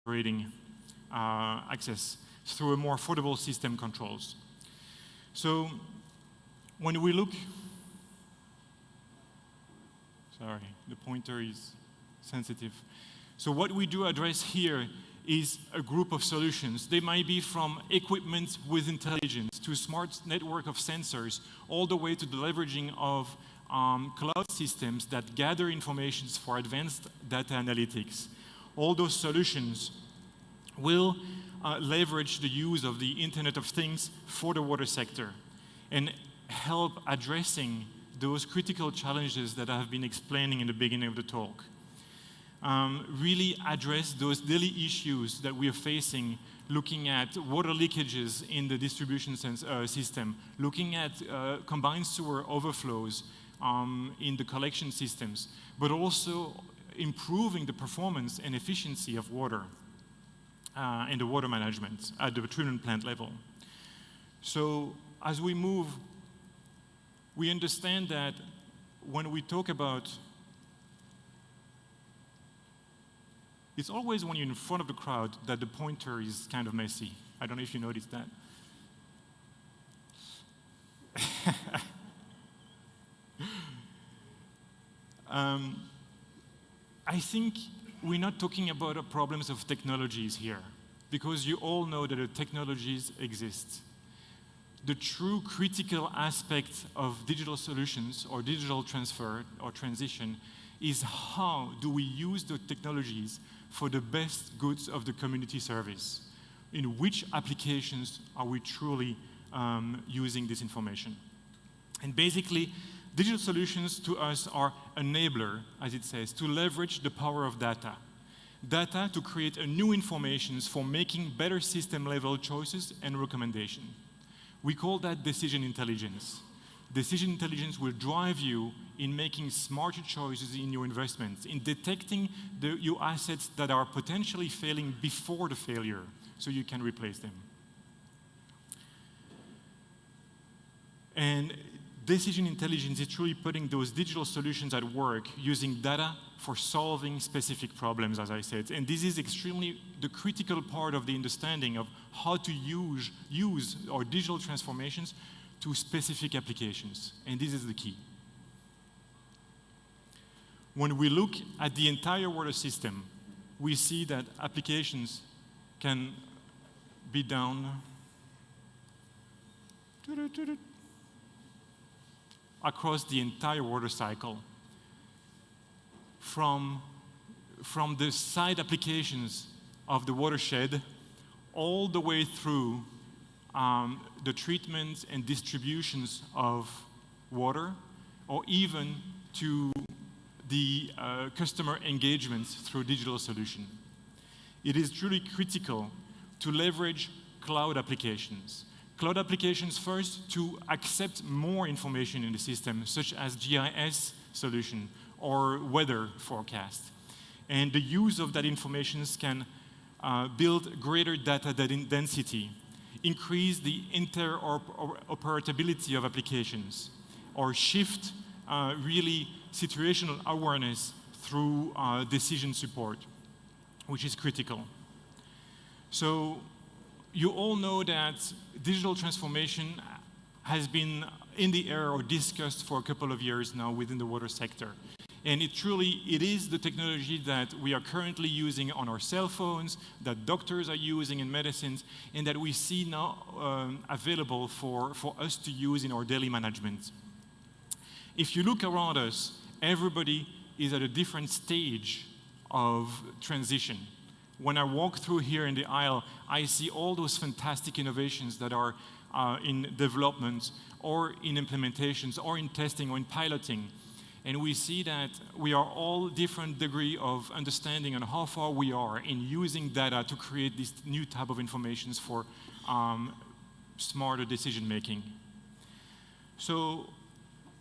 operating access through a more affordable system controls. So when we look, sorry, the pointer is sensitive. So what we do address here is a group of solutions. They might be from equipment with intelligence to a smart network of sensors, all the way to the leveraging of cloud systems that gather information for advanced data analytics. All those solutions will leverage the use of the Internet of Things for the water sector and help addressing those critical challenges that I have been explaining in the beginning of the talk. Really address those daily issues that we are facing, looking at water leakages in the distribution system, looking at combined sewer overflows in the collection systems, but also improving the performance and efficiency of water and the water management at the treatment plant level. So as we move, we understand that when we talk about, it's always when you're in front of the crowd that the pointer is kind of messy. I don't know if you noticed that. I think we're not talking about problems of technologies here, because you all know that the technologies exist. The true critical aspect of digital solutions or digital transfer or transition is how do we use the technologies for the best goods of the community service? In which applications are we truly using this information? And basically, digital solutions to us are enabler, as it says, to leverage the power of data. Data to create a new information for making better system-level choices and recommendations. We call that decision intelligence. Decision intelligence will drive you in making smarter choices in your investments, in detecting your assets that are potentially failing before the failure, so you can replace them. And decision intelligence is truly putting those digital solutions at work using data for solving specific problems, as I said. And this is extremely the critical part of the understanding of how to use our digital transformations to specific applications. And this is the key. When we look at the entire water system, we see that applications can be down across the entire water cycle, from the side applications of the watershed all the way through the treatment and distributions of water, or even to the customer engagement through digital solution. It is truly critical to leverage cloud applications. Cloud applications first to accept more information in the system, such as GIS solution or weather forecast. And the use of that information can build greater data density, increase the interoperability of applications, or shift really situational awareness through decision support, which is critical. So you all know that digital transformation has been in the air or discussed for a couple of years now within the water sector. And it is the technology that we are currently using on our cell phones, that doctors are using in medicines, and that we see now available for us to use in our daily management. If you look around us, everybody is at a different stage of transition. When I walk through here in the aisle, I see all those fantastic innovations that are in development or in implementations or in testing or in piloting. And we see that we are all different degree of understanding on how far we are in using data to create this new type of information for smarter decision making. So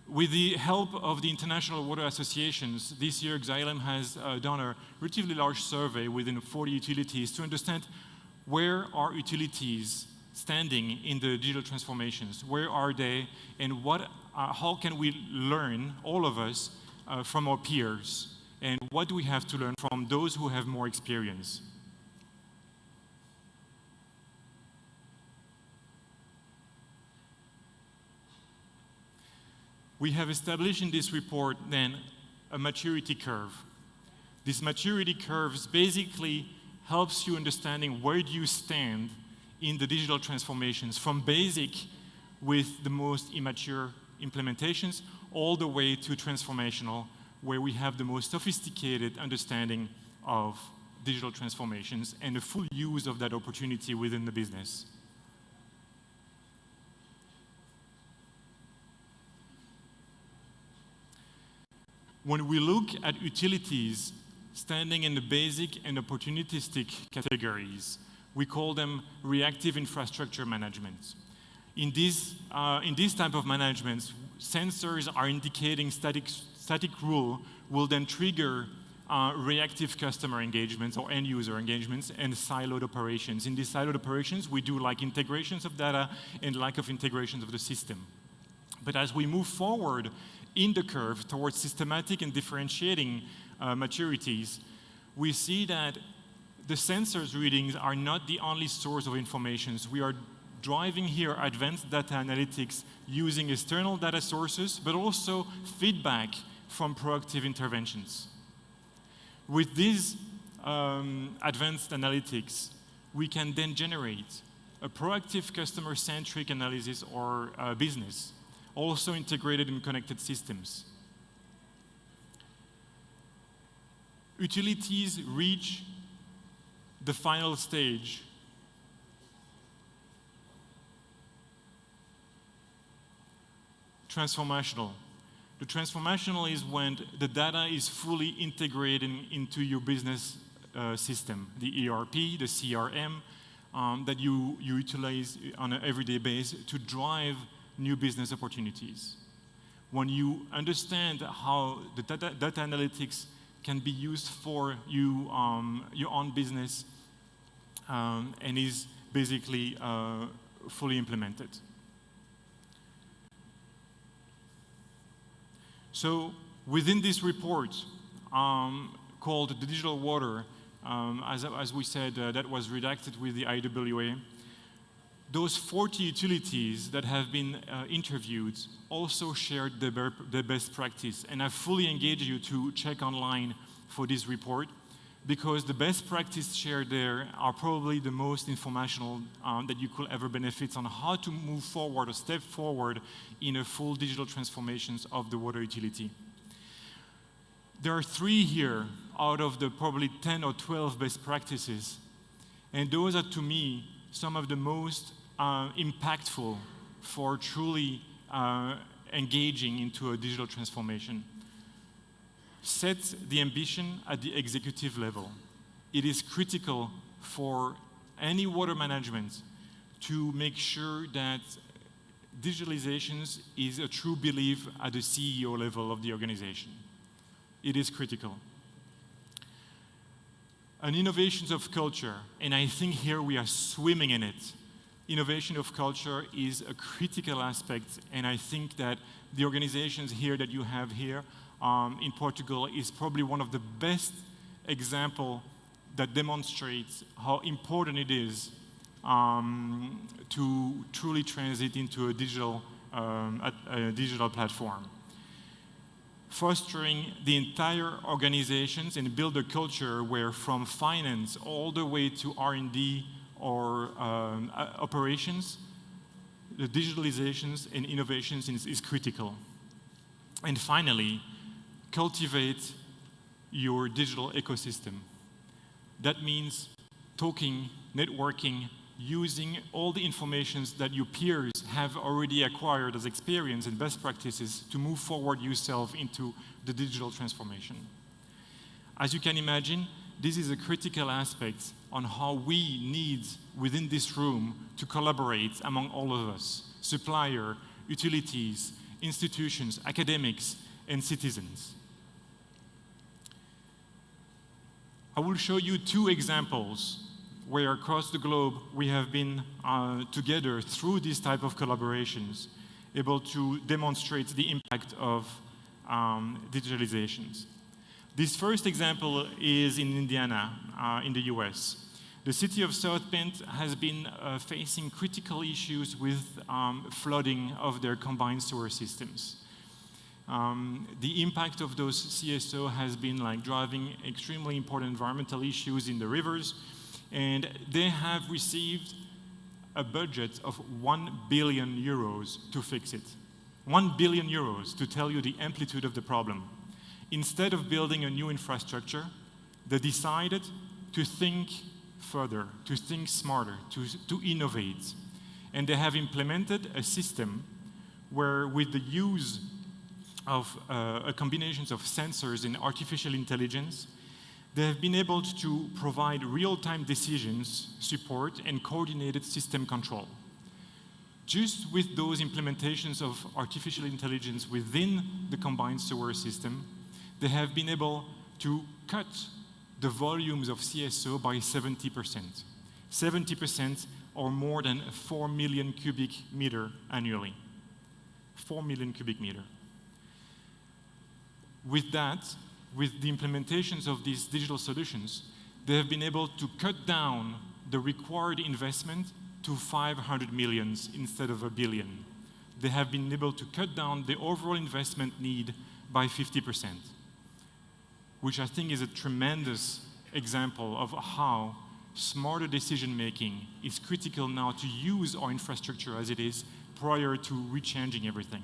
with the help of the international water associations, this year Xylem has done a relatively large survey within 40 utilities to understand where are utilities standing in the digital transformations, where are they, and how can we learn, all of us, from our peers, and what do we have to learn from those who have more experience. we have established in this report then a maturity curve. This maturity curve basically helps you understanding where do you stand in the digital transformations, from basic with the most immature implementations all the way to transformational, where we have the most sophisticated understanding of digital transformations and the full use of that opportunity within the business. When we look at utilities standing in the basic and opportunistic categories, we call them reactive infrastructure management. In this type of management, sensors are indicating static rule will then trigger reactive customer engagements or end user engagements and siloed operations. In these siloed operations, we do like integrations of data and lack of integrations of the system. But as we move forward in the curve towards systematic and differentiating maturities, we see that the sensors readings are not the only source of information. We are driving here advanced data analytics using external data sources, but also feedback from proactive interventions. With these advanced analytics, we can then generate a proactive customer-centric analysis or business, also integrated in connected systems. Utilities reach the final stage. Transformational. The transformational is when the data is fully integrated into your business system, the ERP, the CRM, that you utilize on an everyday basis to drive new business opportunities. When you understand how the data analytics can be used for you, your own business and is basically fully implemented. So within this report called the Digital Water, as we said, that was redacted with the IWA, those 40 utilities that have been interviewed also shared their best practice. And I fully engage you to check online for this report, because the best practice shared there are probably the most informational that you could ever benefit on how to move forward or step forward in a full digital transformations of the water utility. There are 3 here out of the probably 10 or 12 best practices, and those are, to me, some of the most impactful for truly engaging into a digital transformation. Set the ambition at the executive level. It is critical for any water management to make sure that digitalizations is a true belief at the CEO level of the organization. It is critical. An innovations of culture, and I think here we are swimming in it. Innovation of culture is a critical aspect, and I think that the organizations here that you have here in Portugal is probably one of the best examples that demonstrates how important it is to truly transit into a digital platform. Fostering the entire organizations and build a culture where from finance all the way to R&D or operations, the digitalizations and innovations is critical. And finally, cultivate your digital ecosystem. That means talking, networking, using all the information that your peers have already acquired as experience and best practices to move forward yourself into the digital transformation. As you can imagine, this is a critical aspect on how we need within this room to collaborate among all of us, supplier, utilities, institutions, academics, and citizens. I will show you 2 examples where across the globe we have been together through this type of collaborations, able to demonstrate the impact of digitalizations. This first example is in Indiana, in the US. The city of South Bend has been facing critical issues with flooding of their combined sewer systems. The impact of those CSO has been like driving extremely important environmental issues in the rivers, and they have received a budget of 1 billion euros to fix it. 1 billion euros to tell you the amplitude of the problem. Instead of building a new infrastructure, they decided to think further, to think smarter, to innovate. And they have implemented a system where, with the use of a combination of sensors and artificial intelligence, they have been able to provide real-time decisions, support, and coordinated system control. Just with those implementations of artificial intelligence within the combined sewer system, they have been able to cut the volumes of CSO by 70%. 70% or more than 4 million cubic meter annually. 4 million cubic meter. With that, with the implementations of these digital solutions, they have been able to cut down the required investment to 500 million instead of 1 billion. They have been able to cut down the overall investment need by 50%, which I think is a tremendous example of how smarter decision-making is critical now to use our infrastructure as it is prior to rechanging everything.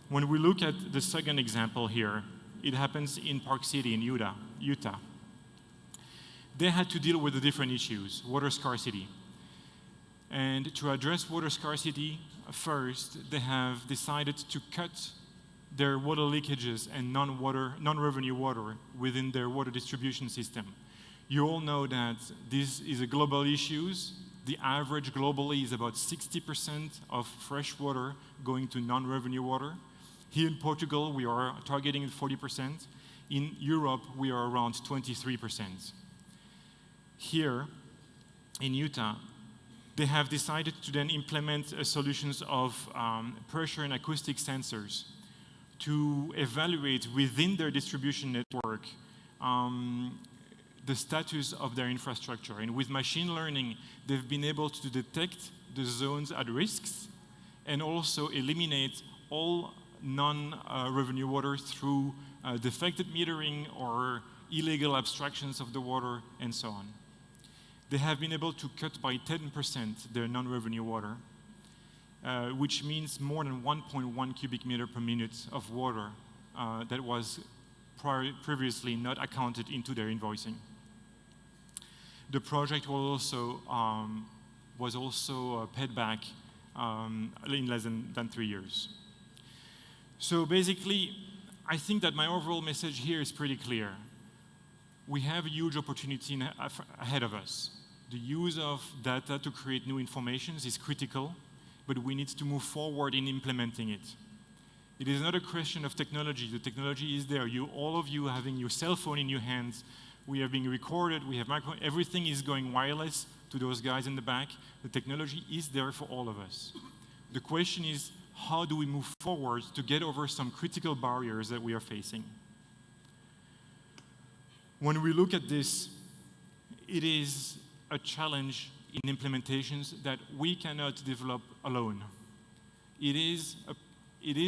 When we look at the second example here, it happens in Park City in Utah. They had to deal with the different issues, water scarcity. And to address water scarcity, first, they have decided to cut their water leakages and non-revenue water within their water distribution system. You all know that this is a global issue. The average globally is about 60% of fresh water going to non-revenue water. Here in Portugal, we are targeting 40%. In Europe, we are around 23%. Here in Utah, they have decided to then implement solutions of pressure and acoustic sensors to evaluate within their distribution network the status of their infrastructure. And with machine learning, they've been able to detect the zones at risks and also eliminate all non-revenue water through defective metering or illegal abstractions of the water and so on. They have been able to cut by 10% their non-revenue water, which means more than 1.1 cubic meter per minute of water that was previously not accounted into their invoicing. The project was also paid back in less than 3 years. So basically, I think that my overall message here is pretty clear. We have a huge opportunity ahead of us. The use of data to create new information is critical, but we need to move forward in implementing it. It is not a question of technology. The technology is there. All of you having your cell phone in your hands, we are being recorded, we have everything is going wireless to those guys in the back. The technology is there for all of us. The question is, how do we move forward to get over some critical barriers that we are facing? When we look at this, it is a challenge in implementations that we cannot develop alone. It is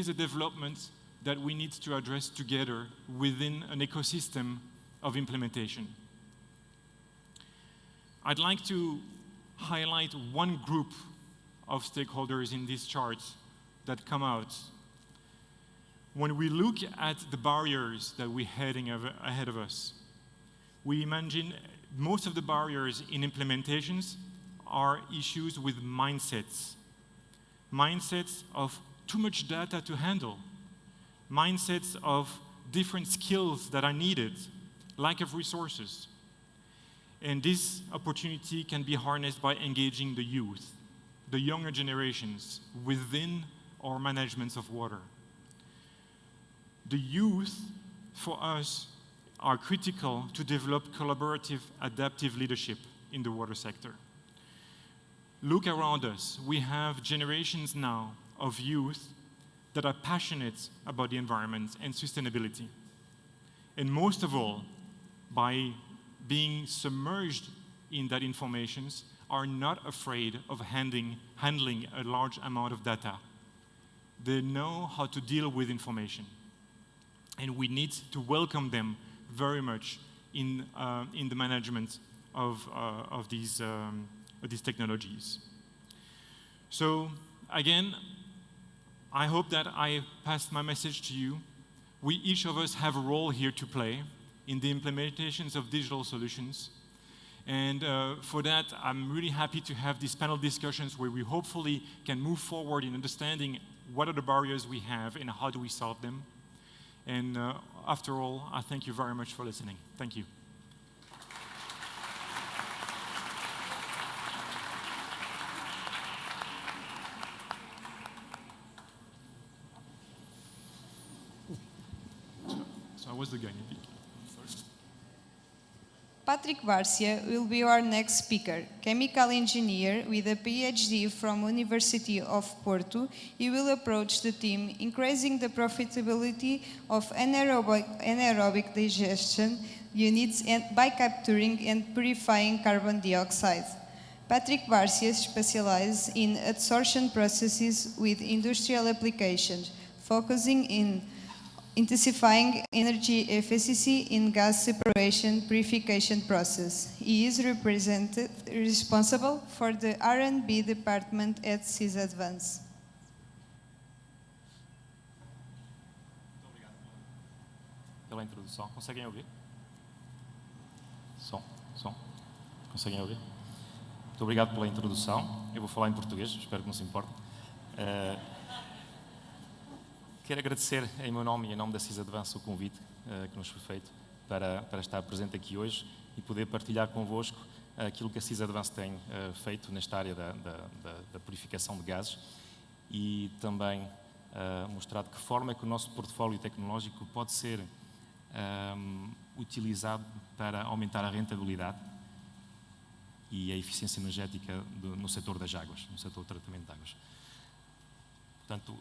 a development that we need to address together within an ecosystem of implementation. I'd like to highlight one group of stakeholders in these charts that come out. When we look at the barriers that we're heading ahead of us, we imagine most of the barriers in implementations are issues with mindsets. Mindsets of too much data to handle. Mindsets of different skills that are needed, lack of resources. And this opportunity can be harnessed by engaging the youth, the younger generations, within our managements of water. The youth, for us, are critical to develop collaborative, adaptive leadership in the water sector. Look around us. We have generations now of youth that are passionate about the environment and sustainability. And most of all, by being submerged in that information, are not afraid of handling a large amount of data. They know how to deal with information. And we need to welcome them very much in the management of these technologies. So again, I hope that I passed my message to you. We, each of us, have a role here to play in the implementations of digital solutions. And for that, I'm really happy to have these panel discussions where we hopefully can move forward in understanding what are the barriers we have and how do we solve them. And after all, I thank you very much for listening. Thank you. So I was the guinea pig. Patrick Barcia will be our next speaker. Chemical engineer with a PhD from University of Porto, he will approach the theme increasing the profitability of anaerobic digestion units by capturing and purifying carbon dioxide. Patrick Barcia specializes in adsorption processes with industrial applications, focusing in intensifying energy efficiency in gas separation purification process. He is responsible for the R&D department at Sysadvance. Muito obrigado pela introdução. Conseguem ouvir? Som. Conseguem ouvir? Muito obrigado pela introdução. Eu vou falar em português, espero que não se importe. Quero agradecer em meu nome e em nome da Sysadvance o convite que nos foi feito para estar presente aqui hoje e poder partilhar convosco aquilo que a Sysadvance tem feito nesta área da purificação de gases e também mostrar de que forma é que o nosso portfólio tecnológico pode ser utilizado para aumentar a rentabilidade e a eficiência energética no setor das águas, no setor do tratamento de águas. Portanto,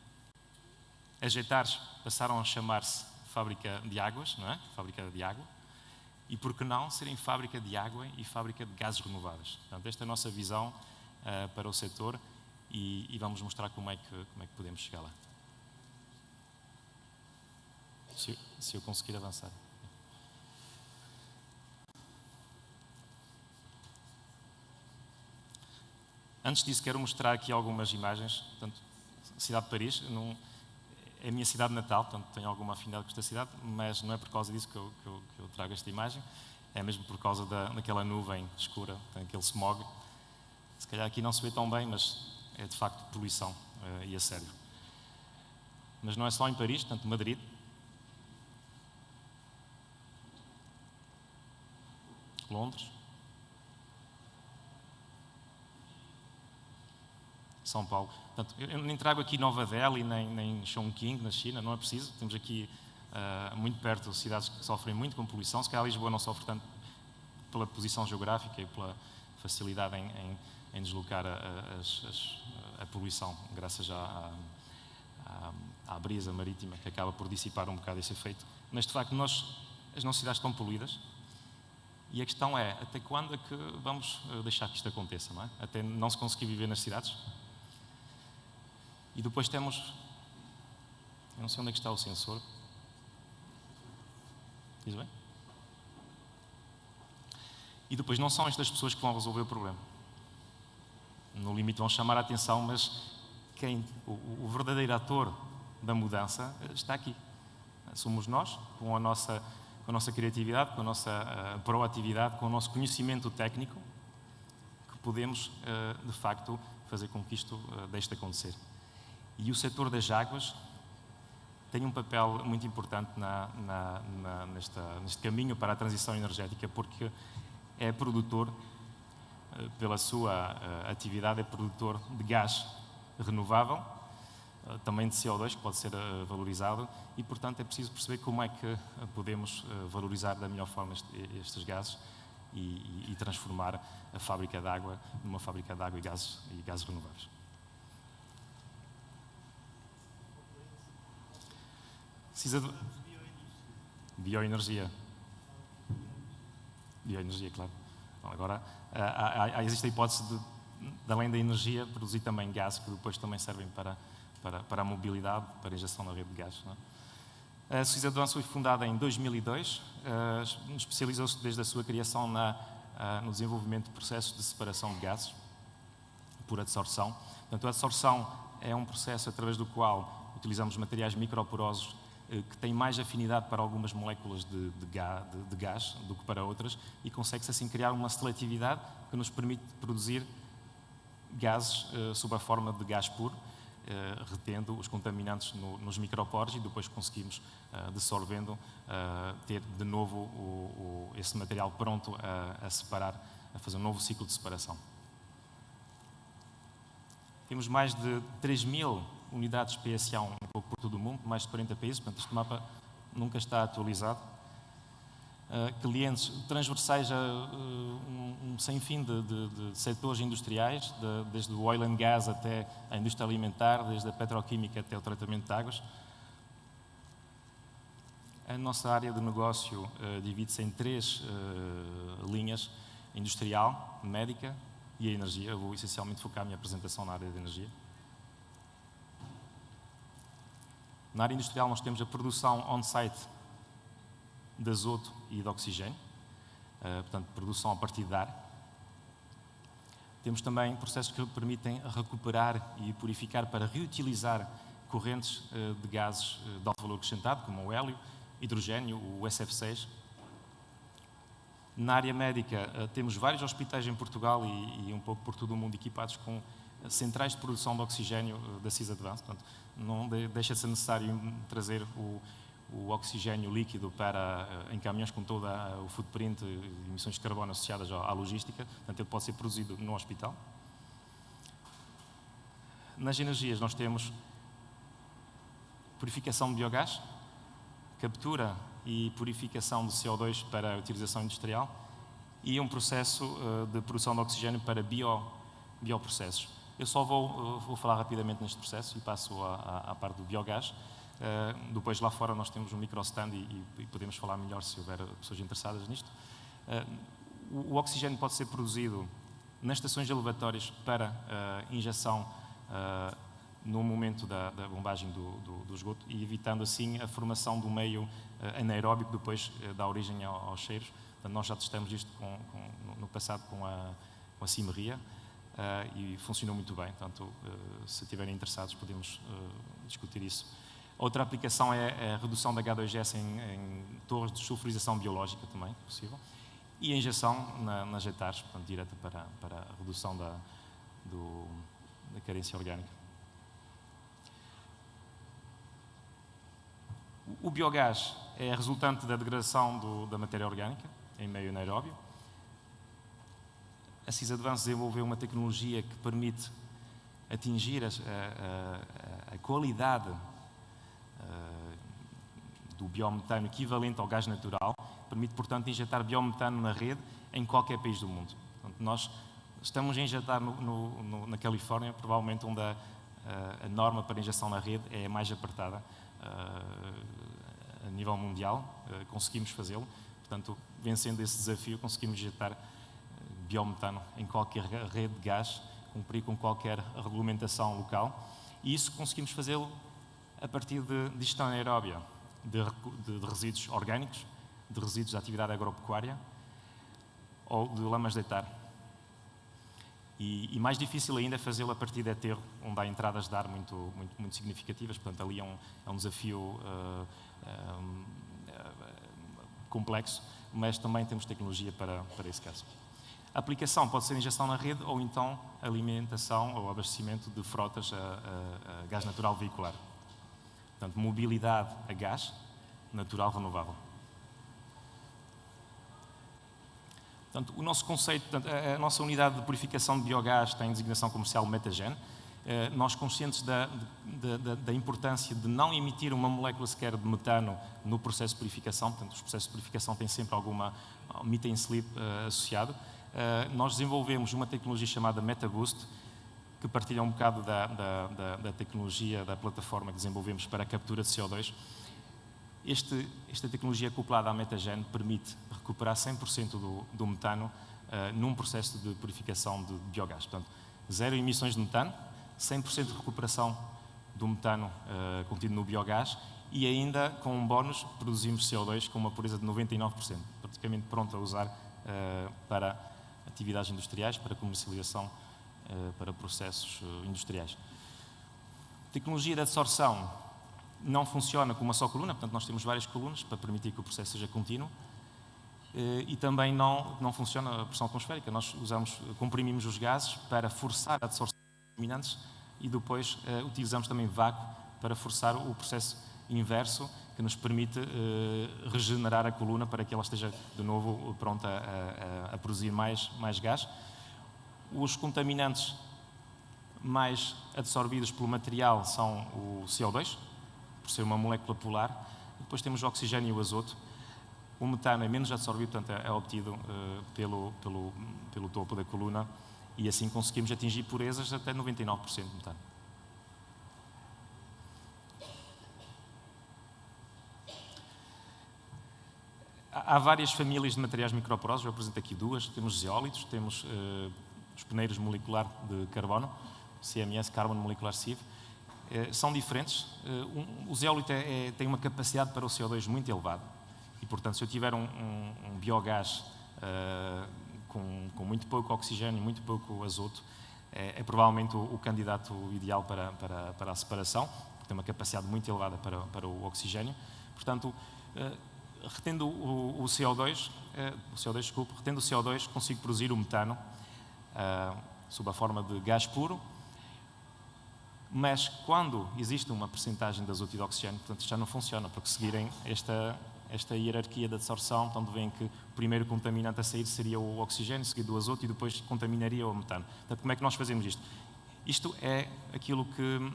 as jeitares passaram a chamar-se fábrica de águas, não é? Fábrica de água. E por que não serem fábrica de água e fábrica de gases renováveis? Portanto, esta é a nossa visão para o setor e vamos mostrar como é que podemos chegar lá. Se eu conseguir avançar. Antes disso, quero mostrar aqui algumas imagens. Portanto, cidade de Paris, é a minha cidade natal, portanto tenho alguma afinidade com esta cidade, mas não é por causa disso que eu trago esta imagem, é mesmo por causa daquela nuvem escura, aquele smog. Se calhar aqui não se vê tão bem, mas é de facto poluição, e a sério. Mas não é só em Paris, portanto Madrid. Londres. São Paulo. Portanto, eu nem trago aqui Nova Delhi, nem Chongqing, na China, não é preciso. Temos aqui, muito perto, cidades que sofrem muito com poluição. Se calhar Lisboa não sofre tanto pela posição geográfica e pela facilidade em deslocar a poluição, graças à brisa marítima, que acaba por dissipar um bocado esse efeito. Mas, de facto, as nossas cidades estão poluídas. E a questão é, até quando é que vamos deixar que isto aconteça, não é? Até não se conseguir viver nas cidades? E depois temos, eu não sei onde é que está o sensor. Diz bem? E depois não são estas pessoas que vão resolver o problema. No limite vão chamar a atenção, mas o verdadeiro ator da mudança está aqui. Somos nós, com a nossa criatividade, com a nossa proatividade, com o nosso conhecimento técnico, que podemos, de facto, fazer com que isto deixe de acontecer. E o setor das águas tem um papel muito importante neste caminho para a transição energética, porque é produtor, pela sua atividade, é produtor de gás renovável, também de CO2, que pode ser valorizado, e, portanto, é preciso perceber como é que podemos valorizar da melhor forma estes gases e transformar a fábrica de água numa fábrica de água e gases renováveis. Bioenergia. Bioenergia, claro. Bom, agora, existe a hipótese de, além da energia, produzir também gases que depois também servem para para a mobilidade, para a injeção na rede de gás. Não é? A Sociedade Advance foi fundada em 2002, especializou-se desde a sua criação no desenvolvimento de processos de separação de gases por adsorção. Portanto, a adsorção é um processo através do qual utilizamos materiais microporosos que têm mais afinidade para algumas moléculas de gás do que para outras e consegue-se assim criar uma seletividade que nos permite produzir gases sob a forma de gás puro, retendo os contaminantes nos microporos e depois conseguimos, dissolvendo, ter de novo esse material pronto a separar, a fazer um novo ciclo de separação. Temos mais de 3.000 unidades PSA um pouco por todo o mundo, mais de 40 países, portanto este mapa nunca está atualizado. Clientes transversais a um sem fim de setores industriais, desde o oil and gas até a indústria alimentar, desde a petroquímica até o tratamento de águas. A nossa área de negócio divide-se em 3 linhas: industrial, médica e a energia. Eu vou essencialmente focar a minha apresentação na área de energia. Na área industrial nós temos a produção on-site de azoto e de oxigênio, portanto, produção a partir de ar. Temos também processos que permitem recuperar e purificar para reutilizar correntes de gases de alto valor acrescentado, como o hélio, hidrogênio, o SF6. Na área médica, temos vários hospitais em Portugal e um pouco por todo o mundo equipados com centrais de produção de oxigênio da CIS Advance. Portanto, não deixa de ser necessário trazer o oxigênio líquido em caminhões com todo o footprint e emissões de carbono associadas à logística. Portanto, ele pode ser produzido no hospital. Nas energias, nós temos purificação de biogás, captura e purificação de CO2 para a utilização industrial e um processo de produção de oxigênio para bioprocessos. Eu só vou falar rapidamente neste processo e passo à parte do biogás. Depois lá fora nós temos um microstand e podemos falar melhor se houver pessoas interessadas nisto. O oxigênio pode ser produzido nas estações elevatórias para injeção no momento da bombagem do esgoto e evitando assim a formação do meio anaeróbico que depois dá origem aos cheiros. Portanto, nós já testamos isto no passado com a cimerria e funcionou muito bem. Portanto, se estiverem interessados podemos discutir isso. Outra aplicação é a redução da H2S em torres de sulfurização biológica também, possível. E a injeção nas jetares, portanto, direta para a redução da carência orgânica. O biogás é resultante da degradação da matéria orgânica em meio anaeróbio. A CIS Advance desenvolveu uma tecnologia que permite atingir a qualidade do biometano equivalente ao gás natural, permite, portanto, injetar biometano na rede em qualquer país do mundo. Portanto, nós estamos a injetar na Califórnia, provavelmente onde a norma para injeção na rede é a mais apertada a nível mundial. Conseguimos fazê-lo, portanto, vencendo esse desafio, conseguimos injetar biometano em qualquer rede de gás, cumprir com qualquer regulamentação local, e isso conseguimos fazê-lo a partir de digestão anaeróbia de resíduos orgânicos, de resíduos da atividade agropecuária ou de lamas de etar. E mais difícil ainda é fazê-lo a partir de aterro, onde há entradas de ar muito significativas, portanto ali é um desafio complexo, mas também temos tecnologia para esse caso. A aplicação pode ser injeção na rede ou então alimentação ou abastecimento de frotas a gás natural veicular. Portanto, mobilidade a gás natural renovável. Portanto, o nosso conceito, a nossa unidade de purificação de biogás tem designação comercial Metagen. Nós, conscientes da importância de não emitir uma molécula sequer de metano no processo de purificação, portanto, os processos de purificação têm sempre alguma methane slip associado, nós desenvolvemos uma tecnologia chamada MetaBoost, que partilha um bocado da tecnologia, da plataforma que desenvolvemos para a captura de CO2. Esta tecnologia acoplada à Metagen permite recuperar 100% do metano num processo de purificação de biogás. Portanto, zero emissões de metano, 100% de recuperação do metano contido no biogás, e ainda com um bónus produzimos CO2 com uma pureza de 99%, praticamente pronto a usar para atividades industriais, para comercialização, para processos industriais. A tecnologia de adsorção não funciona com uma só coluna, portanto nós temos várias colunas para permitir que o processo seja contínuo, e também não funciona a pressão atmosférica. Nós comprimimos os gases para forçar a adsorção de contaminantes e depois utilizamos também vácuo para forçar o processo inverso, que nos permite regenerar a coluna para que ela esteja de novo pronta a produzir mais gás. Os contaminantes mais absorvidos pelo material são o CO2, por ser uma molécula polar. Depois temos o oxigênio e o azoto. O metano é menos absorvido, portanto é obtido pelo topo da coluna, e assim conseguimos atingir purezas até 99% de metano. Há várias famílias de materiais microporosos, eu apresento aqui duas. Temos zeólitos, temos os peneiros molecular de carbono, CMS, Carbon Molecular Sieve. São diferentes. O zeólito tem uma capacidade para o CO2 muito elevada e, portanto, se eu tiver um biogás com muito pouco oxigênio, muito pouco azoto, é provavelmente o candidato ideal para a separação, porque tem uma capacidade muito elevada para o oxigênio. Portanto, retendo o CO2, retendo o CO2, consigo produzir o metano sob a forma de gás puro, mas quando existe uma percentagem de azoto e de oxigênio, portanto, isto já não funciona, porque seguirem esta hierarquia de adsorção, onde veem que o primeiro contaminante a sair seria o oxigênio, seguido do azoto, e depois contaminaria o metano. Portanto, como é que nós fazemos isto? Isto é aquilo que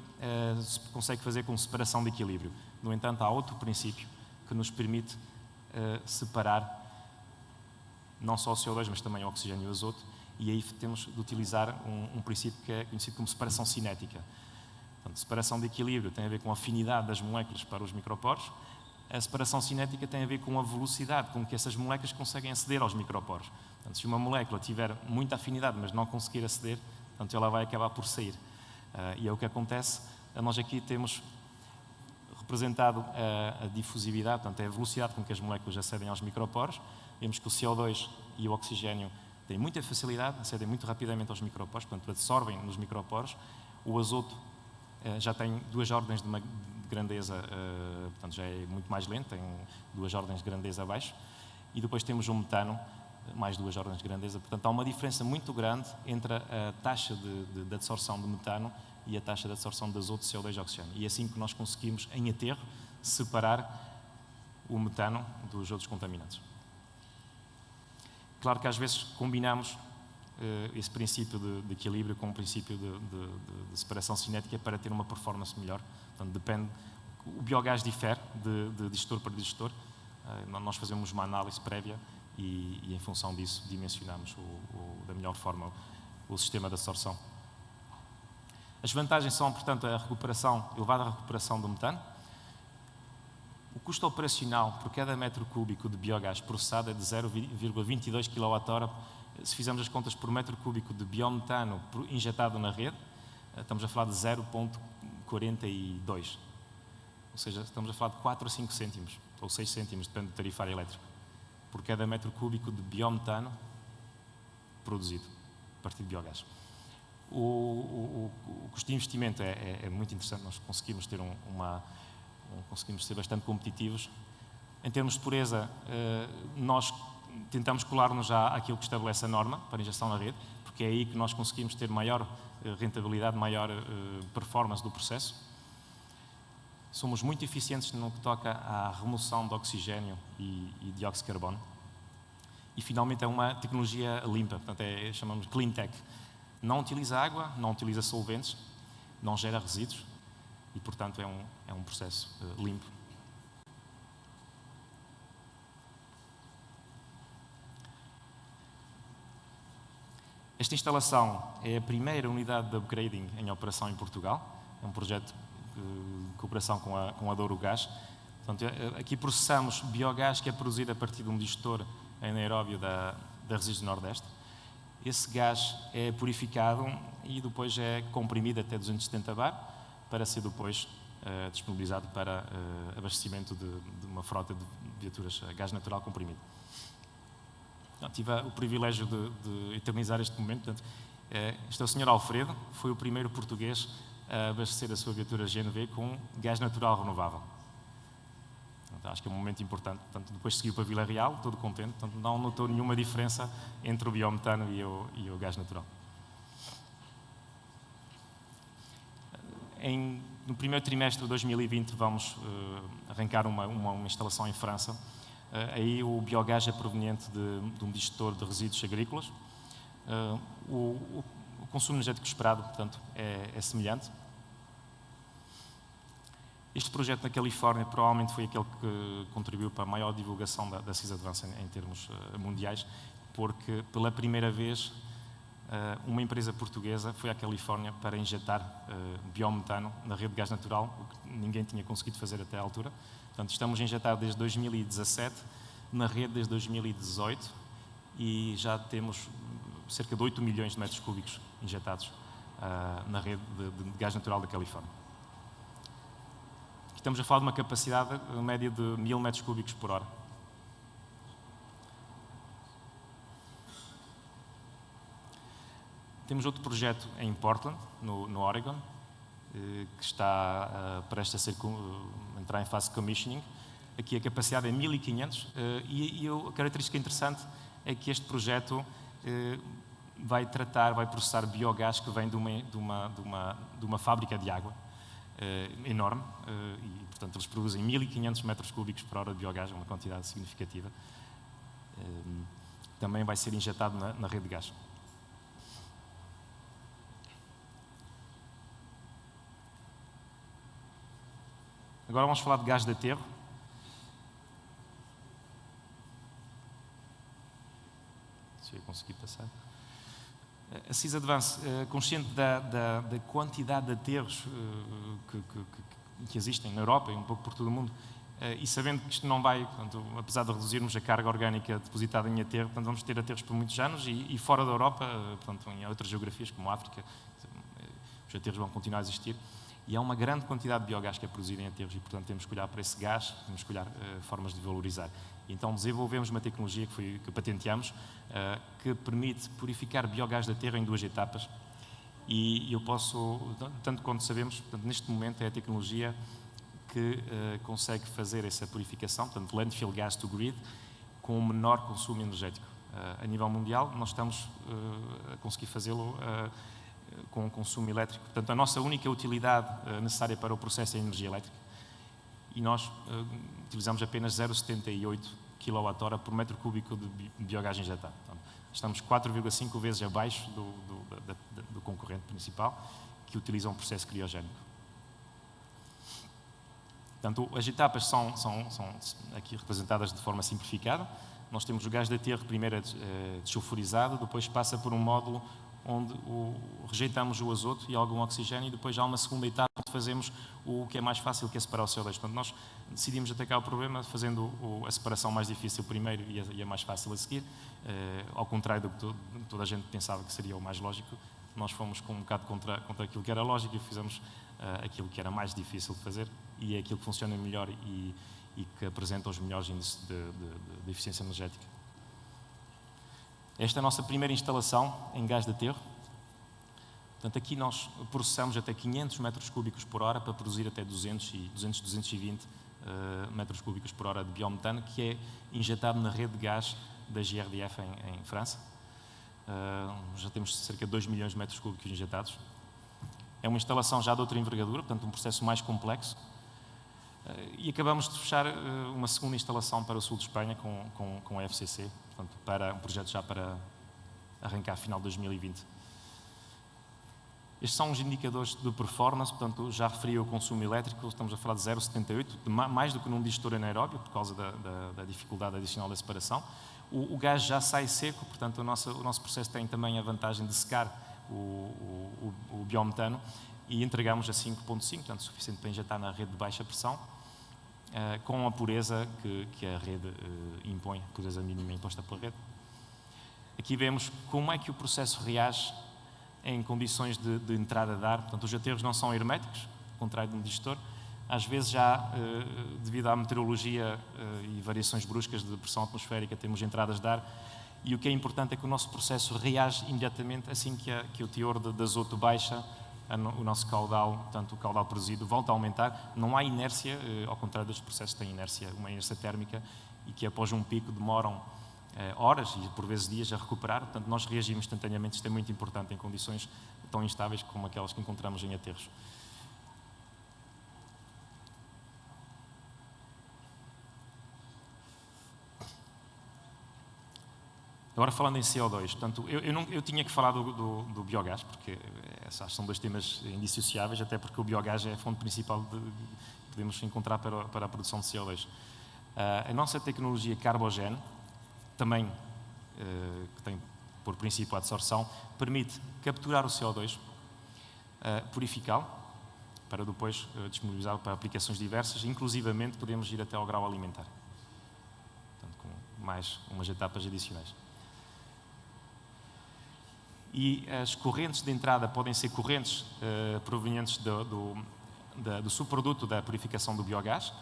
se consegue fazer com separação de equilíbrio. No entanto, há outro princípio que nos permite separar não só o CO2, mas também o oxigênio e o azoto, e aí temos de utilizar um princípio que é conhecido como separação cinética. Portanto, separação de equilíbrio tem a ver com a afinidade das moléculas para os microporos. A separação cinética tem a ver com a velocidade com que essas moléculas conseguem aceder aos microporos. Portanto, se uma molécula tiver muita afinidade, mas não conseguir aceder, portanto, ela vai acabar por sair. E é o que acontece. Nós aqui temos representado a difusividade, portanto, é a velocidade com que as moléculas acedem aos microporos. Vemos que o CO2 e o oxigênio têm muita facilidade, acedem muito rapidamente aos microporos, portanto, absorvem nos microporos. O azoto já tem 2 ordens de grandeza, portanto, já é muito mais lento, tem 2 ordens de grandeza abaixo. E depois temos o metano, mais 2 ordens de grandeza. Portanto, há uma diferença muito grande entre a taxa de adsorção de metano e a taxa de absorção de azoto, CO2 e oxigênio. E é assim que nós conseguimos, em aterro, separar o metano dos outros contaminantes. Claro que às vezes combinamos esse princípio de equilíbrio com o princípio de separação cinética para ter uma performance melhor. Portanto, depende. O biogás difere de digestor para digestor. Nós fazemos uma análise prévia e em função disso dimensionamos da melhor forma o sistema de absorção. As vantagens são, portanto, a elevada recuperação do metano. O custo operacional por cada metro cúbico de biogás processado é de 0,22 kWh. Se fizermos as contas por metro cúbico de biometano injetado na rede, estamos a falar de 0,42. Ou seja, estamos a falar de 4 a 5 cêntimos, ou 6 cêntimos, depende do tarifário elétrico, por cada metro cúbico de biometano produzido a partir de biogás. O custo de investimento é muito interessante. Nós conseguimos conseguimos ser bastante competitivos. Em termos de pureza, nós tentamos colar-nos já àquilo que estabelece a norma para injeção na rede, porque é aí que nós conseguimos ter maior rentabilidade, maior performance do processo. Somos muito eficientes no que toca à remoção de oxigênio e dióxido de carbono. E, finalmente, é uma tecnologia limpa, portanto, chamamos de clean tech. Não utiliza água, não utiliza solventes, não gera resíduos e, portanto, é um processo limpo. Esta instalação é a primeira unidade de upgrading em operação em Portugal. É um projeto de cooperação com a Douro Gás. Portanto, aqui processamos biogás que é produzido a partir de um digestor anaeróbio da Resíduos do Nordeste. Esse gás é purificado e depois é comprimido até 270 bar. para ser depois disponibilizado para abastecimento de uma frota de viaturas a gás natural comprimido. Então, tive o privilégio de eternizar este momento. Portanto, este é o Sr. Alfredo, foi o primeiro português a abastecer a sua viatura GNV com gás natural renovável. Portanto, acho que é um momento importante. Portanto, depois seguiu para Vila Real, todo contente. Portanto, não notou nenhuma diferença entre o biometano e o gás natural. No primeiro trimestre de 2020 vamos arrancar uma instalação em França. Aí o biogás é proveniente de um digestor de resíduos agrícolas. O consumo energético esperado, portanto, é semelhante. Este projeto na Califórnia provavelmente foi aquele que contribuiu para a maior divulgação da CIS Advance em termos mundiais, porque pela primeira vez uma empresa portuguesa foi à Califórnia para injetar biometano na rede de gás natural, o que ninguém tinha conseguido fazer até à altura. Portanto, estamos a injetar desde 2017, na rede desde 2018, e já temos cerca de 8 milhões de metros cúbicos injetados na rede de gás natural da Califórnia. Estamos a falar de uma capacidade média de 1000 metros cúbicos por hora. Temos outro projeto em Portland, no Oregon, que está prestes a entrar em fase de commissioning. Aqui a capacidade é 1500 e a característica interessante é que este projeto vai processar biogás que vem de uma fábrica de água enorme e, portanto, eles produzem 1500 metros cúbicos por hora de biogás, uma quantidade significativa. Também vai ser injetado na rede de gás. Agora vamos falar de gás de aterro. Se eu conseguir passar. A CIS Advance, consciente da quantidade de aterros que existem na Europa e um pouco por todo o mundo, e sabendo que isto não vai, portanto, apesar de reduzirmos a carga orgânica depositada em aterro, portanto, vamos ter aterros por muitos anos e fora da Europa, portanto, em outras geografias como a África, os aterros vão continuar a existir. E há uma grande quantidade de biogás que é produzido em aterros e, portanto, temos que olhar para esse gás, temos que olhar formas de valorizar. Então, desenvolvemos uma tecnologia que patenteamos, que permite purificar biogás de aterro em 2 etapas. E eu posso, tanto quanto sabemos, portanto, neste momento é a tecnologia que consegue fazer essa purificação, portanto, landfill gas to grid, com o menor consumo energético. A nível mundial, nós estamos a conseguir fazê-lo com o consumo elétrico. Portanto, a nossa única utilidade necessária para o processo é a energia elétrica. E nós utilizamos apenas 0,78 kWh por metro cúbico de biogás injetado. Então, estamos 4,5 vezes abaixo do concorrente principal, que utiliza um processo criogénico. Portanto, as etapas são aqui representadas de forma simplificada. Nós temos o gás de aterro primeiro desulfurizado, depois passa por um módulo onde rejeitamos o azoto e algum oxigênio, e depois há uma segunda etapa onde fazemos o que é mais fácil, que é separar o CO2. Portanto, nós decidimos atacar o problema fazendo a separação mais difícil primeiro e a mais fácil a seguir, ao contrário do que toda a gente pensava que seria o mais lógico. Nós fomos um bocado contra aquilo que era lógico e fizemos aquilo que era mais difícil de fazer, e é aquilo que funciona melhor e que apresenta os melhores índices de eficiência energética. Esta é a nossa primeira instalação em gás de aterro. Portanto, aqui nós processamos até 500 metros cúbicos por hora para produzir até 220 metros cúbicos por hora de biometano, que é injetado na rede de gás da GRDF em França. Já temos cerca de 2 milhões de metros cúbicos injetados. É uma instalação já de outra envergadura, portanto, um processo mais complexo. E acabamos de fechar uma segunda instalação para o sul de Espanha com a FCC, portanto, para um projeto já para arrancar final de 2020. Estes são os indicadores de performance, portanto, já referi o consumo elétrico, estamos a falar de 0,78, mais do que num digestor anaeróbio, por causa da dificuldade adicional da separação. O gás já sai seco, portanto, o nosso processo tem também a vantagem de secar o biometano, e entregamos a 5,5, portanto, suficiente para injetar na rede de baixa pressão, com a pureza que a rede impõe, a pureza mínima imposta pela rede. Aqui vemos como é que o processo reage em condições de entrada de ar. Portanto, os aterros não são herméticos, contrário de um digestor. Às vezes já, devido à meteorologia e variações bruscas de pressão atmosférica, temos entradas de ar, e o que é importante é que o nosso processo reage imediatamente assim que o teor de azoto baixa, o nosso caudal, portanto o caudal produzido, volta a aumentar. Não há inércia, ao contrário dos processos têm inércia, uma inércia térmica, e que após um pico demoram horas e por vezes dias a recuperar. Portanto, nós reagimos instantaneamente. Isto é muito importante em condições tão instáveis como aquelas que encontramos em aterros. Agora, falando em CO2, portanto, eu tinha que falar do biogás, porque esses são dois temas indissociáveis, até porque o biogás é a fonte principal que podemos encontrar para a produção de CO2. A nossa tecnologia Carbogene, também que tem por princípio a adsorção, permite capturar o CO2, purificá-lo, para depois disponibilizá-lo para aplicações diversas, inclusivamente podemos ir até ao grau alimentar, portanto, com mais umas etapas adicionais. E as correntes de entrada podem ser correntes provenientes do subproduto da purificação do biogás.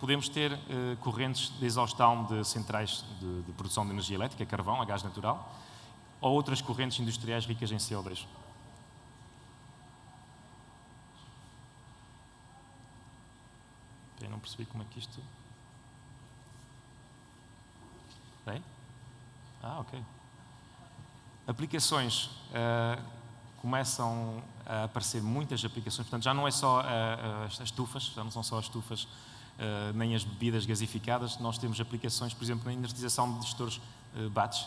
Podemos ter correntes de exaustão de centrais de produção de energia elétrica, carvão, a gás natural, ou outras correntes industriais ricas em CO2. Eu não percebi como é que isto... Bem? Ok. Aplicações, começam a aparecer muitas aplicações, portanto já não é só as estufas, já não são só as estufas, nem as bebidas gasificadas. Nós temos aplicações, por exemplo, na inertização de digestores batch,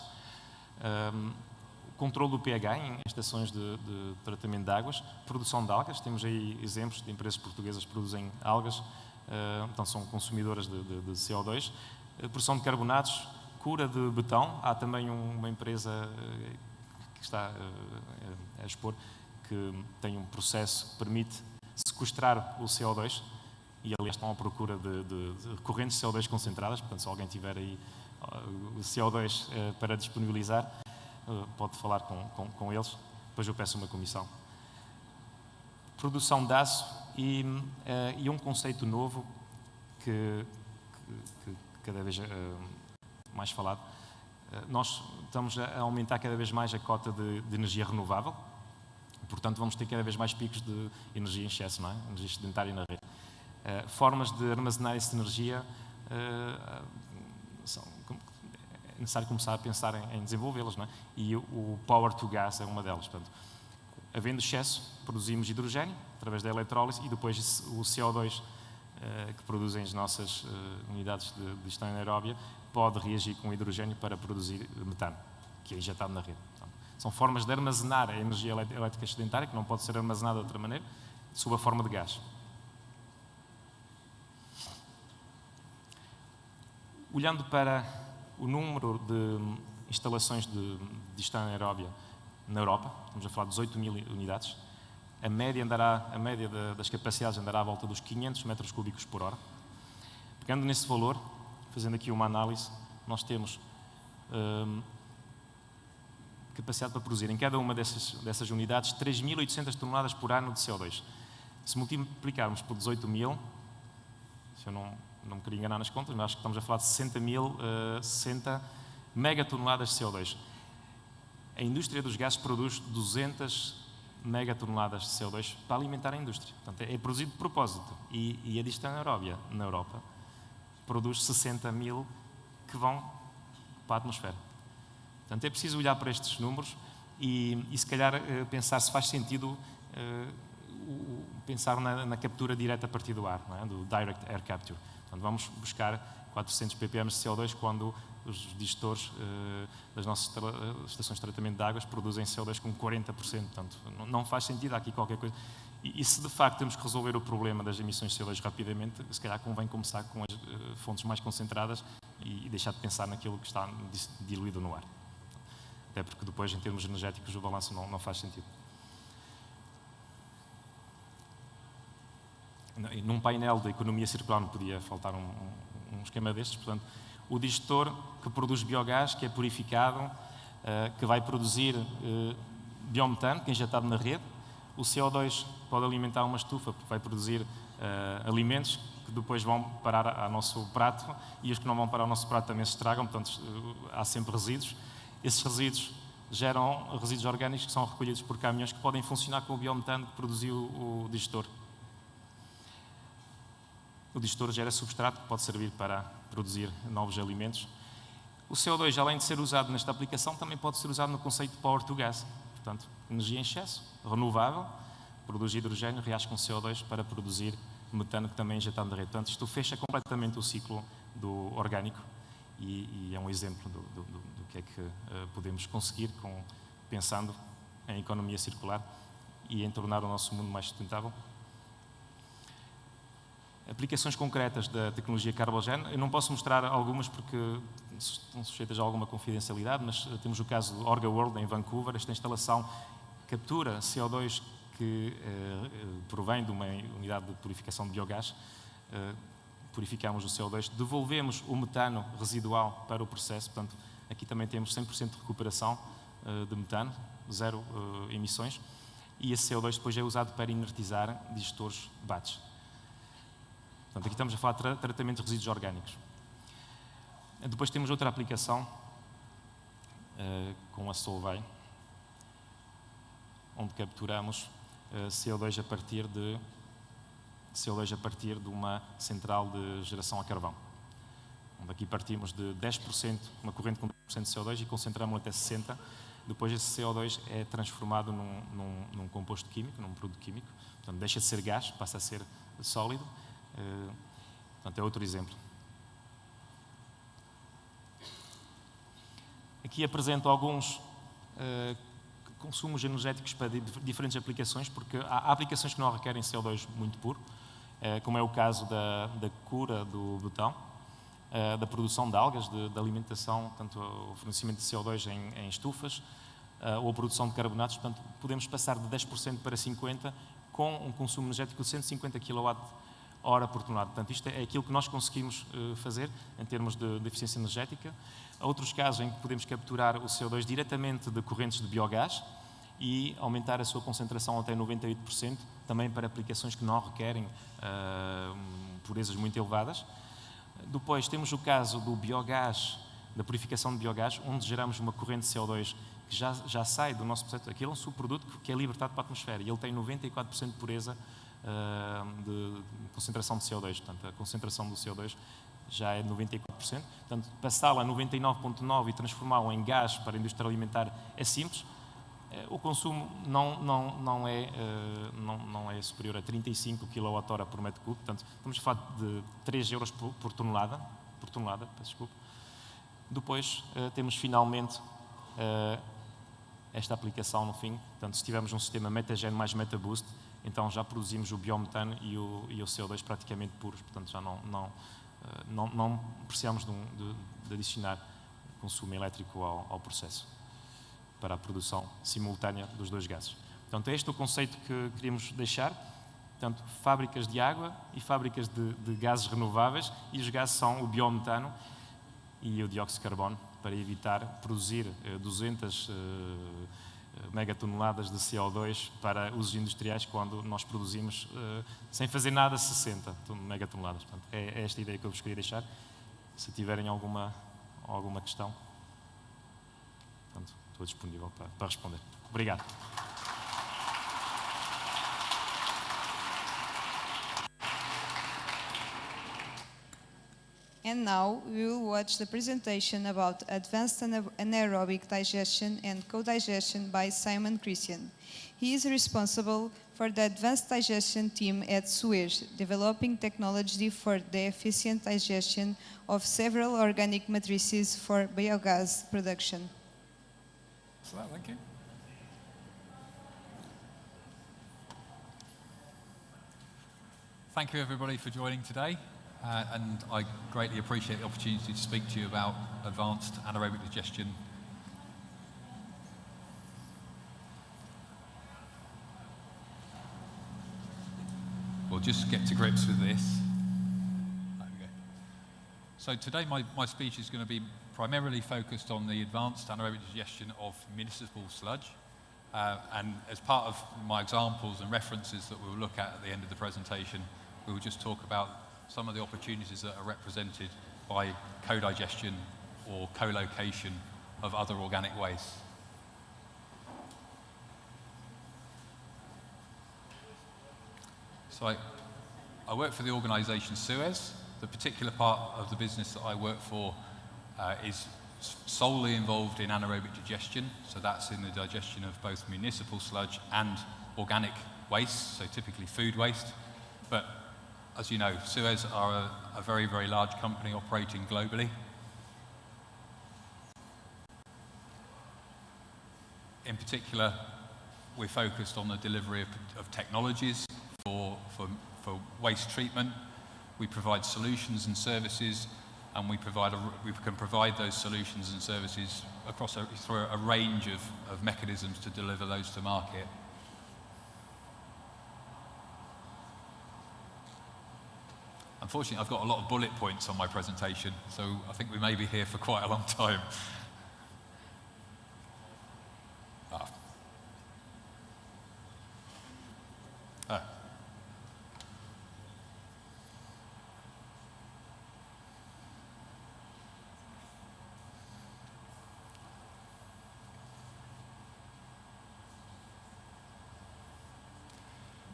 controle do pH em estações de tratamento de águas, produção de algas. Temos aí exemplos de empresas portuguesas que produzem algas, então são consumidoras de CO2, produção de carbonatos, cura de betão. Há também uma empresa que está a expor que tem um processo que permite sequestrar o CO2, e aliás estão à procura de correntes de CO2 concentradas. Portanto, se alguém tiver aí o CO2 para disponibilizar, pode falar com eles, depois eu peço uma comissão. Produção de aço e um conceito novo que cada vez mais falado. Nós estamos a aumentar cada vez mais a cota de energia renovável, portanto vamos ter cada vez mais picos de energia em excesso, não é? Energia sedentária na rede. Formas de armazenar essa energia, é necessário começar a pensar em desenvolvê-las, não é? E o Power to Gas é uma delas. Portanto, havendo excesso, produzimos hidrogênio através da eletrólise, e depois o CO2 que produzem as nossas unidades de digestão anaeróbia pode reagir com o hidrogênio para produzir metano, que é injetado na rede. Então, são formas de armazenar a energia elétrica sedentária, que não pode ser armazenada de outra maneira, sob a forma de gás. Olhando para o número de instalações de digestão anaeróbia na Europa, estamos a falar de 18 mil unidades, a média das capacidades andará à volta dos 500 metros cúbicos por hora. Pegando nesse valor, fazendo aqui uma análise, nós temos capacidade para produzir em cada uma dessas unidades 3.800 toneladas por ano de CO2. Se multiplicarmos por 18 mil, se eu não me queria enganar nas contas, mas acho que estamos a falar de 60 megatoneladas de CO2. A indústria dos gases produz 200 megatoneladas de CO2 para alimentar a indústria. Portanto, é produzido de propósito. E a digestão anaeróbia na Europa produz 60 mil que vão para a atmosfera. Portanto, é preciso olhar para estes números e se calhar pensar se faz sentido pensar na captura direta a partir do ar, não é? Do Direct Air Capture. Portanto, vamos buscar 400 ppm de CO2 quando os digestores das nossas estações de tratamento de águas produzem CO2 com 40%. Portanto, não faz sentido, há aqui qualquer coisa. E se de facto temos que resolver o problema das emissões de CO2 rapidamente, se calhar convém começar com as fontes mais concentradas e deixar de pensar naquilo que está diluído no ar. Até porque depois, em termos energéticos, o balanço não faz sentido. Num painel de economia circular não podia faltar um esquema destes. Portanto, o digestor que produz biogás, que é purificado, que vai produzir biometano, que é injetado na rede, o CO2 pode alimentar uma estufa, porque vai produzir alimentos que depois vão parar ao nosso prato, e os que não vão parar ao nosso prato também se estragam, portanto há sempre resíduos. Esses resíduos geram resíduos orgânicos que são recolhidos por caminhões que podem funcionar com o biometano que produziu o digestor. O digestor gera substrato que pode servir para produzir novos alimentos. O CO2, além de ser usado nesta aplicação, também pode ser usado no conceito de Power to Gas. Portanto, energia em excesso, renovável, produz hidrogênio, reage com CO2 para produzir metano, que também é injetado na rede. Portanto, isto fecha completamente o ciclo do orgânico e é um exemplo do que é que podemos conseguir pensando em economia circular e em tornar o nosso mundo mais sustentável. Aplicações concretas da tecnologia Carbogen, eu não posso mostrar algumas porque estão sujeitas a alguma confidencialidade, mas temos o caso do Orga World em Vancouver. Esta instalação captura CO2 que provém de uma unidade de purificação de biogás. Purificamos o CO2, devolvemos o metano residual para o processo. Portanto, aqui também temos 100% de recuperação de metano, zero emissões, e esse CO2 depois é usado para inertizar digestores batch. Portanto, aqui estamos a falar de tratamento de resíduos orgânicos. Depois temos outra aplicação com a Solvay, onde capturamos CO2 a partir de uma central de geração a carvão. Onde aqui partimos de 10%, uma corrente com 10% de CO2 e concentramos até 60%. Depois esse CO2 é transformado num composto químico, num produto químico. Portanto, deixa de ser gás, passa a ser sólido. Portanto, é outro exemplo. Aqui apresento alguns consumos energéticos para diferentes aplicações, porque há aplicações que não requerem CO2 muito puro, como é o caso da cura do botão, da produção de algas, da alimentação, tanto o fornecimento de CO2 em estufas, ou a produção de carbonatos. Portanto, podemos passar de 10% para 50% com um consumo energético de 150 kWh por tonelada. Portanto, isto é aquilo que nós conseguimos fazer em termos de eficiência energética. Há outros casos em que podemos capturar o CO2 diretamente de correntes de biogás e aumentar a sua concentração até 98%, também para aplicações que não requerem purezas muito elevadas. Depois temos o caso do biogás, da purificação de biogás, onde geramos uma corrente de CO2 que já sai do nosso processo. Aquilo é um subproduto que é libertado para a atmosfera e ele tem 94% de pureza de concentração de CO2. Portanto, a concentração do CO2 já é de 94%. Portanto, passá-la a 99,9% e transformá-la em gás para a indústria alimentar é simples. O consumo não é superior a 35 kWh por metro cúbico. Portanto, estamos a falar de 3 euros por tonelada, peço desculpa. Depois temos finalmente esta aplicação no fim. Portanto, se tivermos um sistema Metagen mais Metaboost, então já produzimos o biometano e o CO2 praticamente puros. Portanto, já não precisamos de adicionar consumo elétrico ao processo para a produção simultânea dos dois gases. Portanto, é este o conceito que queríamos deixar. Portanto, fábricas de água e fábricas de gases renováveis, e os gases são o biometano e o dióxido de carbono, para evitar produzir 200 megatoneladas de CO2 para usos industriais, quando nós produzimos, sem fazer nada, 60 megatoneladas. Portanto, é esta a ideia que eu vos queria deixar. Se tiverem alguma questão, portanto, estou disponível para responder. Obrigado. And now we will watch the presentation about advanced anaerobic digestion and co-digestion by Simon Christian. He is responsible for the advanced digestion team at Suez, developing technology for the efficient digestion of several organic matrices for biogas production. Thank you. Thank you everybody for joining today. And I greatly appreciate the opportunity to speak to you about advanced anaerobic digestion. We'll just get to grips with this. There we go. So today my speech is going to be primarily focused on the advanced anaerobic digestion of municipal sludge. And as part of my examples and references that we'll look at the end of the presentation, we will just talk about some of the opportunities that are represented by co-digestion or co-location of other organic waste. So I work for the organisation Suez. The particular part of the business that I work for is solely involved in anaerobic digestion, so that's in the digestion of both municipal sludge and organic waste, so typically food waste. But as you know, Suez are a very, very large company operating globally. In particular, we're focused on the delivery of technologies for waste treatment. We provide solutions and services, and we can provide those solutions and services through a range of mechanisms to deliver those to market. Unfortunately, I've got a lot of bullet points on my presentation, so I think we may be here for quite a long time.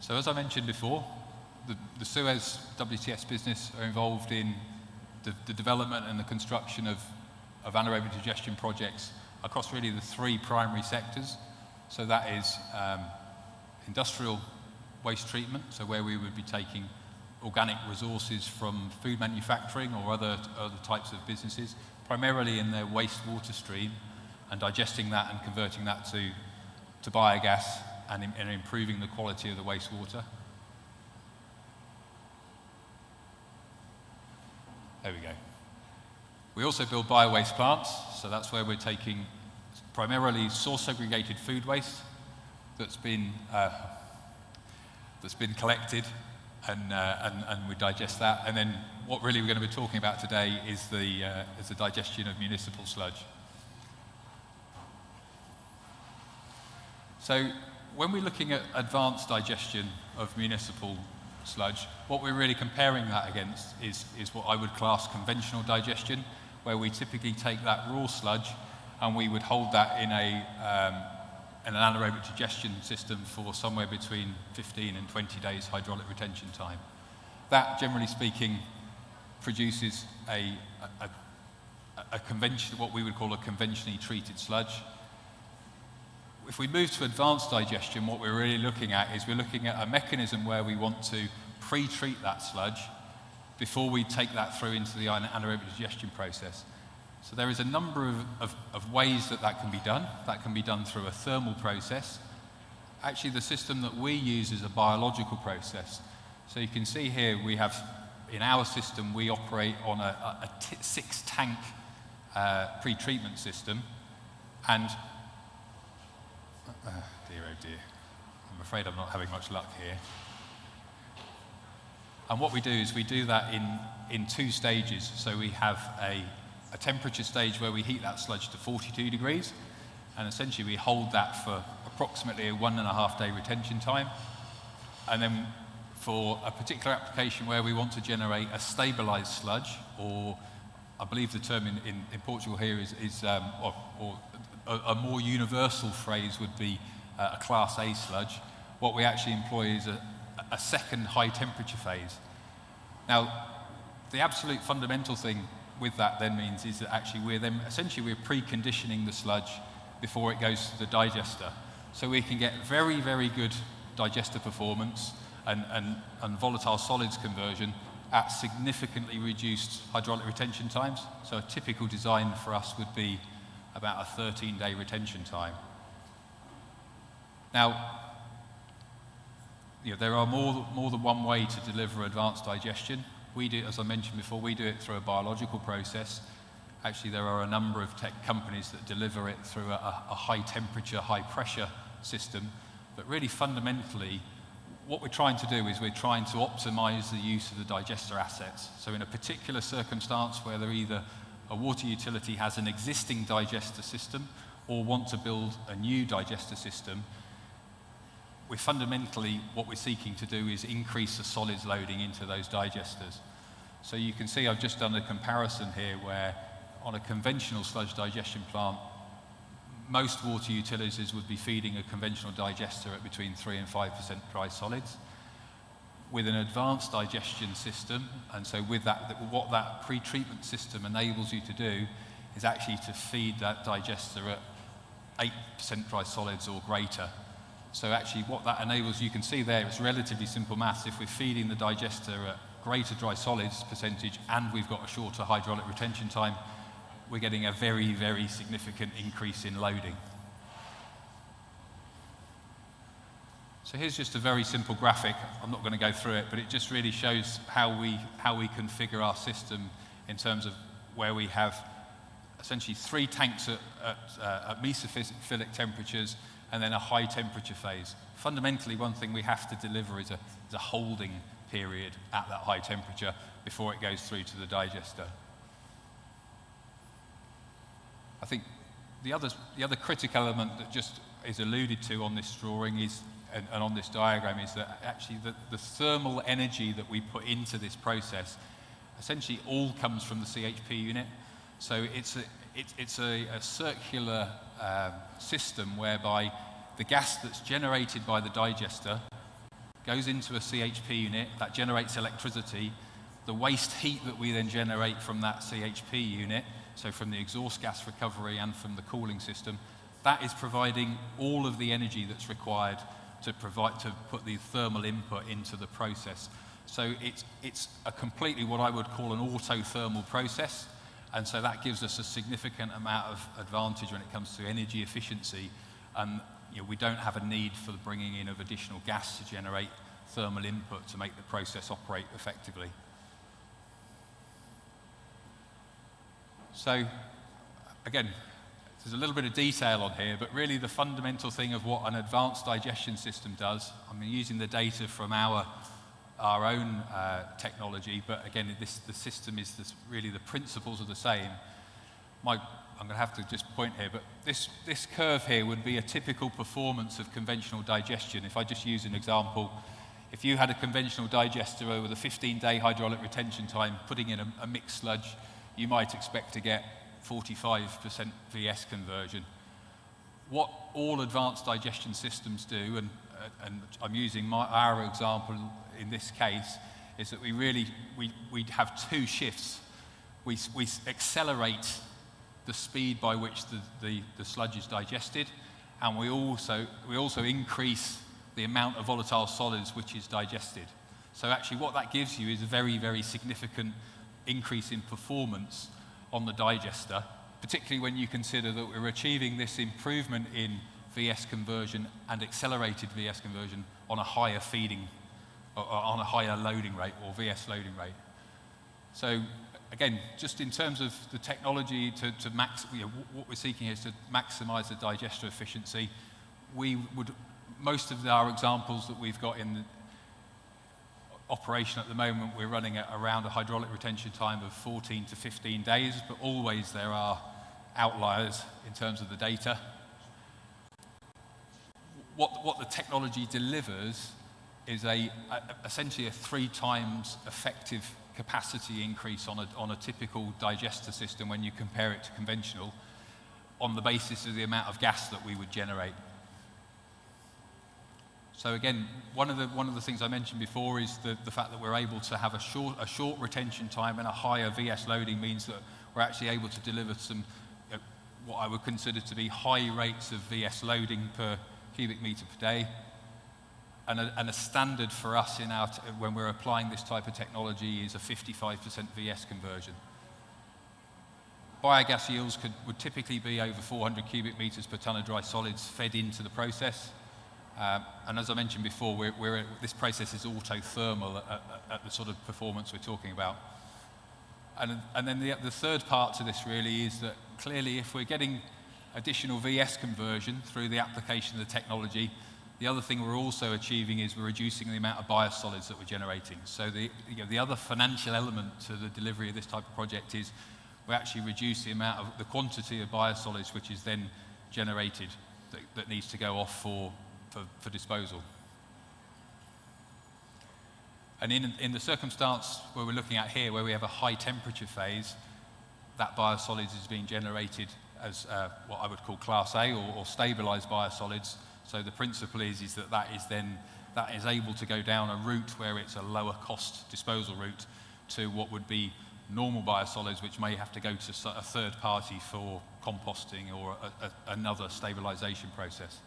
So as I mentioned before, the Suez WTS business are involved in the development and the construction of anaerobic digestion projects across really the three primary sectors. So that is industrial waste treatment, so where we would be taking organic resources from food manufacturing or other types of businesses, primarily in their wastewater stream, and digesting that and converting that to biogas and improving the quality of the wastewater. There we go. We also build bio-waste plants, so that's where we're taking primarily source-segregated food waste that's been collected, and we digest that. And then what really we're going to be talking about today is the digestion of municipal sludge. So when we're looking at advanced digestion of municipal sludge, what we're really comparing that against is what I would class conventional digestion, where we typically take that raw sludge and we would hold that in an anaerobic digestion system for somewhere between 15 and 20 days hydraulic retention time. That, generally speaking, produces a convention, what we would call a conventionally treated sludge. If we move to advanced digestion, what we're really looking at is we're looking at a mechanism where we want to pre-treat that sludge before we take that through into the anaerobic digestion process. So there is a number of ways that can be done. That can be done through a thermal process. Actually, the system that we use is a biological process. So you can see here we have, in our system, we operate on a 6-tank pre-treatment system. And dear, oh dear, I'm afraid I'm not having much luck here. And what we do is we do that in 2 stages. So we have a temperature stage where we heat that sludge to 42 degrees, and essentially we hold that for approximately a 1.5 day retention time. And then for a particular application where we want to generate a stabilized sludge, or I believe the term in Portugal here is or a more universal phrase would be a Class A sludge. What we actually employ is a second high temperature phase. Now, the absolute fundamental thing with that then means is that actually we're preconditioning the sludge before it goes to the digester. So we can get very, very good digester performance and volatile solids conversion at significantly reduced hydraulic retention times. So a typical design for us would be about a 13-day retention time. Now, there are more than one way to deliver advanced digestion. We do, as I mentioned before, we do it through a biological process. Actually, there are a number of tech companies that deliver it through a high temperature, high pressure system. But really fundamentally, what we're trying to do is we're trying to optimize the use of the digester assets. So in a particular circumstance where either a water utility has an existing digester system, or want to build a new digester system, we're fundamentally, what we're seeking to do is increase the solids loading into those digesters. So you can see I've just done a comparison here where on a conventional sludge digestion plant, most water utilities would be feeding a conventional digester at between 3 and 5% dry solids. With an advanced digestion system, and so with that, what that pretreatment system enables you to do is actually to feed that digester at 8% dry solids or greater. So actually what that enables, you can see there, it's relatively simple maths. If we're feeding the digester at greater dry solids percentage and we've got a shorter hydraulic retention time, we're getting a very, very significant increase in loading. So here's just a very simple graphic. I'm not going to go through it, but it just really shows how we configure our system in terms of where we have essentially 3 tanks at mesophilic temperatures and then a high temperature phase. Fundamentally, one thing we have to deliver is a holding period at that high temperature before it goes through to the digester. I think the other critical element that just is alluded to on this drawing is, and on this diagram, is that actually the thermal energy that we put into this process essentially all comes from the CHP unit. So it's a circular system whereby the gas that's generated by the digester goes into a CHP unit that generates electricity. The waste heat that we then generate from that CHP unit, so from the exhaust gas recovery and from the cooling system, that is providing all of the energy that's required to put the thermal input into the process. So it's a completely what I would call an autothermal process, and so that gives us a significant amount of advantage when it comes to energy efficiency. We don't have a need for the bringing in of additional gas to generate thermal input to make the process operate effectively. So again, there's a little bit of detail on here, but really the fundamental thing of what an advanced digestion system does, I'm using the data from our own technology, but again, the system is really the principles are the same. I'm going to have to just point here, but this curve here would be a typical performance of conventional digestion. If I just use an example, if you had a conventional digester with a 15-day hydraulic retention time, putting in a mixed sludge, you might expect to get 45% VS conversion. What all advanced digestion systems do, and I'm using our example in this case, is that we have 2 shifts. We accelerate the speed by which the sludge is digested, and we also increase the amount of volatile solids which is digested. So actually what that gives you is a very, very significant increase in performance on the digester, particularly when you consider that we're achieving this improvement in VS conversion and accelerated VS conversion on a higher feeding, or on a higher loading rate, or VS loading rate. So again, just in terms of the technology what we're seeking is to maximize the digester efficiency. Most of our examples that we've got in the operation at the moment, we're running at around a hydraulic retention time of 14 to 15 days, but always there are outliers in terms of the data. What the technology delivers is essentially a 3 times effective capacity increase on a typical digester system when you compare it to conventional, on the basis of the amount of gas that we would generate. So again, one of the things I mentioned before is the fact that we're able to have a short retention time and a higher VS loading means that we're actually able to deliver some what I would consider to be high rates of VS loading per cubic meter per day. And a standard for us when we're applying this type of technology is a 55% VS conversion. Biogas yields would typically be over 400 cubic meters per ton of dry solids fed into the process. And as I mentioned before, this process is autothermal at the sort of performance we're talking about. And then the third part to this really is that clearly if we're getting additional VS conversion through the application of the technology, the other thing we're also achieving is we're reducing the amount of biosolids that we're generating. So the other financial element to the delivery of this type of project is we actually reduce the quantity of biosolids which is then generated that needs to go off for disposal. And in the circumstance where we're looking at here, where we have a high temperature phase, that biosolids is being generated as what I would call Class A or stabilized biosolids. So the principle is that is able to go down a route where it's a lower cost disposal route to what would be normal biosolids, which may have to go to a third party for composting or another stabilization process.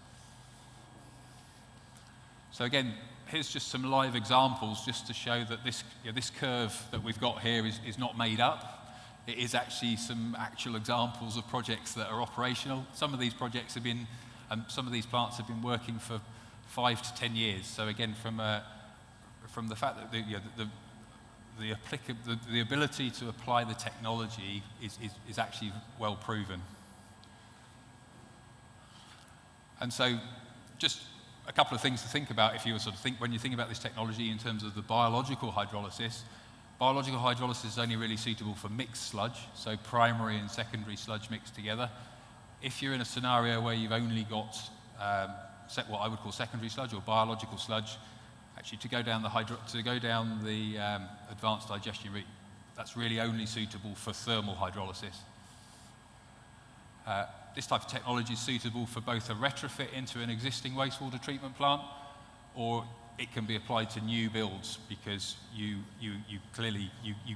So again, here's just some live examples just to show that this curve that we've got here is not made up. It is actually some actual examples of projects that are operational. Some of these projects have been, some of these plants have been working for 5 to 10 years. So again, from the fact that the ability to apply the technology is actually well proven. And so, just a couple of things to think about if you were when you think about this technology in terms of the biological hydrolysis. Biological hydrolysis is only really suitable for mixed sludge, so primary and secondary sludge mixed together. If you're in a scenario where you've only got what I would call secondary sludge or biological sludge, actually to go down the advanced digestion route, that's really only suitable for thermal hydrolysis. This type of technology is suitable for both a retrofit into an existing wastewater treatment plant, or it can be applied to new builds because you clearly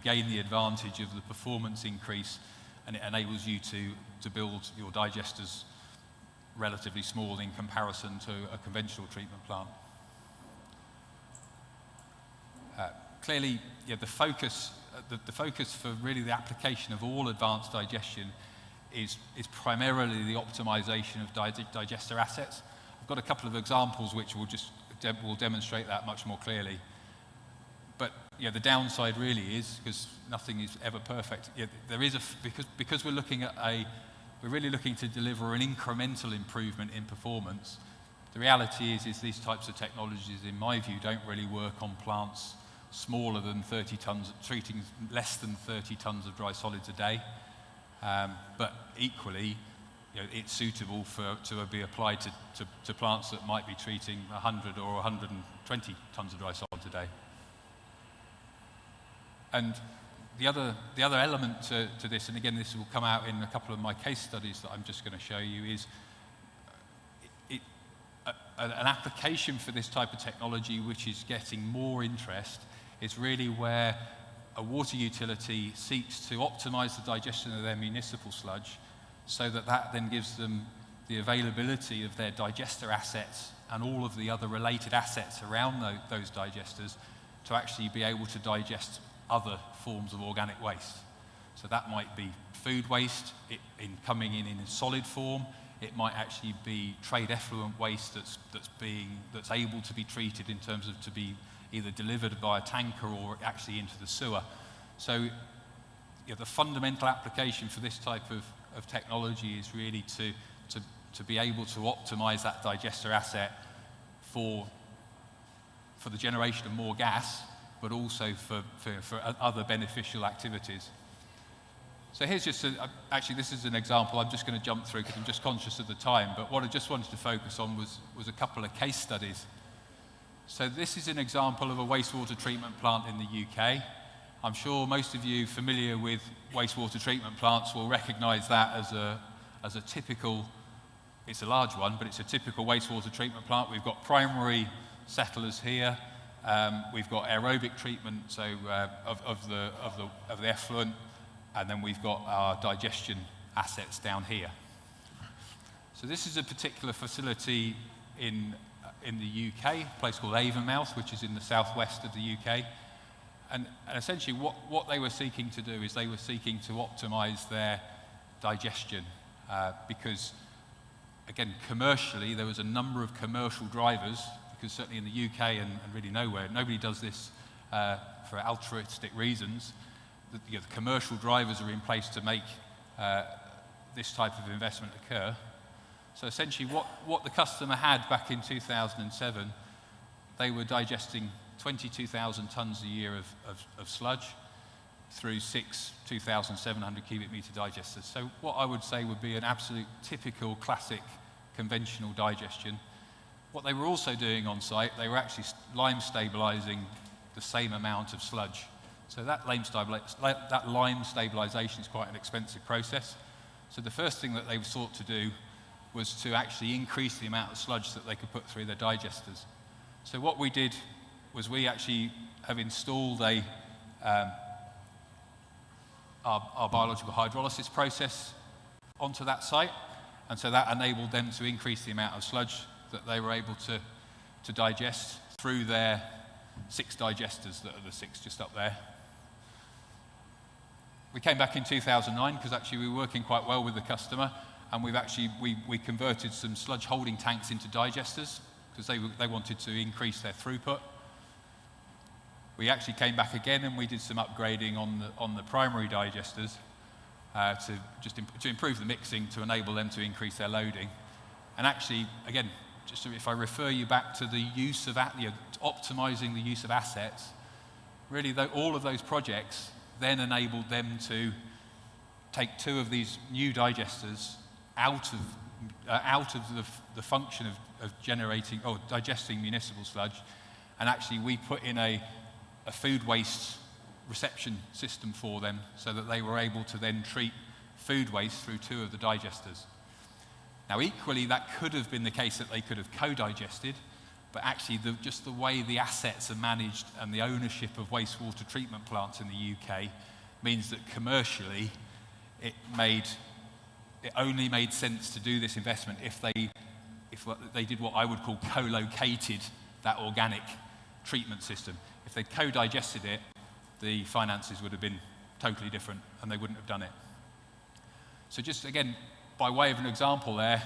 gain the advantage of the performance increase, and it enables you to build your digesters relatively small in comparison to a conventional treatment plant. Clearly, the focus for really the application of all advanced digestion is primarily the optimization of digester assets. I've got a couple of examples which will demonstrate that much more clearly. But the downside really is, because nothing is ever perfect, there is because we're really looking to deliver an incremental improvement in performance. The reality is these types of technologies, in my view, don't really work on plants smaller than 30 tons, treating less than 30 tons of dry solids a day. But equally, it's suitable to be applied to plants that might be treating 100 or 120 tons of dry solids a day. And the other element to this, and again this will come out in a couple of my case studies that I'm just going to show you, is an application for this type of technology which is getting more interest is really where a water utility seeks to optimize the digestion of their municipal sludge so that then gives them the availability of their digester assets and all of the other related assets around those digesters to actually be able to digest other forms of organic waste. So that might be food waste coming in solid form. It might actually be trade effluent waste that's able to be treated in terms of to be either delivered by a tanker or actually into the sewer. So the fundamental application for this type of technology is really to be able to optimize that digester asset for the generation of more gas, but also for other beneficial activities. So here's just actually this is an example I'm just going to jump through because I'm just conscious of the time, but what I just wanted to focus on was a couple of case studies. So this is an example of a wastewater treatment plant in the UK. I'm sure most of you familiar with wastewater treatment plants will recognize that as a typical, it's a large one, but it's a typical wastewater treatment plant. We've got primary settlers here. We've got aerobic treatment, so of the effluent, and then we've got our digestion assets down here. So this is a particular facility in the UK, a place called Avonmouth, which is in the southwest of the UK. And essentially what they were seeking to do is they were seeking to optimize their digestion because, again, commercially, there was a number of commercial drivers, because certainly in the UK and really nowhere, nobody does this for altruistic reasons. The commercial drivers are in place to make this type of investment occur. So essentially what the customer had back in 2007, they were digesting 22,000 tons a year of sludge. through 6 2,700 cubic meter digesters. So what I would say would be an absolute typical classic conventional digestion. What they were also doing on site, they were actually lime stabilizing the same amount of sludge. So that lime stabilization is quite an expensive process. So the first thing that they sought to do was to actually increase the amount of sludge that they could put through their digesters. So what we did was we actually have installed our biological hydrolysis process onto that site, and so that enabled them to increase the amount of sludge that they were able to digest through their 6 digesters that are the 6 just up there. We came back in 2009 because actually we were working quite well with the customer, and we converted some sludge holding tanks into digesters because they wanted to increase their throughput. We actually came back again and we did some upgrading on the primary digesters to improve the mixing to enable them to increase their loading. And actually, again, just if I refer you back to the use of optimizing the use of assets, really all of those projects then enabled them to take 2 of these new digesters out of the function of generating or digesting municipal sludge, and actually we put in a food waste reception system for them so that they were able to then treat food waste through 2 of the digesters. Now equally that could have been the case that they could have co-digested, but actually just the way the assets are managed and the ownership of wastewater treatment plants in the UK means that commercially it only made sense to do this investment if they did what I would call co-located that organic treatment system. If they co-digested it, the finances would have been totally different and they wouldn't have done it. So just again, by way of an example there,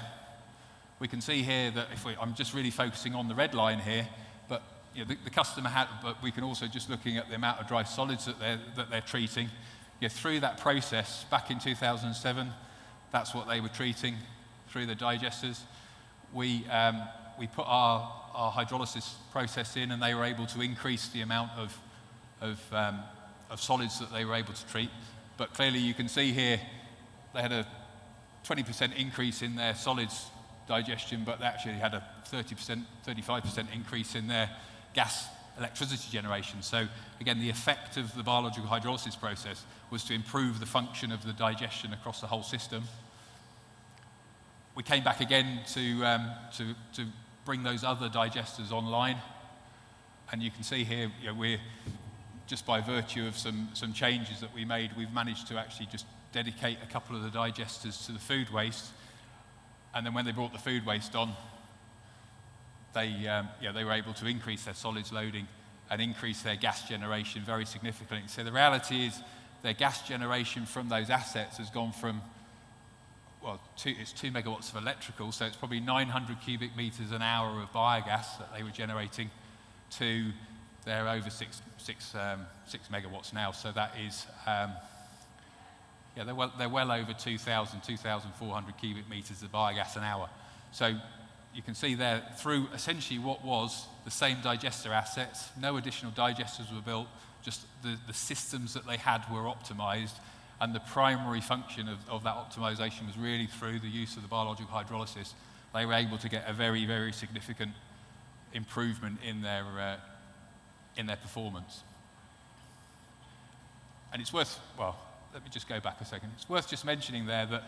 we can see here that I'm just really focusing on the red line here, but the customer but we can also just looking at the amount of dry solids that they're treating. Through that process, back in 2007, that's what they were treating through the digesters. We put our hydrolysis process in, and they were able to increase the amount of solids that they were able to treat. But clearly, you can see here they had a 20% increase in their solids digestion, but they actually had a 30%, 35% increase in their gas electricity generation. So again, the effect of the biological hydrolysis process was to improve the function of the digestion across the whole system. We came back again to bring those other digesters online, and you can see here we're just by virtue of some changes that we made, we've managed to actually just dedicate a couple of the digesters to the food waste, and then when they brought the food waste on, they were able to increase their solids loading and increase their gas generation very significantly. So the reality is their gas generation from those assets has gone from, it's 2 megawatts of electrical, so it's probably 900 cubic meters an hour of biogas that they were generating, to they're over 6 megawatts now. So that is, they're well over 2,400 cubic meters of biogas an hour. So you can see there, through essentially what was the same digester assets, no additional digesters were built, just the systems that they had were optimized, and the primary function of that optimization was really through the use of the biological hydrolysis. They were able to get a very, very significant improvement in their performance. And it's worth, let me just go back a second. It's worth just mentioning there that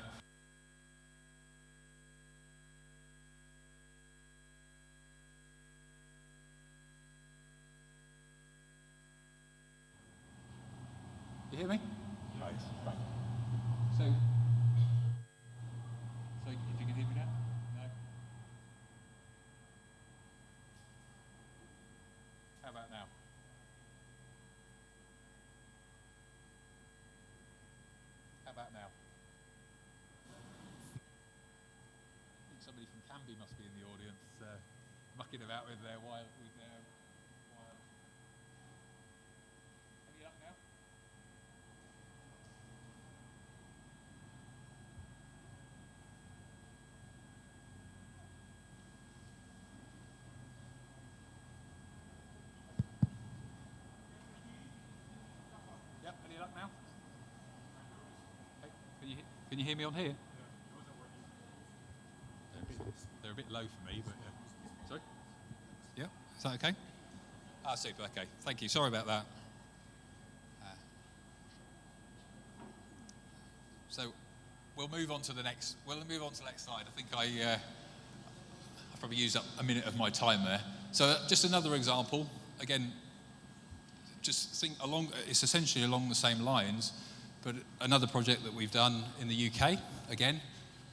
you hear me? Right. So if you can hear me now? No? How about now? How about now? I think somebody from Canby must be in the audience, mucking about with their wire. Any luck now? Yep, any luck now? Can you hear me on here? They're a bit low for me, but sorry? Yeah, is that okay? Super, okay. Thank you. Sorry about that. So we'll move on to the next. We'll move on to the next slide. I think I probably used up a minute of my time there. So just another example. Again, just think along. It's essentially along the same lines, but another project that we've done in the UK again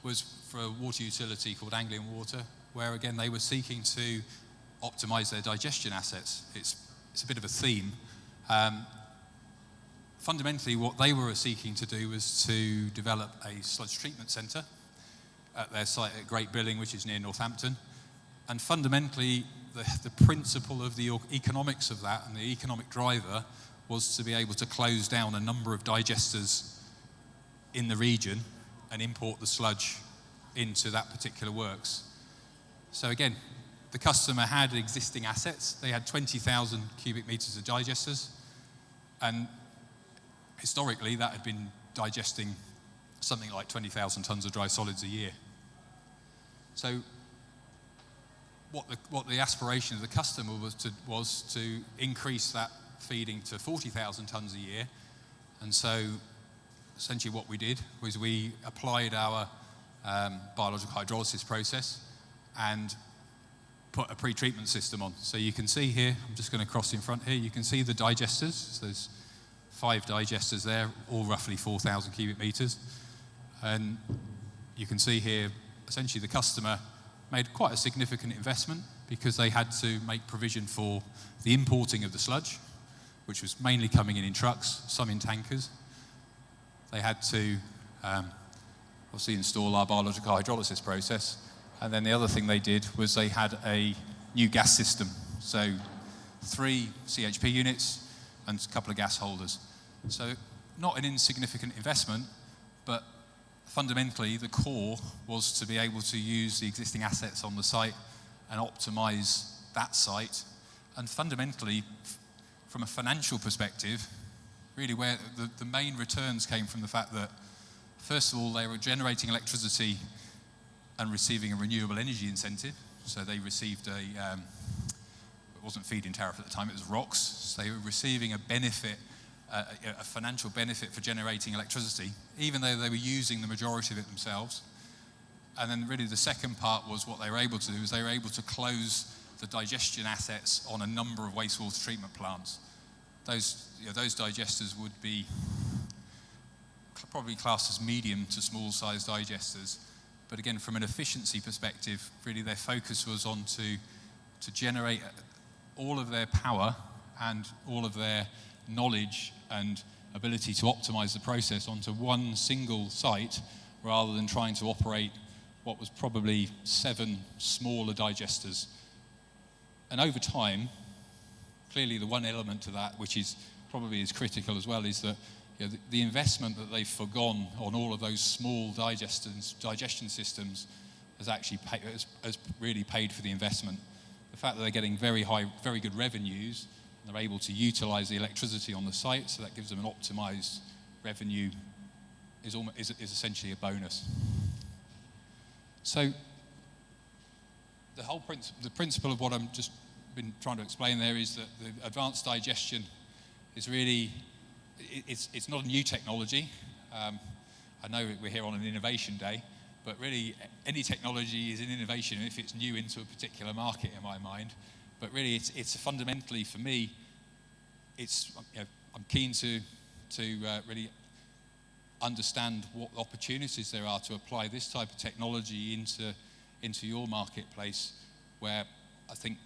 was for a water utility called Anglian Water, where again they were seeking to optimise their digestion assets. It's a bit of a theme. Fundamentally, what they were seeking to do was to develop a sludge treatment centre at their site at Great Billing, which is near Northampton. And fundamentally, the principle of the economics of that and the economic driver was to be able to close down a number of digesters in the region and import the sludge into that particular works. So again, the customer had existing assets. They had 20,000 cubic metres of digesters, and historically, that had been digesting something like 20,000 tonnes of dry solids a year. So what the aspiration of the customer was to increase that feeding to 40,000 tonnes a year. And so essentially what we did was we applied our biological hydrolysis process and put a pretreatment system on. So you can see here, I'm just going to cross in front here, you can see the digesters. So there's 5 digesters there, all roughly 4,000 cubic metres. And you can see here, essentially the customer made quite a significant investment because they had to make provision for the importing of the sludge, which was mainly coming in trucks, some in tankers. They had to obviously install our biological hydrolysis process. And then the other thing they did was they had a new gas system. So 3 CHP units and a couple of gas holders. So not an insignificant investment, but fundamentally the core was to be able to use the existing assets on the site and optimize that site. And fundamentally, from a financial perspective, really where the main returns came from the fact that, first of all, they were generating electricity and receiving a renewable energy incentive. So they received it wasn't feed-in tariff at the time, it was ROCs. So they were receiving a benefit, a financial benefit for generating electricity, even though they were using the majority of it themselves. And then really the second part was what they were able to do, is they were able to close the digestion assets on a number of wastewater treatment plants. Those digesters would be probably classed as medium to small sized digesters. But again, from an efficiency perspective, really their focus was on to generate all of their power and all of their knowledge and ability to optimize the process onto one single site rather than trying to operate what was probably 7 smaller digesters. And over time, clearly the one element to that, which is probably as critical as well, is that the investment that they've forgone on all of those small digestion systems has actually has really paid for the investment. The fact that they're getting very good revenues, and they're able to utilize the electricity on the site, so that gives them an optimized revenue, is essentially a bonus. So the principle of what I'm just been trying to explain there is that the advanced digestion is really, it's not a new technology. I know we're here on an innovation day, but really any technology is an innovation if it's new into a particular market, in my mind. But really it's fundamentally, for me, I'm keen to really understand what opportunities there are to apply this type of technology into your marketplace, where I think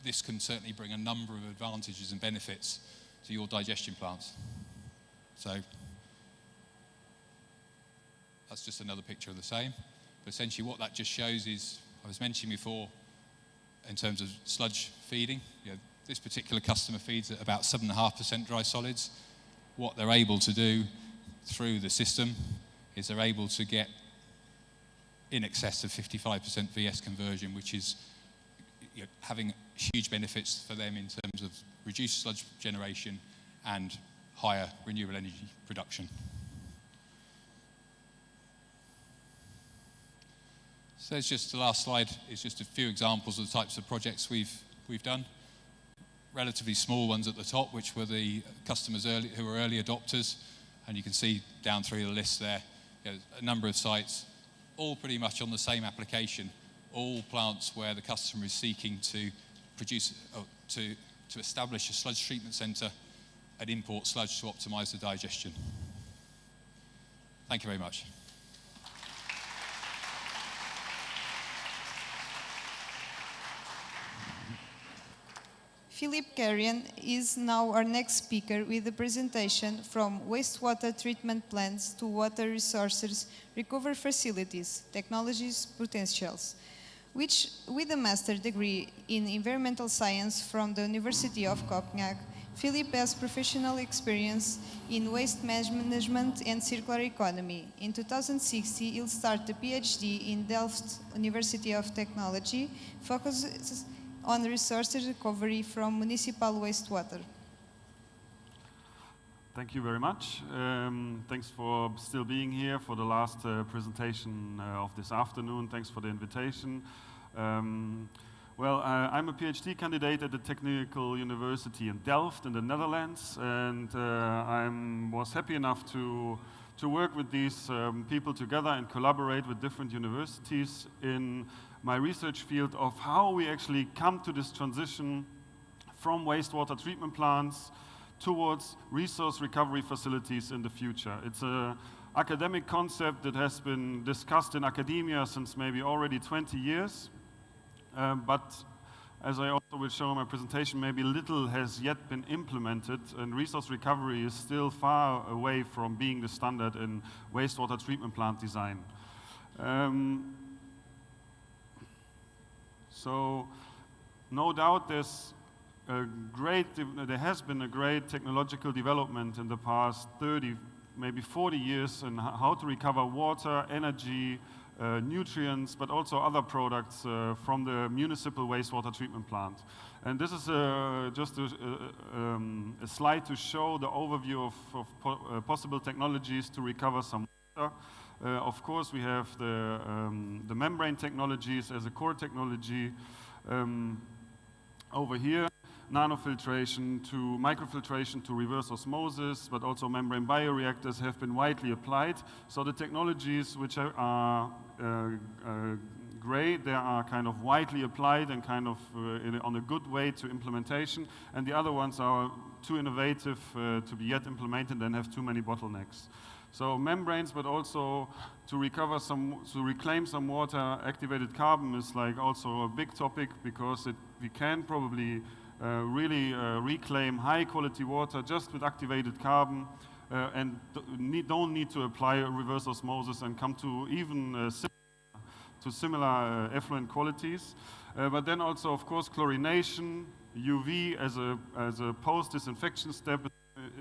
this can certainly bring a number of advantages and benefits to your digestion plants. So that's just another picture of the same. But essentially what that just shows is, I was mentioning before, in terms of sludge feeding, this particular customer feeds at about 7.5% dry solids. What they're able to do through the system is they're able to get in excess of 55% VS conversion, which is having huge benefits for them in terms of reduced sludge generation and higher renewable energy production. So it's just the last slide is just a few examples of the types of projects we've done. Relatively small ones at the top, which were the customers who were early adopters, and you can see down through the list there, a number of sites, all pretty much on the same application, all plants where the customer is seeking to produce, to establish a sludge treatment centre and import sludge to optimise the digestion. Thank you very much. Philip Carrion is now our next speaker with a presentation from wastewater treatment plants to water resources recovery facilities, technologies, potentials, which with a master's degree in environmental science from the University of Copenhagen, Philip has professional experience in waste management and circular economy. In 2016, he'll start a PhD in Delft University of Technology, focuses on resources recovery from municipal wastewater. Thank you very much. Thanks for still being here for the last presentation of this afternoon. Thanks for the invitation. Well, I'm a PhD candidate at the Technical University in Delft in the Netherlands, and I was happy enough to work with these people together and collaborate with different universities in my research field of how we actually come to this transition from wastewater treatment plants towards resource recovery facilities in the future. It's an academic concept that has been discussed in academia since maybe already 20 years, but as I also will show in my presentation, maybe little has yet been implemented, and resource recovery is still far away from being the standard in wastewater treatment plant design. So, no doubt there has been a great technological development in the past 30, maybe 40 years in how to recover water, energy, nutrients, but also other products from the municipal wastewater treatment plant. And this is just a slide to show the overview of possible technologies to recover some water. Of course, we have the membrane technologies as a core technology. Over here, nanofiltration to microfiltration to reverse osmosis, but also membrane bioreactors have been widely applied. So the technologies which are gray, they are kind of widely applied and kind of on a good way to implementation, and the other ones are too innovative to be yet implemented and have too many bottlenecks. So membranes, but also to reclaim some water, activated carbon is like also a big topic, because we can probably really reclaim high quality water just with activated carbon and don't need to apply reverse osmosis and come to even similar effluent qualities. But then also, of course, chlorination, UV as a post-disinfection step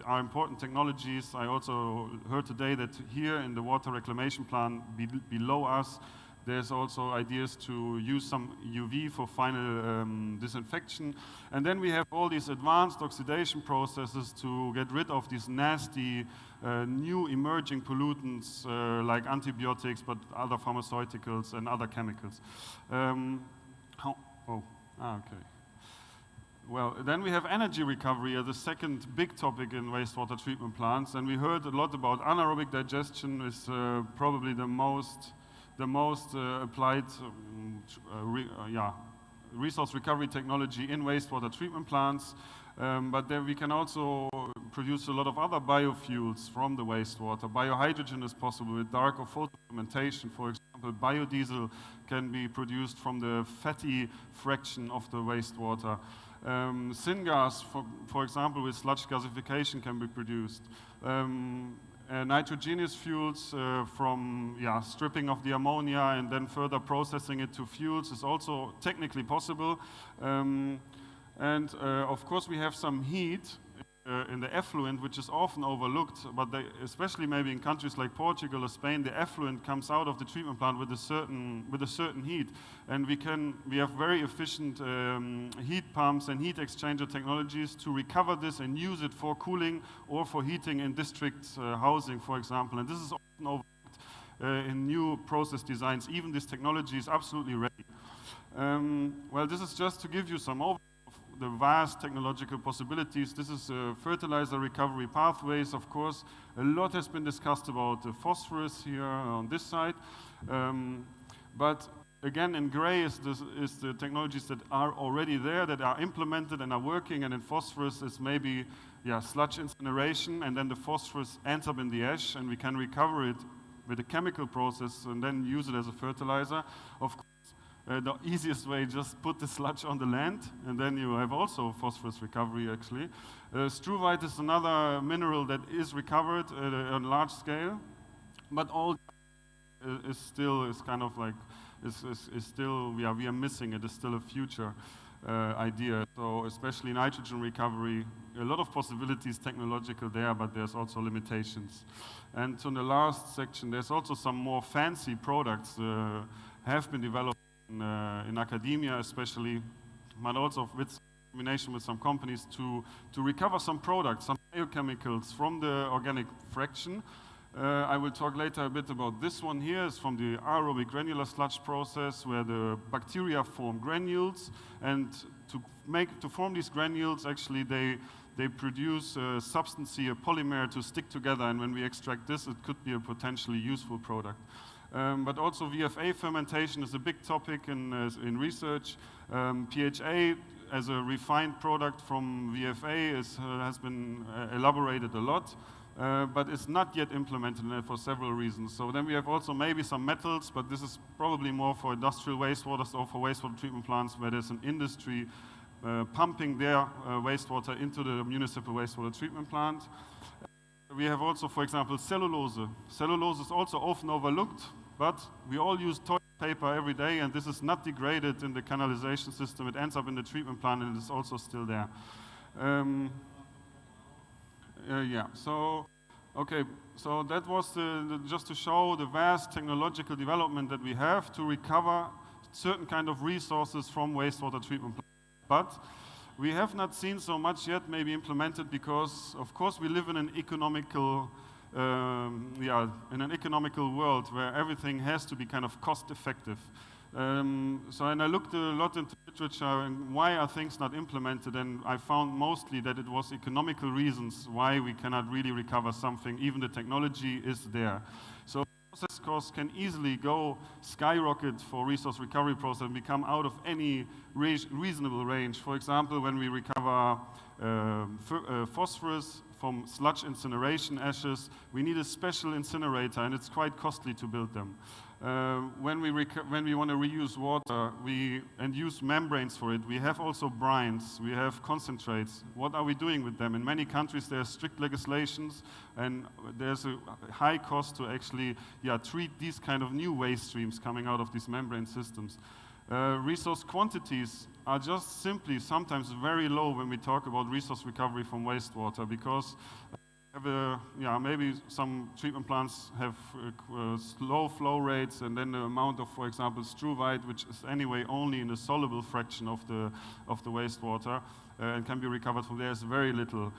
are important technologies. I also heard today that here in the water reclamation plant below us, there's also ideas to use some UV for final disinfection. And then we have all these advanced oxidation processes to get rid of these nasty new emerging pollutants like antibiotics, but other pharmaceuticals and other chemicals. Okay. Well, then we have energy recovery as a second big topic in wastewater treatment plants, and we heard a lot about anaerobic digestion is probably the most applied resource recovery technology in wastewater treatment plants. But then we can also produce a lot of other biofuels from the wastewater. Biohydrogen is possible with dark or photofermentation. For example, biodiesel can be produced from the fatty fraction of the wastewater. Syngas, for example, with sludge gasification can be produced. Nitrogenous fuels from stripping of the ammonia and then further processing it to fuels is also technically possible. Of course, we have some heat in the effluent, which is often overlooked, but especially maybe in countries like Portugal or Spain, the effluent comes out of the treatment plant with a certain heat, and we have very efficient heat pumps and heat exchanger technologies to recover this and use it for cooling or for heating in district housing, for example. And this is often overlooked in new process designs. Even this technology is absolutely ready. Well, this is just to give you some overview of the vast technological possibilities. This is fertilizer recovery pathways, of course. A lot has been discussed about the phosphorus here on this side. But again, in gray is the technologies that are already there, that are implemented and are working, and in phosphorus is maybe sludge incineration, and then the phosphorus ends up in the ash, and we can recover it with a chemical process and then use it as a fertilizer. Of course, the easiest way, just put the sludge on the land, and then you have also phosphorus recovery, actually. Struvite is another mineral that is recovered on large scale, but all is still we are missing it. Is still a future idea. So especially nitrogen recovery, a lot of possibilities technological there, but there's also limitations. And in the last section, there's also some more fancy products have been developed in academia especially, but also with combination with some companies to recover some products, some biochemicals from the organic fraction. I will talk later a bit about this one here. It's from the aerobic granular sludge process, where the bacteria form granules, and to form these granules, actually they produce a substance here, a polymer, to stick together, and when we extract this, it could be a potentially useful product. But also VFA fermentation is a big topic in research. PHA as a refined product from VFA has been elaborated a lot, but it's not yet implemented for several reasons. So then we have also maybe some metals, but this is probably more for industrial wastewaters or for wastewater treatment plants where there's an industry pumping their wastewater into the municipal wastewater treatment plant. We have also, for example, cellulose. Cellulose is also often overlooked, but we all use toilet paper every day, and this is not degraded in the canalization system. It ends up in the treatment plant, and it is also still there. So that was just to show the vast technological development that we have to recover certain kind of resources from wastewater treatment plants. But we have not seen so much yet maybe implemented because, of course, we live in an economical world where everything has to be kind of cost effective. And I looked a lot into literature and why are things not implemented, and I found mostly that it was economical reasons why we cannot really recover something, even the technology is there. So process costs can easily go skyrocket for resource recovery process and become out of any reasonable range. For example, when we recover phosphorus from sludge incineration ashes, we need a special incinerator, and it's quite costly to build them. When we want to reuse water and use membranes for it, we have also brines, we have concentrates. What are we doing with them? In many countries there are strict legislations, and there's a high cost to actually treat these kind of new waste streams coming out of these membrane systems. Resource quantities are just simply sometimes very low when we talk about resource recovery from wastewater, because maybe some treatment plants have slow flow rates, and then the amount of, for example, struvite, which is anyway only in the soluble fraction of the wastewater and can be recovered from there, is very little.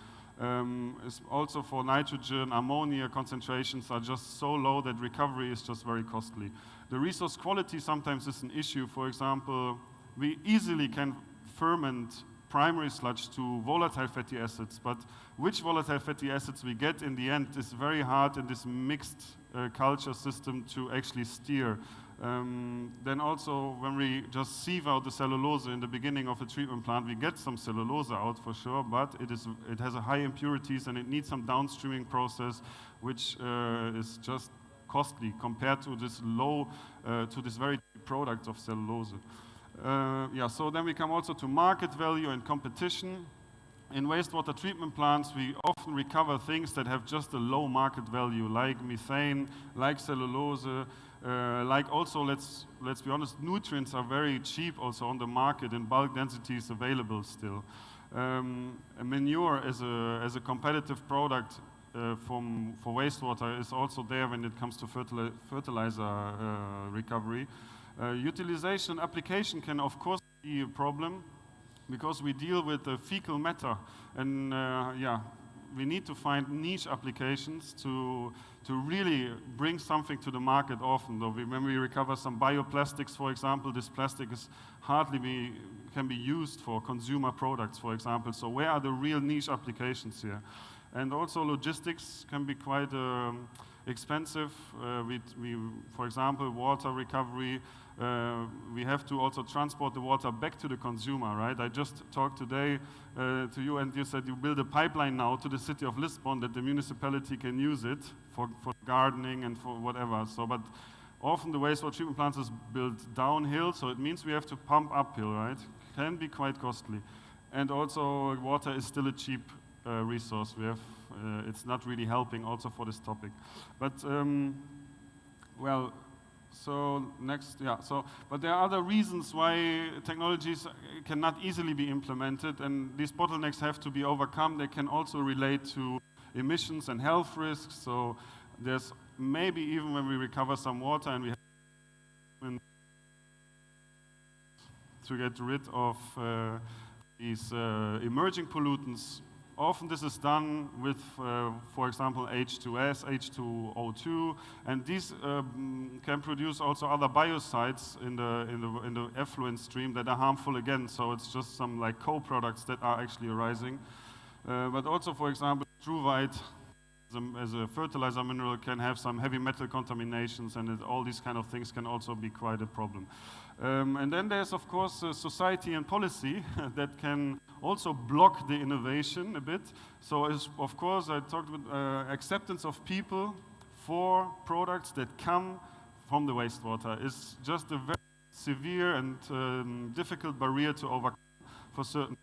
It's also for nitrogen, ammonia concentrations are just so low that recovery is just very costly. The resource quality sometimes is an issue. For example, we easily can ferment primary sludge to volatile fatty acids, but which volatile fatty acids we get in the end is very hard in this mixed culture system to actually steer. Then also, when we just sieve out the cellulose in the beginning of a treatment plant, we get some cellulose out for sure, but it has a high impurities and it needs some downstreaming process, which is just costly compared to this very cheap product of cellulose. So then we come also to market value and competition. In wastewater treatment plants, we often recover things that have just a low market value, like methane, like cellulose, like also, let's be honest, nutrients are very cheap also on the market in bulk densities available still. Manure as a competitive product for wastewater is also there when it comes to fertilizer recovery. Utilization application can of course be a problem because we deal with the fecal matter, and we need to find niche applications to really bring something to the market often. Though when we recover some bioplastics, for example, this plastic is can be used for consumer products, for example. So where are the real niche applications here? And also logistics can be quite expensive. For example, water recovery, we have to also transport the water back to the consumer, right? I just talked today to you, and you said you build a pipeline now to the city of Lisbon that the municipality can use it for gardening and for whatever. So, but often the wastewater treatment plants is built downhill, so it means we have to pump uphill, right? Can be quite costly. And also water is still a cheap resource. It's not really helping also for this topic. But, well, so next, yeah. But there are other reasons why technologies cannot easily be implemented, and these bottlenecks have to be overcome. They can also relate to emissions and health risks. So there's maybe even when we recover some water and we have to get rid of these emerging pollutants. Often this is done with, for example, H2S, H2O2, and these can produce also other biocides in the effluent stream that are harmful again. So it's just some like co-products that are actually arising. But also, for example, struvite as a fertilizer mineral can have some heavy metal contaminations, and all these kind of things can also be quite a problem. And then there's, of course, society and policy that can also block the innovation a bit. So, of course, I talked about acceptance of people for products that come from the wastewater is just a very severe and difficult barrier to overcome for certain,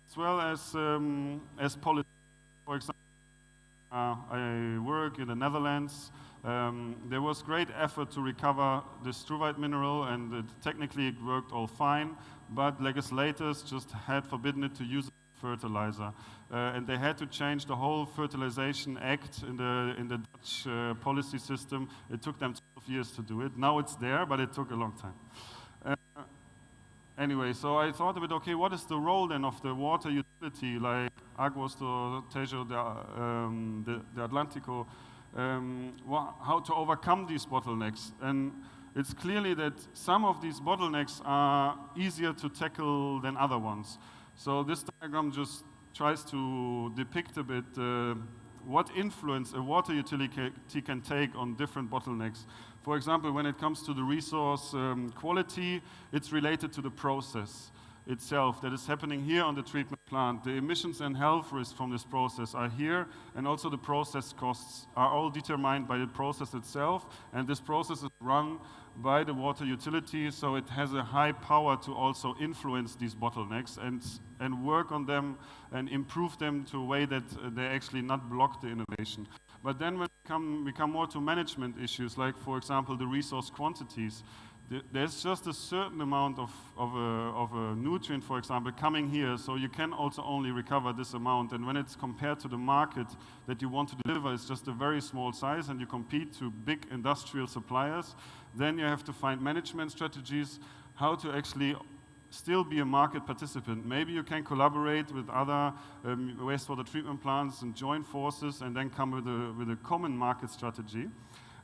as well as policy. For example, I work in the Netherlands. There was great effort to recover the struvite mineral, and technically it worked all fine, but legislators just had forbidden it to use it as fertilizer. And they had to change the whole Fertilization Act in the Dutch policy system. It took them 12 years to do it. Now it's there, but it took a long time. Anyway, so I thought a bit, okay, what is the role then of the water utility like Águas or Tejo Atlântico? How to overcome these bottlenecks? And it's clearly that some of these bottlenecks are easier to tackle than other ones. So this diagram just tries to depict a bit what influence a water utility can take on different bottlenecks. For example, when it comes to the resource quality, it's related to the process itself that is happening here on the treatment plant. The emissions and health risks from this process are here, and also the process costs are all determined by the process itself, and this process is run by the water utility, so it has a high power to also influence these bottlenecks and work on them and improve them to a way that they actually not block the innovation. But then when we come more to management issues, like for example the resource quantities, there's just a certain amount of a nutrient, for example, coming here, so you can also only recover this amount. And when it's compared to the market that you want to deliver, it's just a very small size, and you compete to big industrial suppliers. Then you have to find management strategies, how to actually still be a market participant. Maybe you can collaborate with other wastewater treatment plants and join forces and then come with a common market strategy.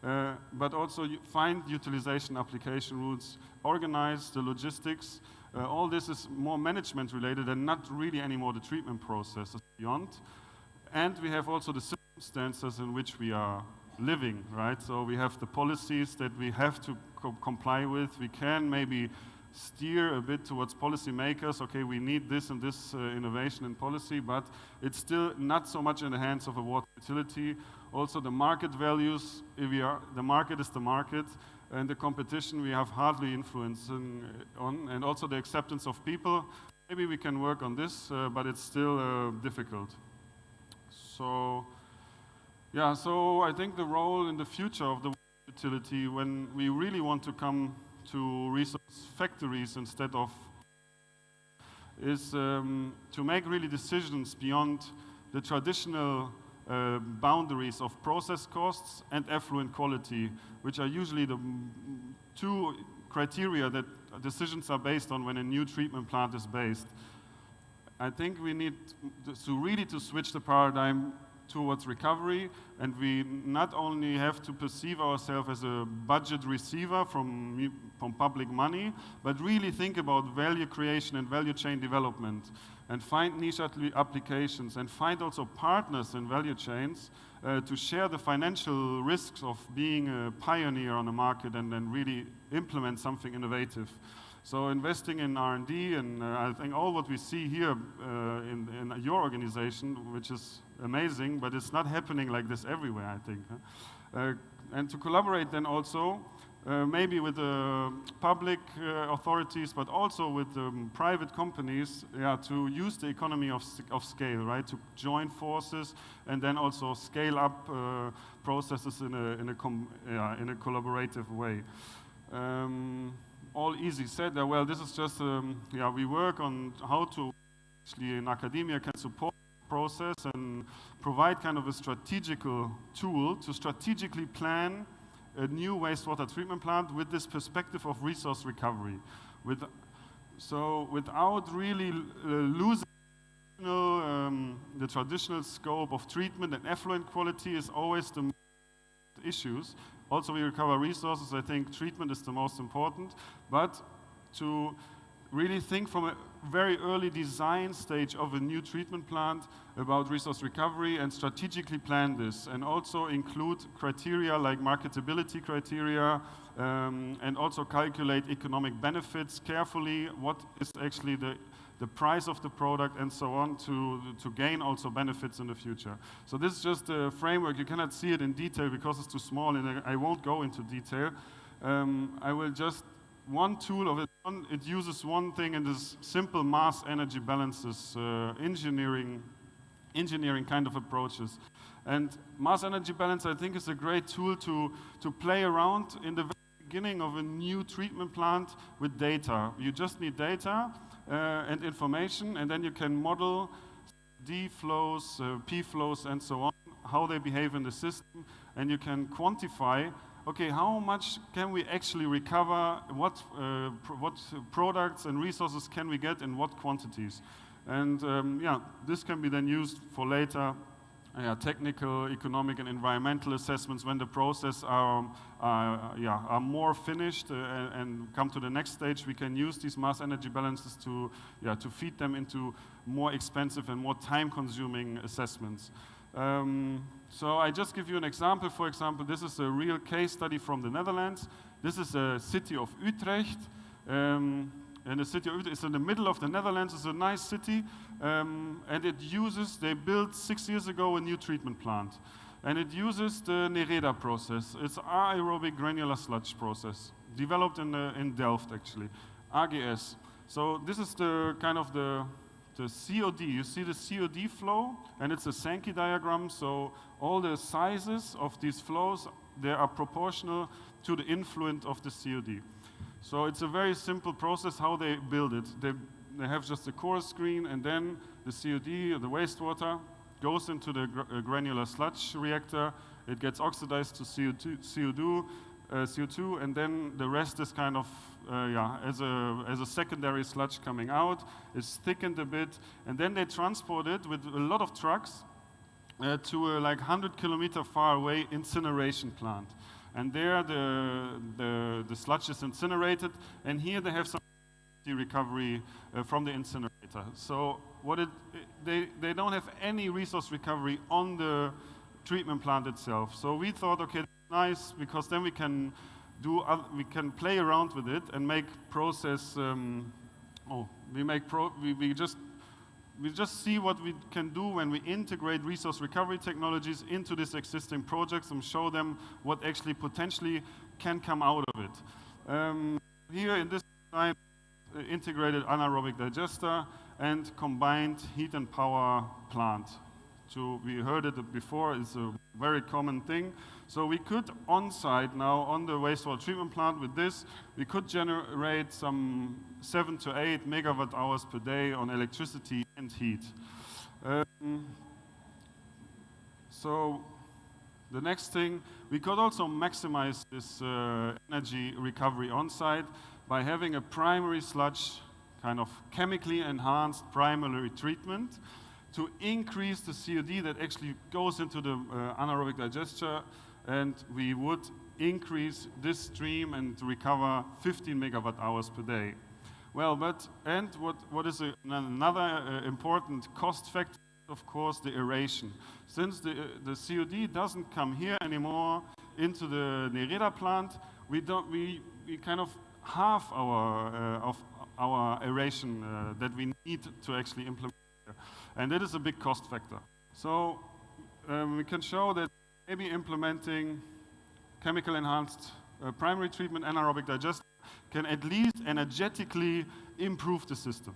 But also find utilization application routes, organize the logistics. All this is more management related and not really anymore the treatment process beyond. And we have also the circumstances in which we are living, right? So we have the policies that we have to comply with. We can maybe steer a bit towards policymakers. Okay, we need this and this innovation and policy, but it's still not so much in the hands of a water utility. Also the market values, the market is the market, and the competition we have hardly influence on, and also the acceptance of people. Maybe we can work on this, but it's still difficult. So, yeah, so I think the role in the future of the water utility, when we really want to come to resource factories instead of, is to make really decisions beyond the traditional boundaries of process costs and effluent quality, which are usually the two criteria that decisions are based on when a new treatment plant is based. I think we need to really to switch the paradigm towards recovery, and we not only have to perceive ourselves as a budget receiver from public money, but really think about value creation and value chain development, and find niche applications, and find also partners in value chains to share the financial risks of being a pioneer on the market and then really implement something innovative. So investing in R&D, and I think all what we see here in your organization, which is amazing, but it's not happening like this everywhere, I think. And to collaborate then also, maybe with the public authorities, but also with private companies, to use the economy of scale, right? To join forces and then also scale up processes in a collaborative way. All easy said. Well, this is just we work on how to actually in academia can support the process and provide kind of a strategical tool to strategically plan a new wastewater treatment plant with this perspective of resource recovery. Without really losing the traditional scope of treatment, and effluent quality is always the issues. Also, we recover resources. I think treatment is the most important, but to really think from a very early design stage of a new treatment plant about resource recovery and strategically plan this, and also include criteria like marketability criteria, and also calculate economic benefits carefully, what is actually the price of the product and so on, to gain also benefits in the future. So this is just a framework. You cannot see it in detail because it's too small, and I won't go into detail. I will just, one tool of it, it uses one thing in this simple mass energy balances, engineering kind of approaches. And mass energy balance, I think, is a great tool to play around in the beginning of a new treatment plant with data. You just need data and information, and then you can model D flows, P flows, and so on, how they behave in the system, and you can quantify, okay, how much can we actually recover, what products and resources can we get in what quantities. And this can be then used for later technical, economic, and environmental assessments when the process are more finished and come to the next stage. We can use these mass energy balances to feed them into more expensive and more time-consuming assessments. So I just give you an example. For example, this is a real case study from the Netherlands. This is a city of Utrecht. And the city of Utrecht is in the middle of the Netherlands. It's a nice city, and they built 6 years ago a new treatment plant. And it uses the Nereda process. It's aerobic granular sludge process, developed in Delft, actually, AGS. So this is the kind of the COD. You see the COD flow, and it's a Sankey diagram. So all the sizes of these flows, they are proportional to the influent of the COD. So it's a very simple process how they build it. They have just a core screen, and then the COD, the wastewater, goes into the granular sludge reactor. It gets oxidized to CO2, and then the rest is kind of as a secondary sludge coming out. It's thickened a bit, and then they transport it with a lot of trucks to a 100-kilometer far away incineration plant. And there the sludge is incinerated, and here they have some recovery from the incinerator. So they don't have any resource recovery on the treatment plant itself. So we thought, okay, that's nice, because then we can play around with it and make process. We just see what we can do when we integrate resource recovery technologies into these existing projects and show them what actually potentially can come out of it. Here in this design, integrated anaerobic digester and combined heat and power plant. So we heard it before, it's a very common thing. So we could on-site now on the wastewater treatment plant with this, we could generate some 7 to 8 megawatt hours per day on electricity and heat. So the next thing, we could also maximize this energy recovery on-site by having a primary sludge kind of chemically enhanced primary treatment to increase the COD that actually goes into the anaerobic digester, and we would increase this stream and recover 15 megawatt hours per day. Well, what is another important cost factor, of course, the aeration. Since the COD doesn't come here anymore into the Nereda plant, we kind of half our aeration that we need to actually implement here. And that is a big cost factor. So we can show that maybe implementing chemical enhanced primary treatment anaerobic digester can at least energetically improve the system.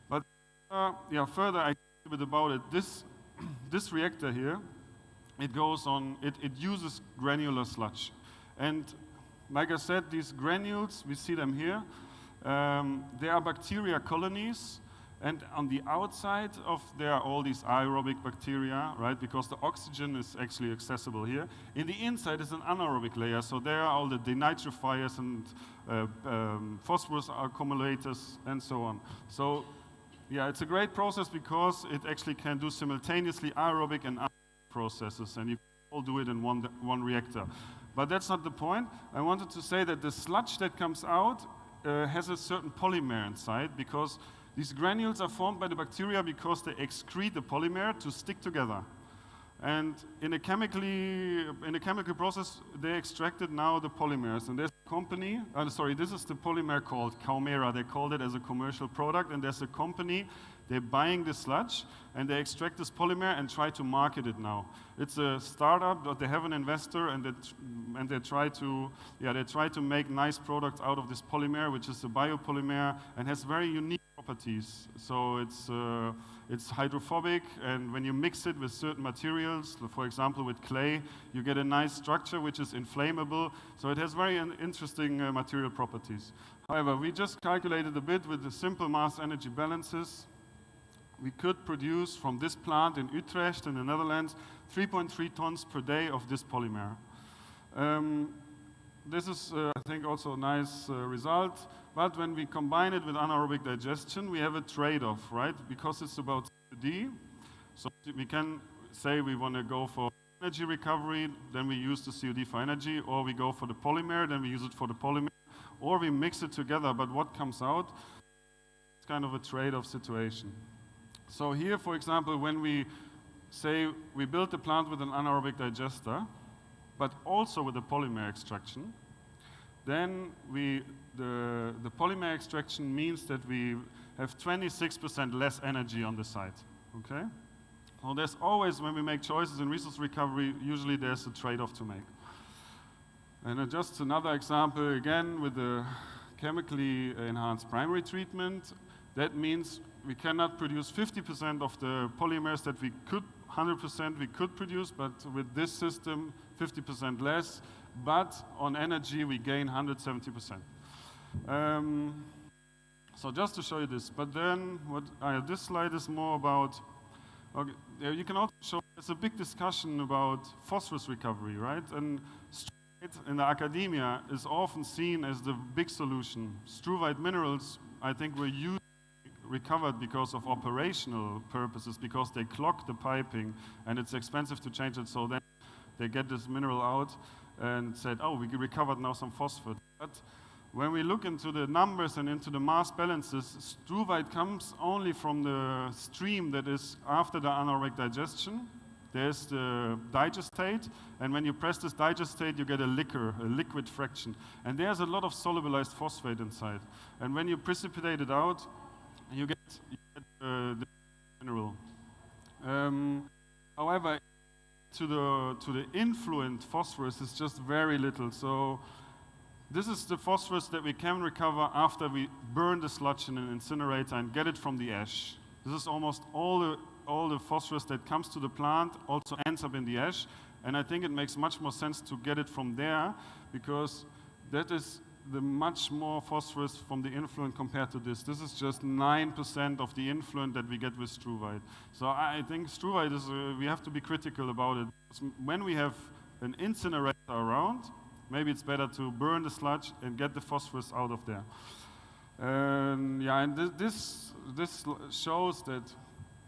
But further I a bit about it. This reactor here, it uses granular sludge. And like I said, these granules, we see them here, they are bacteria colonies, and on the outside there are all these aerobic bacteria, right? Because the oxygen is actually accessible here. In the inside is an anaerobic layer, so there are all the denitrifiers and phosphorus accumulators and so on. So yeah, it's a great process because it actually can do simultaneously aerobic and anaerobic processes, and you can all do it in one reactor. But that's not the point. I wanted to say that the sludge that comes out has a certain polymer inside, because these granules are formed by the bacteria because they excrete the polymer to stick together. And in a chemical process, they extracted now the polymers. And there's a company, this is the polymer called Caumera. They called it as a commercial product, and there's a company, they're buying the sludge, and they extract this polymer and try to market it now. It's a startup, but they have an investor, and they try to make nice products out of this polymer, which is a biopolymer, and has very unique properties. So it's hydrophobic, and when you mix it with certain materials, for example with clay, you get a nice structure which is inflammable. So it has very interesting material properties. However, we just calculated a bit with the simple mass energy balances. We could produce from this plant in Utrecht in the Netherlands 3.3 tons per day of this polymer. This is, I think, also a nice result. But when we combine it with anaerobic digestion, we have a trade-off, right? Because it's about COD. So we can say we want to go for energy recovery, then we use the COD for energy, or we go for the polymer, then we use it for the polymer, or we mix it together. But what comes out? It's kind of a trade-off situation. So here, for example, when we say we build the plant with an anaerobic digester, but also with a polymer extraction, then the polymer extraction means that we have 26% less energy on the site, okay? Well, there's always, when we make choices in resource recovery, usually there's a trade-off to make. And just another example, again, with the chemically enhanced primary treatment, that means we cannot produce 50% of the polymers that we could, 100% we could produce, but with this system, 50% less, but on energy we gain 170%. So just to show you this, but then this slide is more about, okay, you can also show, there's a big discussion about phosphorus recovery, right? And struvite in the academia is often seen as the big solution. Struvite minerals, I think, were recovered because of operational purposes, because they clog the piping and it's expensive to change it, so then they get this mineral out and said, oh, we recovered now some phosphate. But when we look into the numbers and into the mass balances, struvite comes only from the stream that is after the anaerobic digestion. There's the digestate, and when you press this digestate, you get a liquid fraction. And there's a lot of solubilized phosphate inside. And when you precipitate it out, you get the mineral. However, to the influent phosphorus is just very little. So this is the phosphorus that we can recover after we burn the sludge in an incinerator and get it from the ash. This is almost all the phosphorus that comes to the plant also ends up in the ash. And I think it makes much more sense to get it from there, because that is the much more phosphorus from the influent compared to this. This is just 9% of the influent that we get with struvite. So I think struvite is, we have to be critical about it. When we have an incinerator around, maybe it's better to burn the sludge and get the phosphorus out of there. yeah, and this shows that,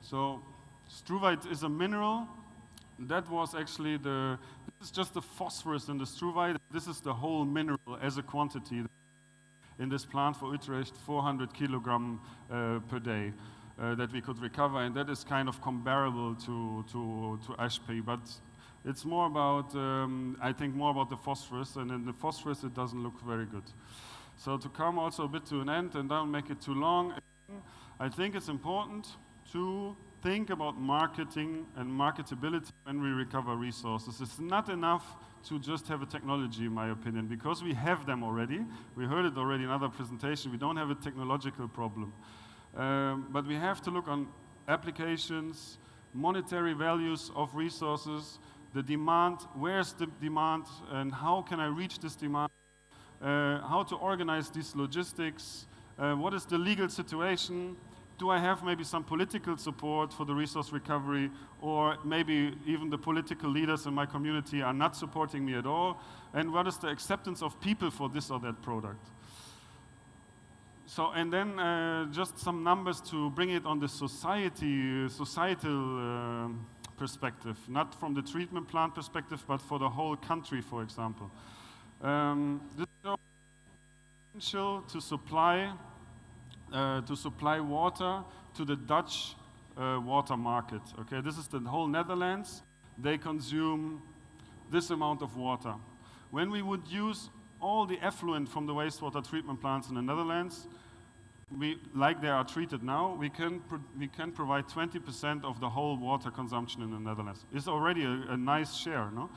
so struvite is a mineral. That was actually this is just the phosphorus in the struvite. This is the whole mineral as a quantity in this plant for Utrecht, 400 kilogram per day that we could recover, and that is kind of comparable to ashpay, but it's more about, I think more about the phosphorus, and in the phosphorus it doesn't look very good. So to come also a bit to an end and don't make it too long, I think it's important to think about marketing and marketability when we recover resources. It's not enough to just have a technology, in my opinion, because we have them already. We heard it already in other presentation. We don't have a technological problem. But we have to look on applications, monetary values of resources, the demand, where's the demand, and how can I reach this demand, how to organize these logistics, what is the legal situation, do I have maybe some political support for the resource recovery, or maybe even the political leaders in my community are not supporting me at all, and what is the acceptance of people for this or that product. So, and then just some numbers to bring it on the societal perspective, not from the treatment plant perspective, but for the whole country, for example. This is potential to supply water to the Dutch water market. Okay, this is the whole Netherlands. They consume this amount of water. When we would use all the effluent from the wastewater treatment plants in the Netherlands, like they are treated now, we can provide 20% of the whole water consumption in the Netherlands. It's already a nice share, no?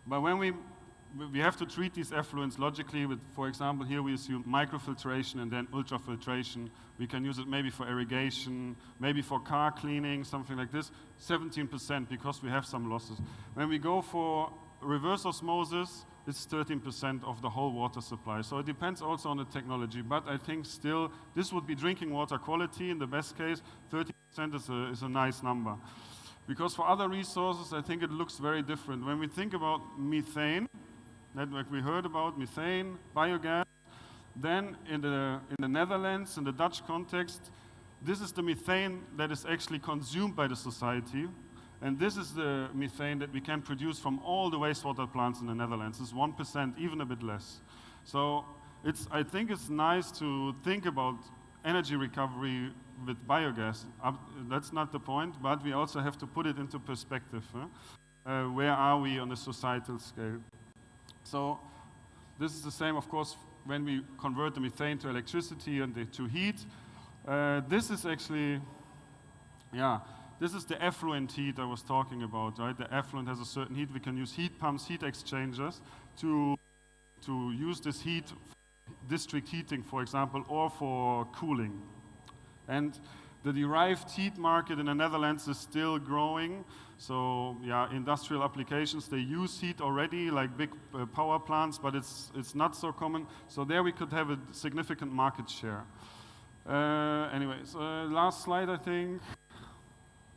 But when we have to treat these effluents logically with, for example, here we assume microfiltration and then ultrafiltration. We can use it maybe for irrigation, maybe for car cleaning, something like this. 17% because we have some losses. When we go for reverse osmosis, it's 13% of the whole water supply. So it depends also on the technology, but I think still this would be drinking water quality in the best case. 30% is a nice number. Because for other resources, I think it looks very different. When we think about methane, like we heard about methane, biogas, then in the Netherlands, in the Dutch context, this is the methane that is actually consumed by the society. And this is the methane that we can produce from all the wastewater plants in the Netherlands. It's 1%, even a bit less. So I think it's nice to think about energy recovery with biogas. That's not the point, but we also have to put it into perspective. Where are we on the societal scale? So this is the same, of course, when we convert the methane to electricity and to heat. This is actually, this is the effluent heat I was talking about, right? The effluent has a certain heat. We can use heat pumps, heat exchangers to use this heat, district heating, for example, or for cooling. And the derived heat market in the Netherlands is still growing. So, industrial applications, they use heat already, like big power plants, but it's not so common. So there we could have a significant market share. Anyways, last slide, I think.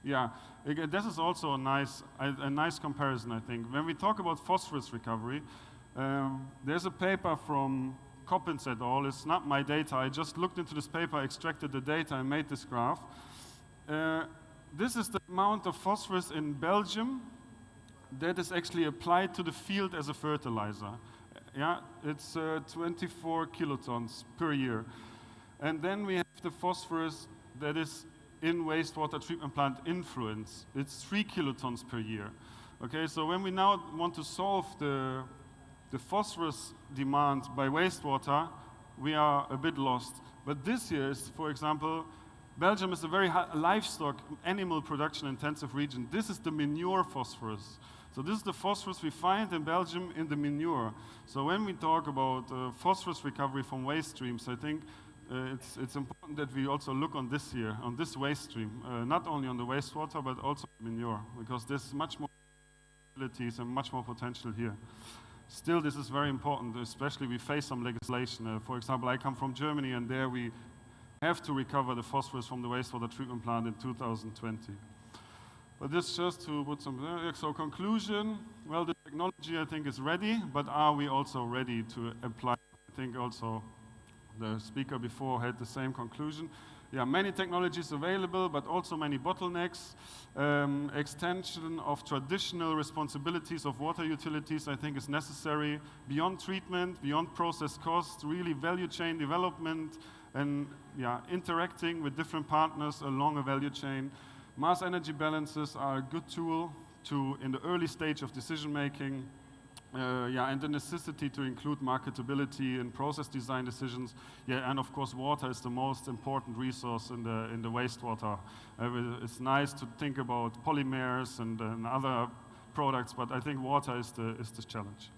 Yeah, again, this is also a nice comparison, I think. When we talk about phosphorus recovery, there's a paper from Coppens et al. It's not my data. I just looked into this paper, extracted the data, and made this graph. This is the amount of phosphorus in Belgium that is actually applied to the field as a fertilizer. Yeah, it's 24 kilotons per year. And then we have the phosphorus that is in wastewater treatment plant influence. It's 3 kilotons per year. Okay, so when we now want to solve the phosphorus demand by wastewater, we are a bit lost. But this year is, for example, Belgium is a very livestock, animal production intensive region. This is the manure phosphorus. So this is the phosphorus we find in Belgium in the manure. So when we talk about phosphorus recovery from waste streams, I think it's important that we also look on this here, on this waste stream, not only on the wastewater, but also manure, because there's much more possibilities and much more potential here. Still, this is very important, especially we face some legislation. For example, I come from Germany, and there we have to recover the phosphorus from the wastewater treatment plant in 2020. But this just to put some, so conclusion, well, the technology I think is ready, but are we also ready to apply? I think also the speaker before had the same conclusion. Yeah, many technologies available, but also many bottlenecks. Extension of traditional responsibilities of water utilities, I think, is necessary. Beyond treatment, beyond process costs, really value chain development and interacting with different partners along a value chain. Mass energy balances are a good tool in the early stage of decision making. And the necessity to include marketability in process design decisions. And of course, water is the most important resource in the wastewater. It's nice to think about polymers and other products, but I think water is the challenge.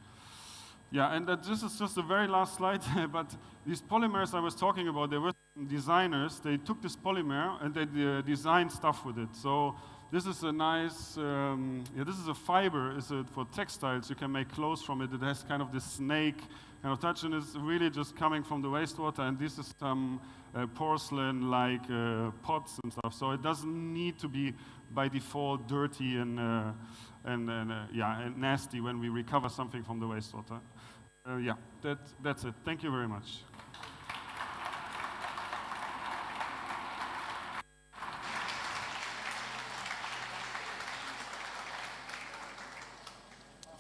And this is just the very last slide. But these polymers I was talking about, there were designers. They took this polymer and they designed stuff with it. So this is a nice, this is a fiber. It's for textiles. You can make clothes from it. It has kind of this snake kind of touch, and it's really just coming from the wastewater. And this is some porcelain-like pots and stuff. So it doesn't need to be by default dirty and nasty when we recover something from the wastewater. That's it. Thank you very much.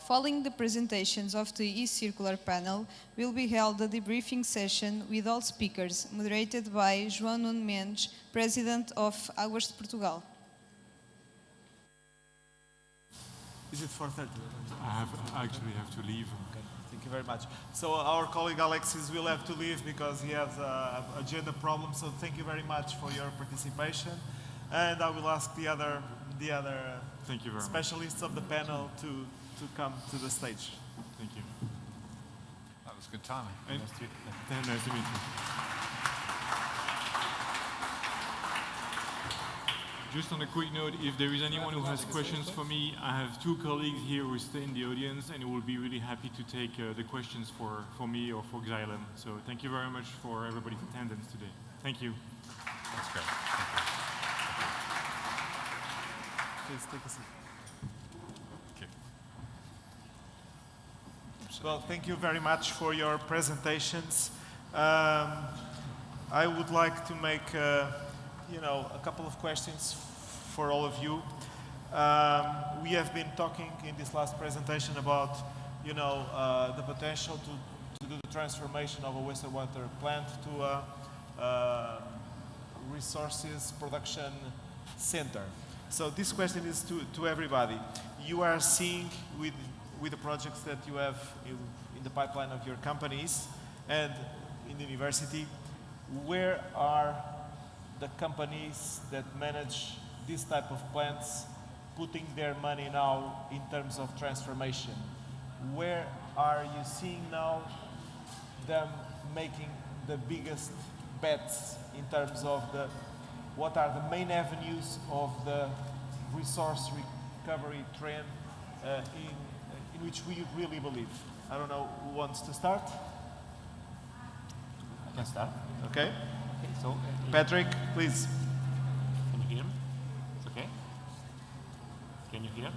Following the presentations of the e-circular panel, will be held a debriefing session with all speakers, moderated by João Nuno Mendes, President of Águas de Portugal. Is it 4:30? I actually have to leave. Okay, thank you very much. So our colleague Alexis will have to leave because he has an agenda problem. So thank you very much for your participation, and I will ask the other Thank you very specialists of the panel to come to the stage. Thank you. That was good timing. Nice to meet you. Just on a quick note, if there is anyone who has questions for me, I have two colleagues here who stay in the audience and will be really happy to take the questions for me or for Xylem. So thank you very much for everybody's attendance today. Thank you. That's great. Please take a seat. Okay. Well, thank you very much for your presentations. I would like to make a couple of questions for all of you. We have been talking in this last presentation about, the potential to do the transformation of a wastewater plant to a resources production center. So this question is to everybody. You are seeing with the projects that you have in the pipeline of your companies and in the university, where are the companies that manage this type of plants putting their money now in terms of transformation? Where are you seeing now them making the biggest bets in terms of what are the main avenues of the resource recovery trend in which we really believe? I don't know who wants to start. I can start. Okay. Okay, so Patrick, please. can you hear me? It's okay? Can you hear?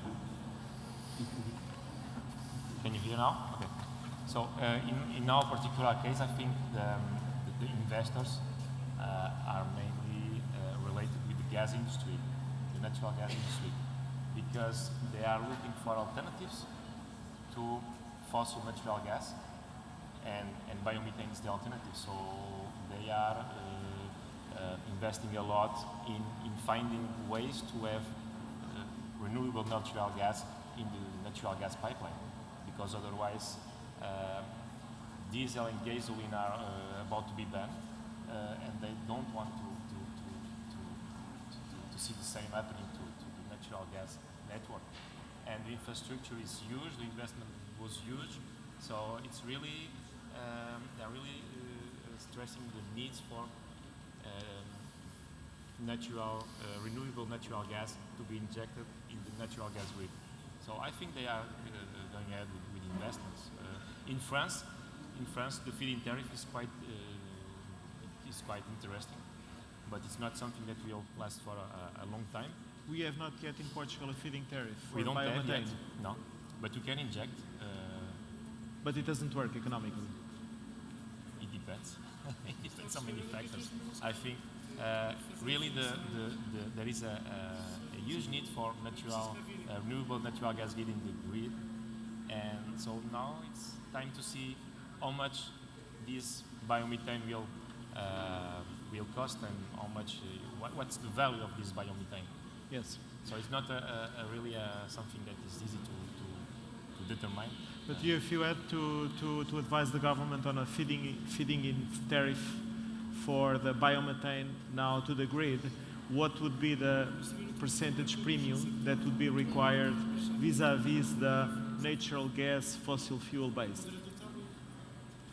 Can you hear now? Okay. So in our particular case, I think the investors are mainly related with the gas industry, the natural gas industry, because they are looking for alternatives to fossil natural gas, and biomethane is the alternative. So they are investing a lot in finding ways to have renewable natural gas in the natural gas pipeline, because otherwise diesel and gasoline are about to be banned, and they don't want to see the same happening to the natural gas network. And the infrastructure is huge, the investment was huge, so it's really, they're really stressing the needs for renewable natural gas to be injected in the natural gas grid. So I think they are going ahead with investments. In France, the feed-in tariff is quite interesting, but it's not something that will last for a long time. We have not yet in Portugal a feed-in tariff for We don't have yet, biomethane. no, but you can inject. But it doesn't work economically. It depends. It depends on many factors. I think really there is a huge need for renewable natural gas grid in the grid, and so now it's time to see how much this biomethane will cost and how much what's the value of this biomethane. Yes. So it's not really something that is easy to determine. But if you had to advise the government on a feeding in tariff for the biomethane now to the grid, what would be the percentage premium that would be required vis-a-vis the natural gas fossil fuel based?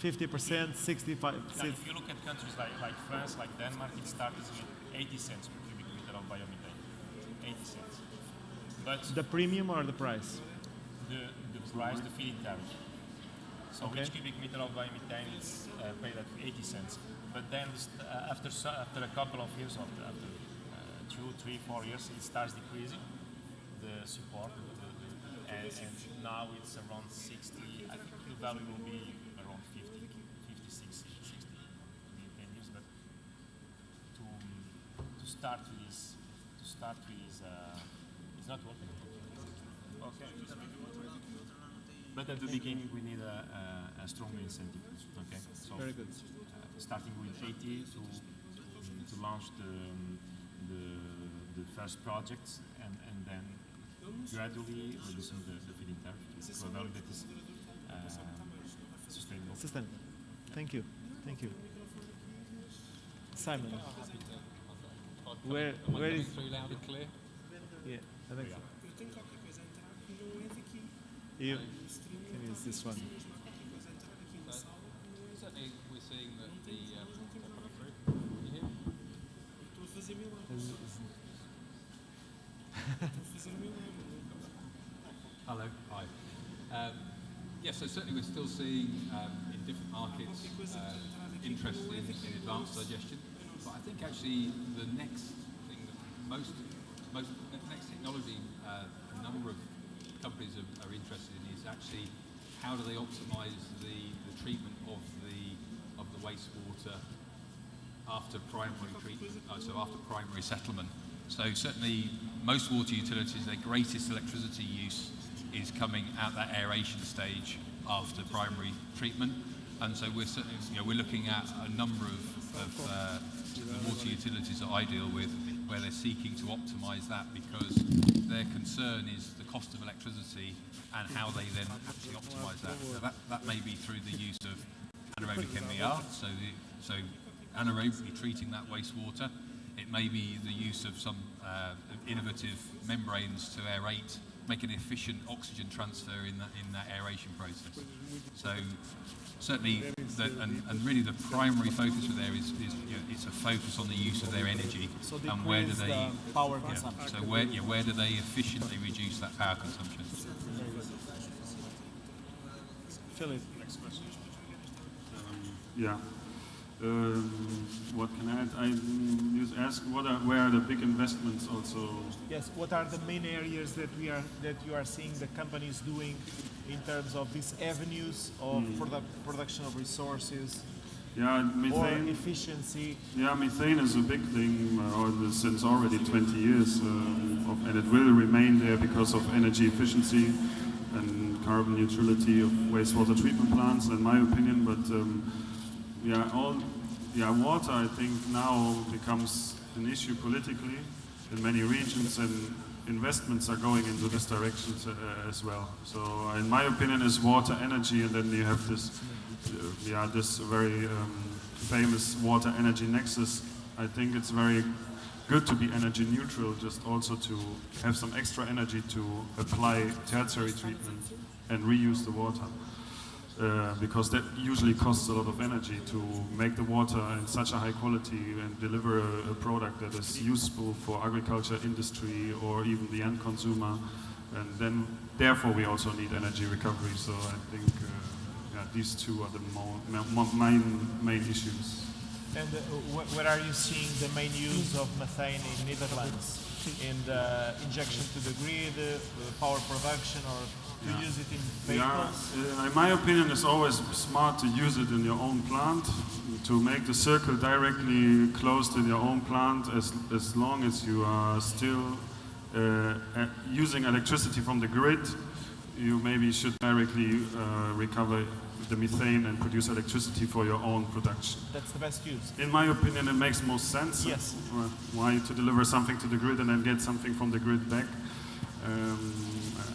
50%, 65%? If you look at countries like France, like Denmark, it starts with 80 cents per cubic meter of biomethane. 80 cents. But The premium or the price? the price, the feed-in tariff. So Okay. each cubic meter of biomethane is paid at 80 cents. But then after a couple of years, after 2, 3, 4 years, it starts decreasing the support, and now it's around 60. I think the value will be around 50, 60 in 10 years. But to start with is it's not working. Okay. But at the beginning, we need a stronger incentive. Okay. So Very good. starting with 80 to launch the first projects, and then gradually reducing the feed-in tariff to a value that is sustainable. Sustainable. Thank you. Thank you. Simon. Where is through loud and clear? Yeah, I think so. You can use this one. Certainly, we're seeing that the coming through. Can you hear? Hello. Hi. So certainly we're still seeing in different markets interest in advanced digestion. But I think actually the next thing that the next technology a number of companies are interested in is actually how do they optimize the treatment of the wastewater after primary treatment, so after primary settlement. So certainly most water utilities, their greatest electricity use is coming at that aeration stage after primary treatment. And so we're certainly, we're looking at a number of the water utilities that I deal with where they're seeking to optimize that because their concern is the cost of electricity and how they then actually optimize that. So that may be through the use of anaerobic MER, so anaerobically treating that wastewater. It may be the use of some innovative membranes to aerate, make an efficient oxygen transfer in that aeration process. So certainly, and really the primary focus for there is it's a focus on the use of their energy and where do they power consumption. So where do they efficiently reduce that power consumption? Philip. What can I add? I just ask where are the big investments also? Yes. What are the main areas that you are seeing the companies doing in terms of these avenues of production of resources? Yeah, methane. Or efficiency. Yeah, methane is a big thing since already 20 years, and it will remain there because of energy efficiency and carbon neutrality of wastewater treatment plants, in my opinion. But water, I think, now becomes an issue politically in many regions, and investments are going into this direction as well. So, in my opinion, is water, energy, and then you have this very famous water energy nexus. I think it's very good to be energy neutral, just also to have some extra energy to apply tertiary treatment and reuse the water. Because that usually costs a lot of energy to make the water in such a high quality and deliver a product that is useful for agriculture, industry, or even the end consumer. And then, therefore, we also need energy recovery. So I think these two are the main issues. And where are you seeing the main use of methane in Netherlands? In the injection to the grid, power production, or to use it in Yeah, vehicles? in my opinion, it's always smart to use it in your own plant, to make the circle directly closed in your own plant as long as you are still using electricity from the grid. You maybe should directly recover the methane and produce electricity for your own production. That's the best use. In my opinion, it makes most sense. Yes. Why to deliver something to the grid and then get something from the grid back?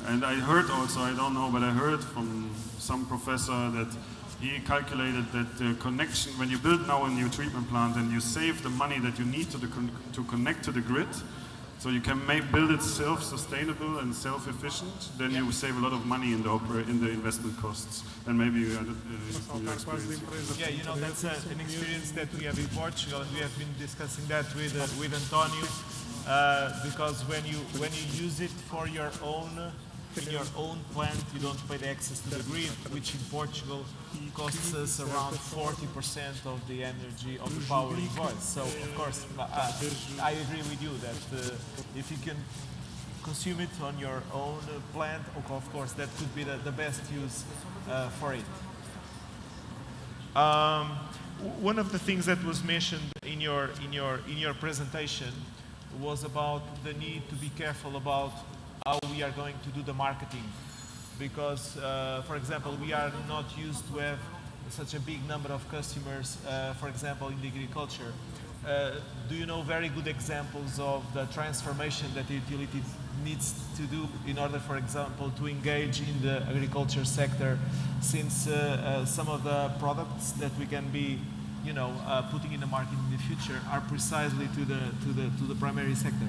And I heard also, I don't know, but I heard from some professor that he calculated that the connection, when you build now a new treatment plant and you save the money that you need to connect to the grid, so you can build it self-sustainable and self-efficient, then you save a lot of money in the investment costs. And maybe from your experience. Yeah, you know, that's an experience that we have in Portugal, and we have been discussing that with Antonio, because when you use it for your own plant, you don't pay the access to the grid, which in Portugal costs us around 40% of the energy of the power invoice. So of course, I agree with you that if you can consume it on your own plant, of course, that could be the best use for it. One of the things that was mentioned in your presentation was about the need to be careful about how we are going to do the marketing, because, for example, we are not used to have such a big number of customers, for example, in the agriculture. Do you know very good examples of the transformation that the utility needs to do in order, for example, to engage in the agriculture sector, since some of the products that we can be, you know, putting in the market in the future are precisely to the primary sector?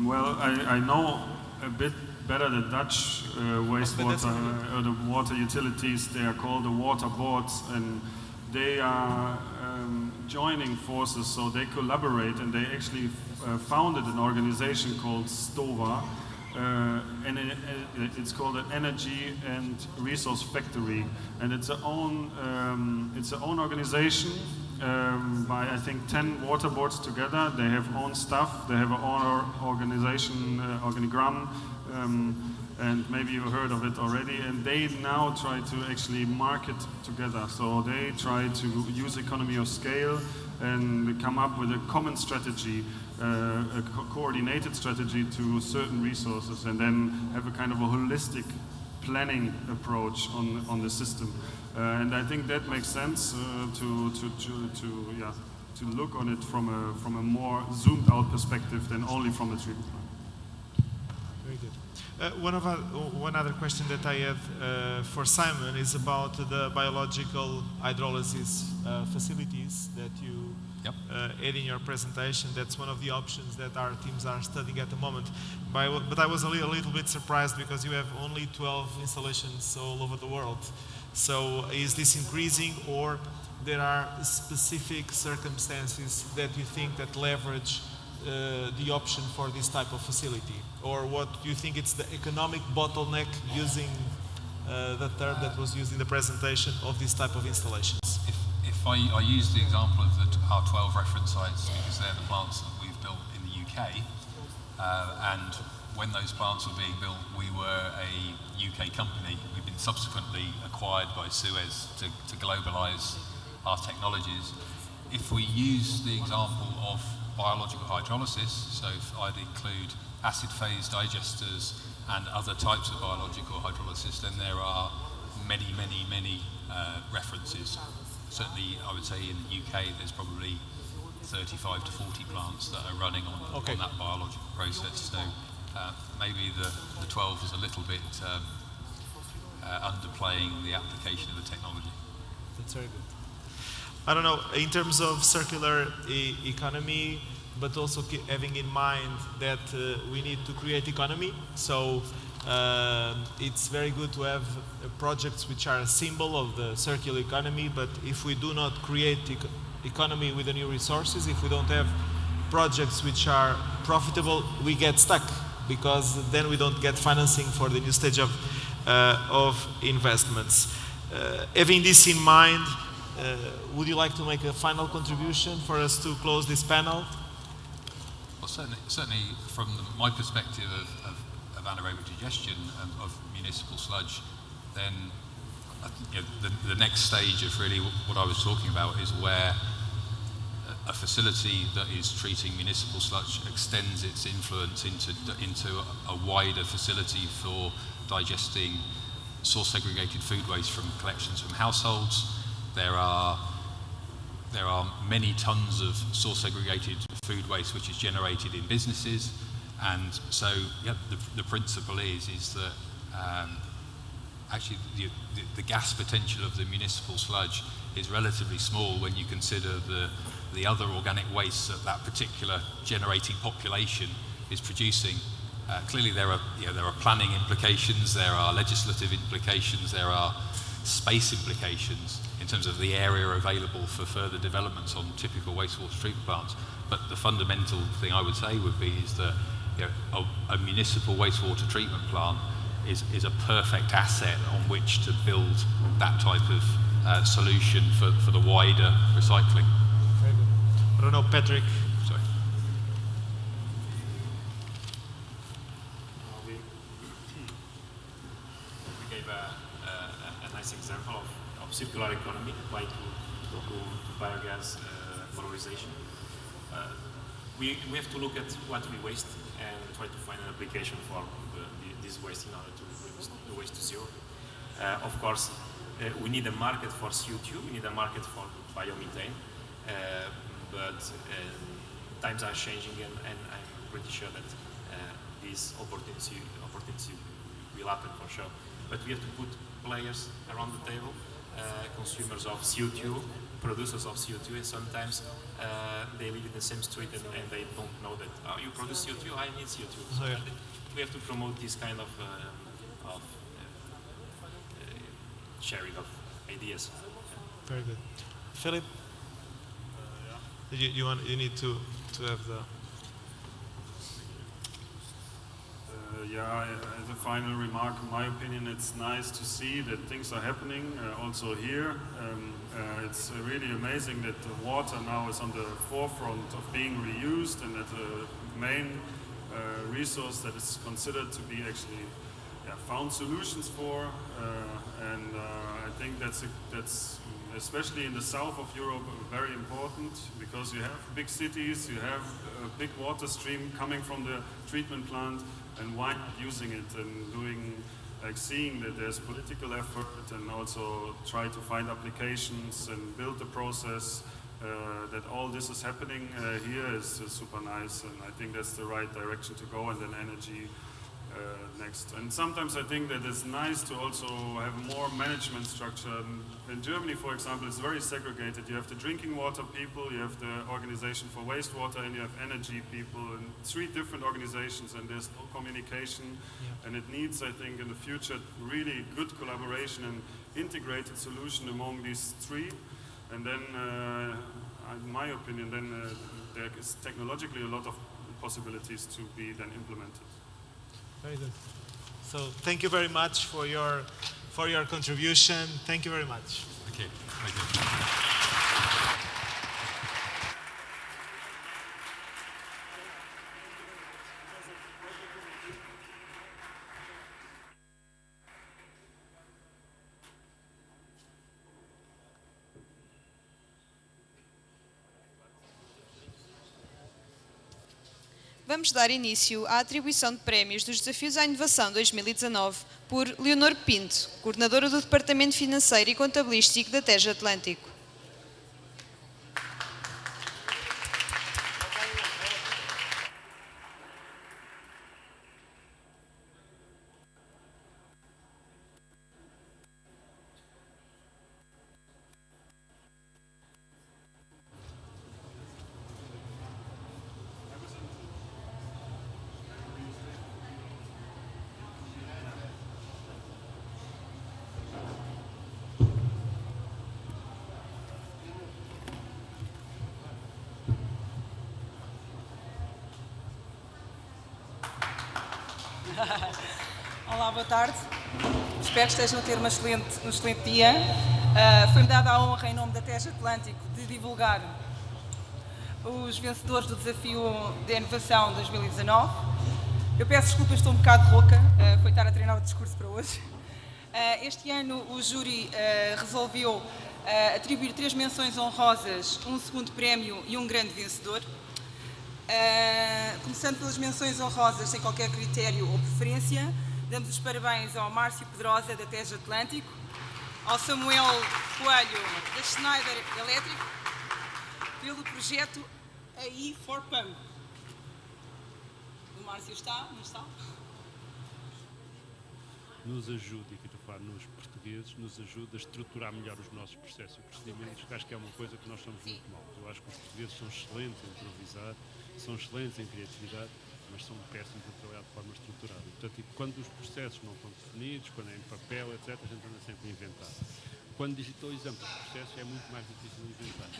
Well, I know a bit better the Dutch wastewater, or the water utilities. They are called the water boards, and they are joining forces, so they collaborate, and they actually founded an organization called STOVA, and it's called an Energy and Resource Factory, and it's an own organization by I think 10 water boards together. They have own staff, they have an own organization, organigram, and maybe you heard of it already, and they now try to actually market together. So they try to use economy of scale and come up with a common strategy, a coordinated strategy to certain resources, and then have a kind of a holistic planning approach on the system. And I think that makes sense to look on it from a more zoomed out perspective than only from the treatment plant. Very good. One other question that I have for Simon is about the biological hydrolysis facilities that you had in your presentation. That's one of the options that our teams are studying at the moment. But I was a little bit surprised because you have only 12 installations all over the world. So is this increasing, or there are specific circumstances that you think that leverage the option for this type of facility? Or what do you think it's the economic bottleneck, using the term that was used in the presentation, of this type of installations? If I use the example of our 12 reference sites, because they're the plants that we've built in the UK, and when those plants were being built, we were a UK company. We've been subsequently acquired by Suez to globalise our technologies. If we use the example of biological hydrolysis, so if I'd include acid phase digesters and other types of biological hydrolysis, then there are many references. Certainly, I would say in the UK, there's probably 35 to 40 plants that are running on that biological process. So maybe the 12 is a little bit underplaying the application of the technology. That's very good. I don't know, in terms of circular economy, but also having in mind that we need to create economy. So it's very good to have projects which are a symbol of the circular economy, but if we do not create economy with the new resources, if we don't have projects which are profitable, we get stuck, because then we don't get financing for the new stage of investments. Having this in mind, would you like to make a final contribution for us to close this panel? Well, certainly from my perspective of anaerobic digestion of municipal sludge, then the next stage of really what I was talking about is where a facility that is treating municipal sludge extends its influence into a wider facility for digesting source segregated food waste from collections from households. There are many tons of source segregated food waste which is generated in businesses, and so the principle is that actually the gas potential of the municipal sludge is relatively small when you consider the other organic waste that particular generating population is producing. Clearly there are planning implications, there are legislative implications, there are space implications in terms of the area available for further developments on typical wastewater treatment plants. But the fundamental thing I would say would be is that a municipal wastewater treatment plant is a perfect asset on which to build that type of solution for the wider recycling. Very good. I don't know, Patrick. Sorry. We gave a nice example of circular economy applied to biogas valorization. We have to look at what we waste and try to find an application for this waste in order to reduce the waste to zero. Of course, we need a market for CO2, we need a market for biomethane, but times are changing, and I'm pretty sure that this opportunity will happen for sure. But we have to put players around the table, consumers of CO2, producers of CO2, and sometimes they live in the same street and they don't know that, oh, you produce CO2, I need CO2. So we have to promote this kind of sharing of ideas. Very good. Philip? You need to have the... As a final remark, in my opinion, it's nice to see that things are happening also here. It's really amazing that the water now is on the forefront of being reused, and that the main resource that is considered to be actually found solutions for. And I think that's especially in the south of Europe very important, because you have big cities, you have a big water stream coming from the treatment plant, and why not using it and doing, like, seeing that there's political effort, and also try to find applications and build the process, that all this is happening here is super nice, and I think that's the right direction to go. And then energy next. And sometimes I think that it's nice to also have more management structure. In Germany, for example, it's very segregated. You have the drinking water people, you have the organization for wastewater, and you have energy people, and 3 different organizations, and there's no communication. And it needs, I think, in the future, really good collaboration and integrated solution among these 3. And then, in my opinion, then there is technologically a lot of possibilities to be then implemented. Very good. So thank you very much for your contribution. Thank you very much. Okay. Thank you. Vamos dar início à atribuição de prémios dos Desafios à Inovação 2019 por Leonor Pinto, coordenadora do Departamento Financeiro e Contabilístico da Tejo Atlântico. Olá, boa tarde. Espero que estejam a ter um excelente dia. Foi-me dada a honra, em nome da Tejo Atlântico, de divulgar os vencedores do Desafio de Inovação 2019. Eu peço desculpas, estou um bocado rouca, foi estar a treinar o discurso para hoje. Este ano o júri resolveu atribuir 3 menções honrosas, um segundo prémio e um grande vencedor. Começando pelas menções honrosas, sem qualquer critério ou preferência, damos os parabéns ao Márcio Pedrosa, da Tejo Atlântico, ao Samuel Coelho, da Schneider Elétrico, pelo projeto AI for Pump. O Márcio está? Não está? Nos ajude, aqui estou a falar nos portugueses, nos ajude a estruturar melhor os nossos processos e procedimentos, que acho que é uma coisa que nós somos muito maus. Eu acho que os portugueses são excelentes em improvisar, são excelentes em criatividade, mas são péssimos a trabalhar de forma estruturada. Portanto, quando os processos não estão definidos, quando é em papel, etc., a gente anda sempre a inventar. Quando digitalizamos os processos é muito mais difícil de inventar.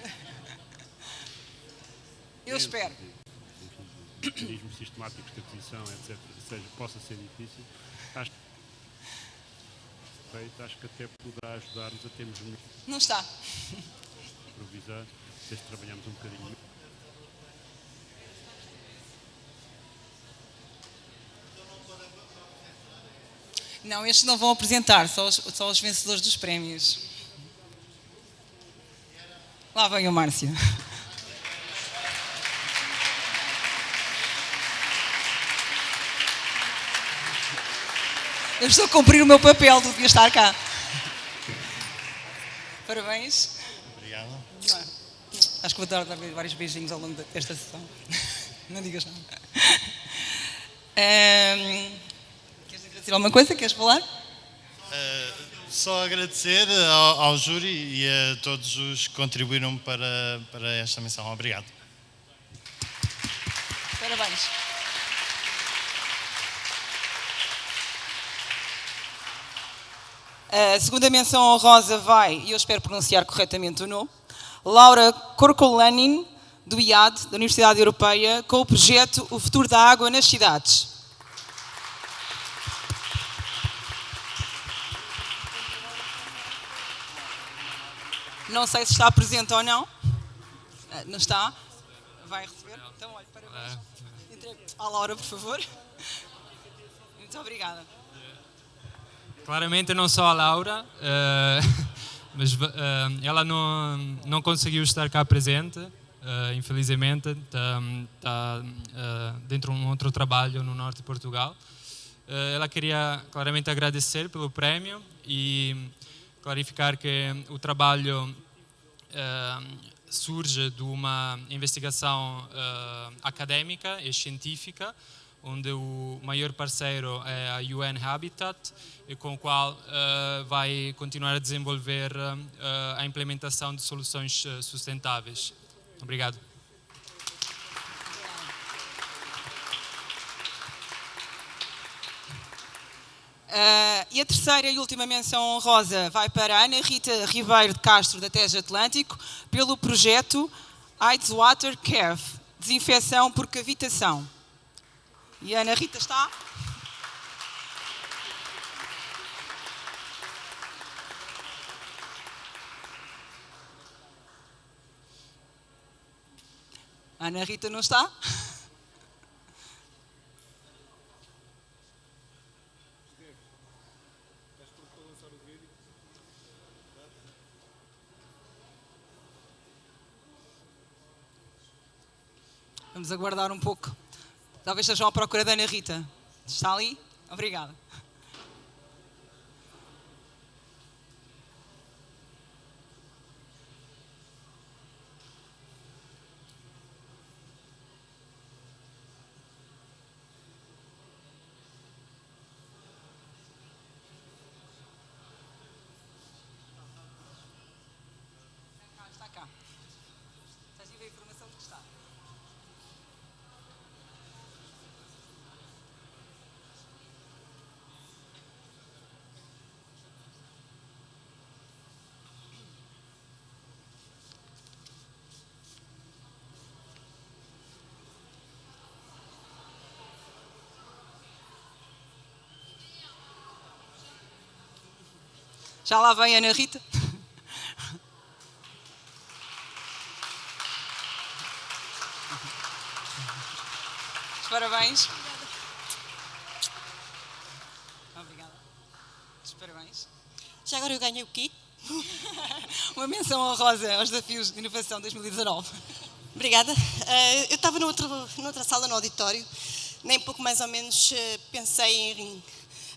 Eu espero. Mecanismos sistemáticos de aquisição, etc., possa ser difícil. Acho que até poderá ajudar-nos a termos um... Não está. Improvisar, se trabalhamos um bocadinho. Não, estes não vão apresentar, só os vencedores dos prémios. Lá vem o Márcio. Eu estou a cumprir o meu papel, tu devias estar cá. Parabéns. Obrigado. Acho que vou dar vários beijinhos ao longo desta sessão. Não digas nada. Queres agradecer alguma coisa? Queres falar? Só agradecer ao júri e a todos os que contribuíram para esta missão. Obrigado. Parabéns. A segunda menção honrosa vai, e eu espero pronunciar corretamente o nome, Laura Corcolanin, do IAD, da Universidade Europeia, com o projeto O Futuro da Água nas Cidades. Não sei se está presente ou não. Não está? Vai receber? Então, olha, parabéns. Entregue à Laura, por favor. Muito obrigada. Claramente não só a Laura, mas ela não conseguiu estar cá presente, infelizmente, está dentro de um outro trabalho no norte de Portugal. Ela queria claramente agradecer pelo prémio e clarificar que o trabalho surge de uma investigação académica e científica, onde o maior parceiro é a UN Habitat, e com o qual vai continuar a desenvolver a implementação de soluções sustentáveis. Obrigado. E a terceira e última menção honrosa vai para a Ana Rita Ribeiro de Castro, da Tejo Atlântico, pelo projeto Ice Water Cave, desinfecção por cavitação. E a Ana Rita está? A Ana Rita não está? Vamos aguardar um pouco. Talvez estejam à procura da Ana Rita. Está ali? Obrigada. Está cá. Já tive a informação de que está. Já lá vem a Ana Rita. Parabéns. Já agora eu ganhei o quê? Uma menção honrosa aos desafios de inovação 2019. Obrigada. Eu estava noutra sala no auditório, nem pouco mais ou menos pensei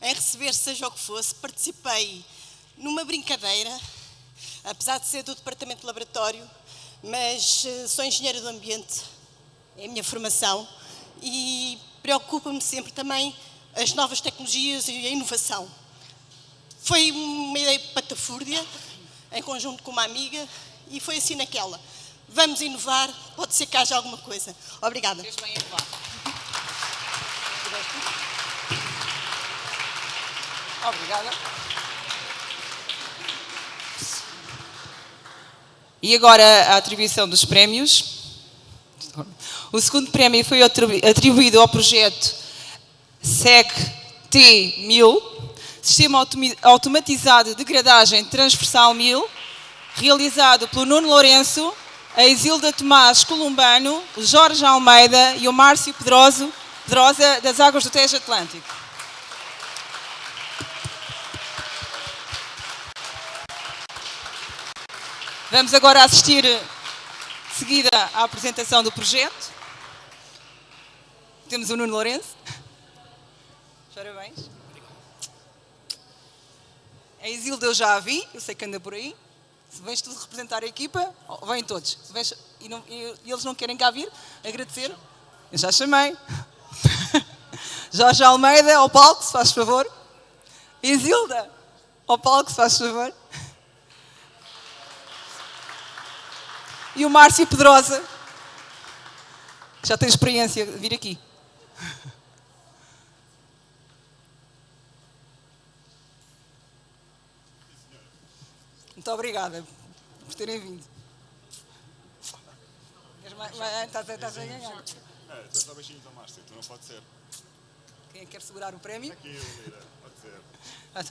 em receber seja o que fosse. Participei numa brincadeira, apesar de ser do departamento de laboratório, mas sou engenheira do ambiente, é a minha formação, e preocupa-me sempre também as novas tecnologias e a inovação. Foi uma ideia patafúrdia, em conjunto com uma amiga, e foi assim naquela. Vamos inovar, pode ser que haja alguma coisa. Obrigada. Obrigada. E agora a atribuição dos prémios. O segundo prémio foi atribuído ao projeto SEG-T1000, Sistema Automatizado de Gradagem Transversal 1000, realizado pelo Nuno Lourenço, a Isilda Tomás Columbano, o Jorge Almeida e o Márcio Pedrosa das Águas do Tejo Atlântico. Vamos agora assistir de seguida à apresentação do projeto. Temos o Nuno Lourenço. Parabéns. A Isilda eu já a vi, eu sei que anda por aí. Se vens tu representar a equipa, vêm todos. Se vens, e eles não querem cá vir, agradecer. Eu já chamei. Jorge Almeida, ao palco, se faz favor. Isilda, ao palco, se faz favor. E o Márcio Pedrosa, que já tem experiência de vir aqui. Muito obrigada por terem vindo. Estás a ganhar. Já só beijinhos ao Márcio, tu não pode ser. Quem é que quer segurar o prémio? Aqui, Lira, pode ser.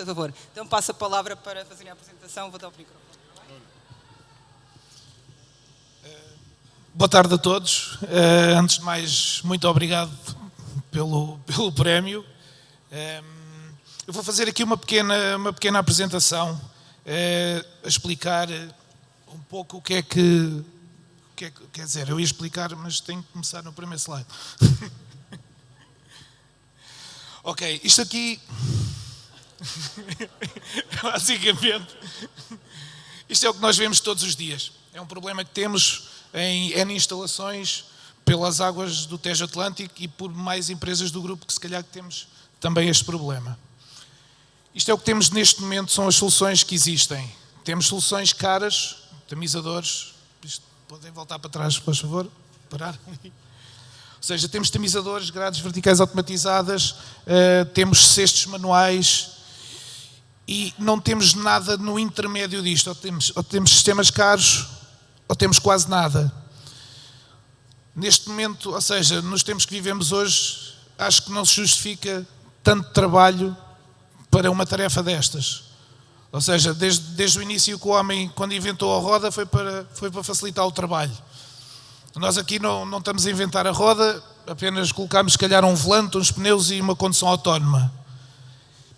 Por favor. Então passo a palavra para fazerem a apresentação. Vou dar o microfone. Boa tarde a todos. Antes de mais, muito obrigado pelo prémio. Eu vou fazer aqui uma pequena apresentação, a explicar um pouco o que é que quer dizer. Eu ia explicar, mas tenho que começar no primeiro slide. Ok, isto aqui, basicamente, isto é o que nós vemos todos os dias. É um problema que temos em N instalações pelas águas do Tejo Atlântico e por mais empresas do grupo que se calhar temos também este problema. Isto é o que temos neste momento, são as soluções que existem. Temos soluções caras, tamizadores, podem voltar para trás, por favor, parar. Ou seja, temos tamizadores, grades verticais automatizadas, temos cestos manuais e não temos nada no intermédio disto. Ou temos sistemas caros ou temos quase nada. Neste momento, ou seja, nos tempos que vivemos hoje, acho que não se justifica tanto trabalho para uma tarefa destas. Ou seja, desde o início que o homem, quando inventou a roda, foi para facilitar o trabalho. Nós aqui não estamos a inventar a roda, apenas colocámos, se calhar, um volante, uns pneus e uma condução autónoma.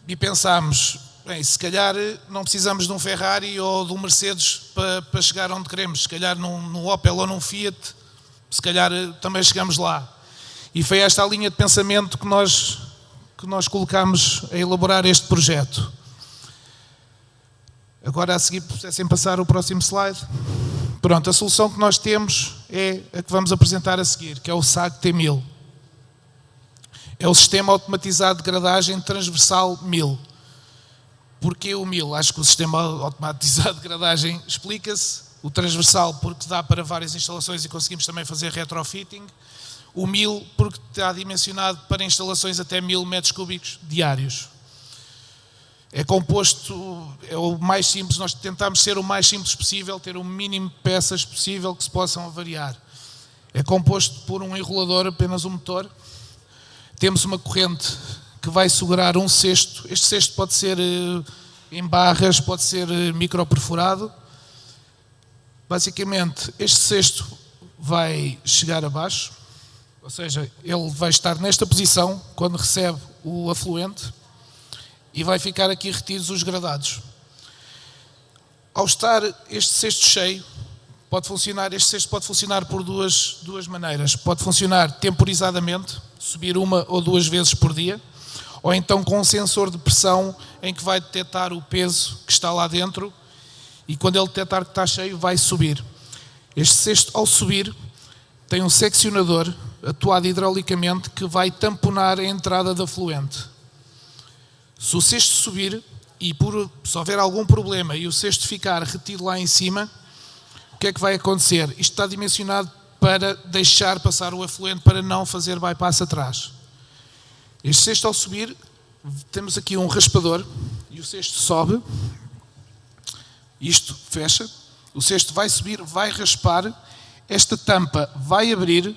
E pensámos, bem, se calhar não precisamos de um Ferrari ou de um Mercedes para chegar onde queremos. Se calhar num Opel ou num Fiat, se calhar também chegamos lá. E foi esta a linha de pensamento que nós colocámos a elaborar este projeto. Agora, a seguir, sem passar o próximo slide. Pronto, a solução que nós temos é a que vamos apresentar a seguir, que é o SAG-T1000. É o Sistema Automatizado de Gradagem Transversal 1000. Porquê o 1000? Acho que o Sistema Automatizado de Gradagem explica-se. O transversal porque dá para várias instalações e conseguimos também fazer retrofitting. O 1000 porque está dimensionado para instalações até 1000 metros cúbicos diários. É composto, é o mais simples, nós tentamos ser o mais simples possível, ter o mínimo de peças possível que se possam variar. É composto por um enrolador, apenas um motor. Temos uma corrente que vai segurar um cesto. Este cesto pode ser em barras, pode ser microperforado. Basicamente, este cesto vai chegar abaixo, ou seja, ele vai estar nesta posição quando recebe o afluente e vai ficar aqui retidos os gradados. Ao estar este cesto cheio, este cesto pode funcionar por duas maneiras. Pode funcionar temporizadamente, subir 1 ou 2 vezes por dia, ou então com um sensor de pressão em que vai detectar o peso que está lá dentro e quando ele detectar que está cheio, vai subir. Este cesto, ao subir, tem um seccionador atuado hidraulicamente que vai tamponar a entrada da fluente. Se o cesto subir e se houver algum problema e o cesto ficar retido lá em cima, o que é que vai acontecer? Isto está dimensionado para deixar passar o afluente, para não fazer bypass atrás. Este cesto, ao subir, temos aqui um raspador e o cesto sobe, isto fecha, o cesto vai subir, vai raspar, esta tampa vai abrir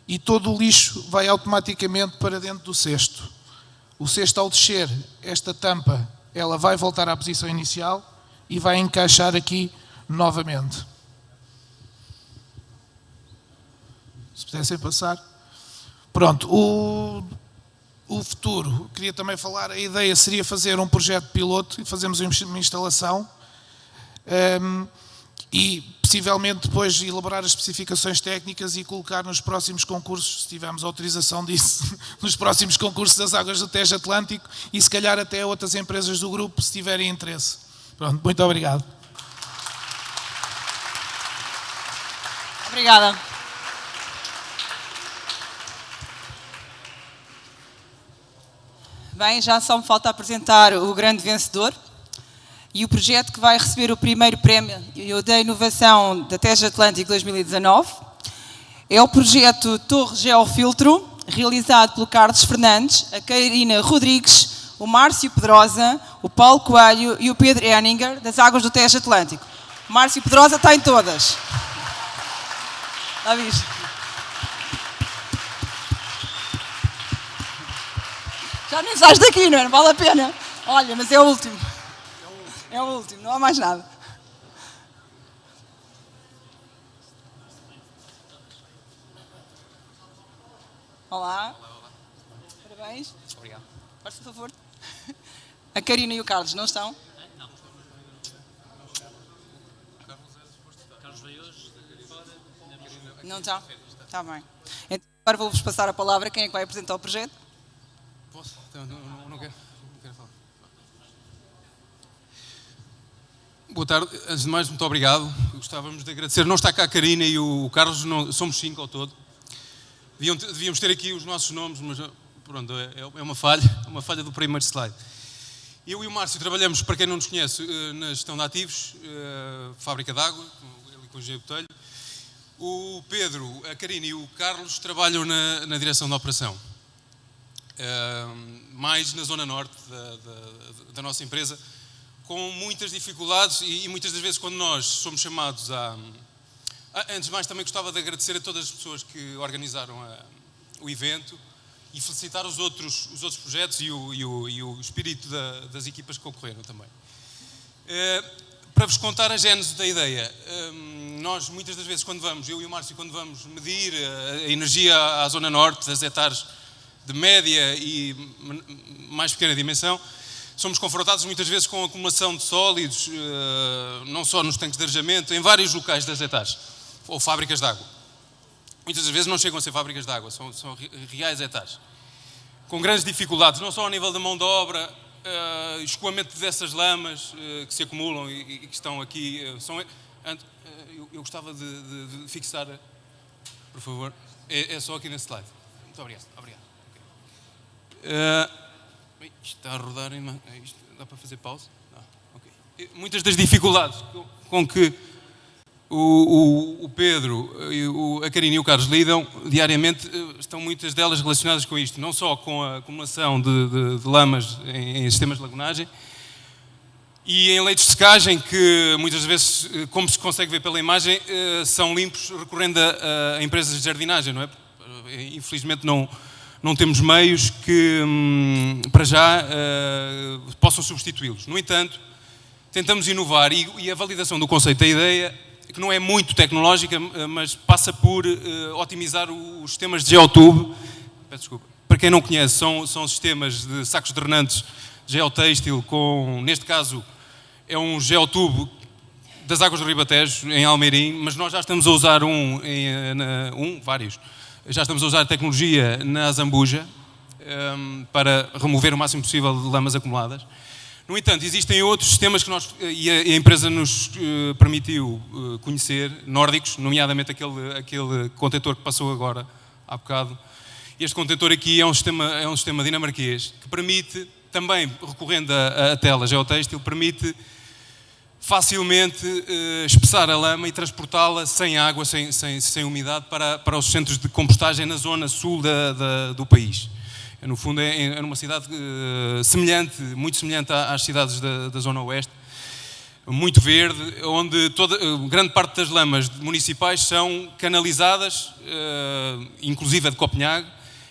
e todo o lixo vai automaticamente para dentro do cesto. O cesto, ao descer, esta tampa, ela vai voltar à posição inicial e vai encaixar aqui novamente. Se pudessem passar. Pronto, o futuro, queria também falar, a ideia seria fazer um projeto piloto e fazermos uma instalação e possivelmente depois elaborar as especificações técnicas e colocar nos próximos concursos, se tivermos autorização disso, nos próximos concursos das Águas do Tejo Atlântico e se calhar até outras empresas do grupo, se tiverem interesse. Pronto, muito obrigado. Obrigada. Bem, já só me falta apresentar o grande vencedor e o projeto que vai receber o primeiro prémio da inovação da Tejo Atlântico 2019 é o projeto Torre Geofiltro, realizado pelo Carlos Fernandes, a Karina Rodrigues, o Márcio Pedrosa, o Paulo Coelho e o Pedro Henninger, das Águas do Tejo Atlântico. O Márcio Pedrosa está em todas. Está visto? Já nem sais daqui, não é? Não vale a pena. Olha, mas é o último. É o último, não há mais nada. Olá. Parabéns. Obrigado. Faz favor. A Karina e o Carlos não estão? Não. Carlos veio hoje, Não estão? Está bem. Então, agora vou-vos passar a palavra. Quem é que vai apresentar o projeto? Posso? Não quero falar. Boa tarde. Antes de mais, muito obrigado. Gostávamos de agradecer. Não está cá a Karina e o Carlos, somos 5 ao todo. Devíamos ter aqui os nossos nomes, mas pronto, é uma falha do primeiro slide. Eu e o Márcio trabalhamos, para quem não nos conhece, na gestão de ativos, fábrica de água, ali com o engenheiro Botelho. O Pedro, a Karina e o Carlos trabalham na direção da operação. Mais na zona norte da nossa empresa, com muitas dificuldades e muitas das vezes quando nós somos chamados a... Antes de mais, também gostava de agradecer a todas as pessoas que organizaram o evento e felicitar os outros projetos e o espírito das equipas que concorreram também. Para vos contar a gênese da ideia, nós muitas das vezes eu e o Márcio, quando vamos medir a energia à zona norte, das hectares de média e mais pequena dimensão, somos confrontados muitas vezes com a acumulação de sólidos, não só nos tanques de arejamento, em vários locais das hectares, ou fábricas de água. Muitas das vezes não chegam a ser fábricas de água, são reais hectares. Com grandes dificuldades, não só a nível da mão de obra, escoamento dessas lamas que se acumulam e que estão aqui. Eu gostava de fixar, por favor, é só aqui nesse slide. Muito obrigado. Isto está a rodar, isto dá para fazer pausa? Okay. Muitas das dificuldades com que o Pedro, a Karina e o Carlos lidam diariamente, estão muitas delas relacionadas com isto, não só com a acumulação de lamas em sistemas de lagunagem e em leitos de secagem que muitas vezes, como se consegue ver pela imagem, são limpos recorrendo a empresas de jardinagem, não é? Infelizmente não temos meios que, para já, possam substituí-los. No entanto, tentamos inovar e a validação do conceito da ideia, que não é muito tecnológica, mas passa por otimizar os sistemas de geotube. Peço desculpa. Para quem não conhece, são sistemas de sacos drenantes geotêxtil neste caso, é um geotubo das Águas do Ribatejo, em Almeirim, mas nós já estamos a usar vários. Já estamos a usar a tecnologia na Zambuja para remover o máximo possível de lamas acumuladas. No entanto, existem outros sistemas que a empresa nos permitiu conhecer, nórdicos, nomeadamente aquele contentor que passou agora, há bocado. Este contentor aqui é um sistema dinamarquês que permite, também recorrendo à tela geotêxtil, permite facilmente espessar a lama e transportá-la sem água, sem umidade, para os centros de compostagem na zona sul do país. No fundo, é numa cidade muito semelhante às cidades da zona oeste, muito verde, onde grande parte das lamas municipais são canalizadas, inclusive a de Copenhague,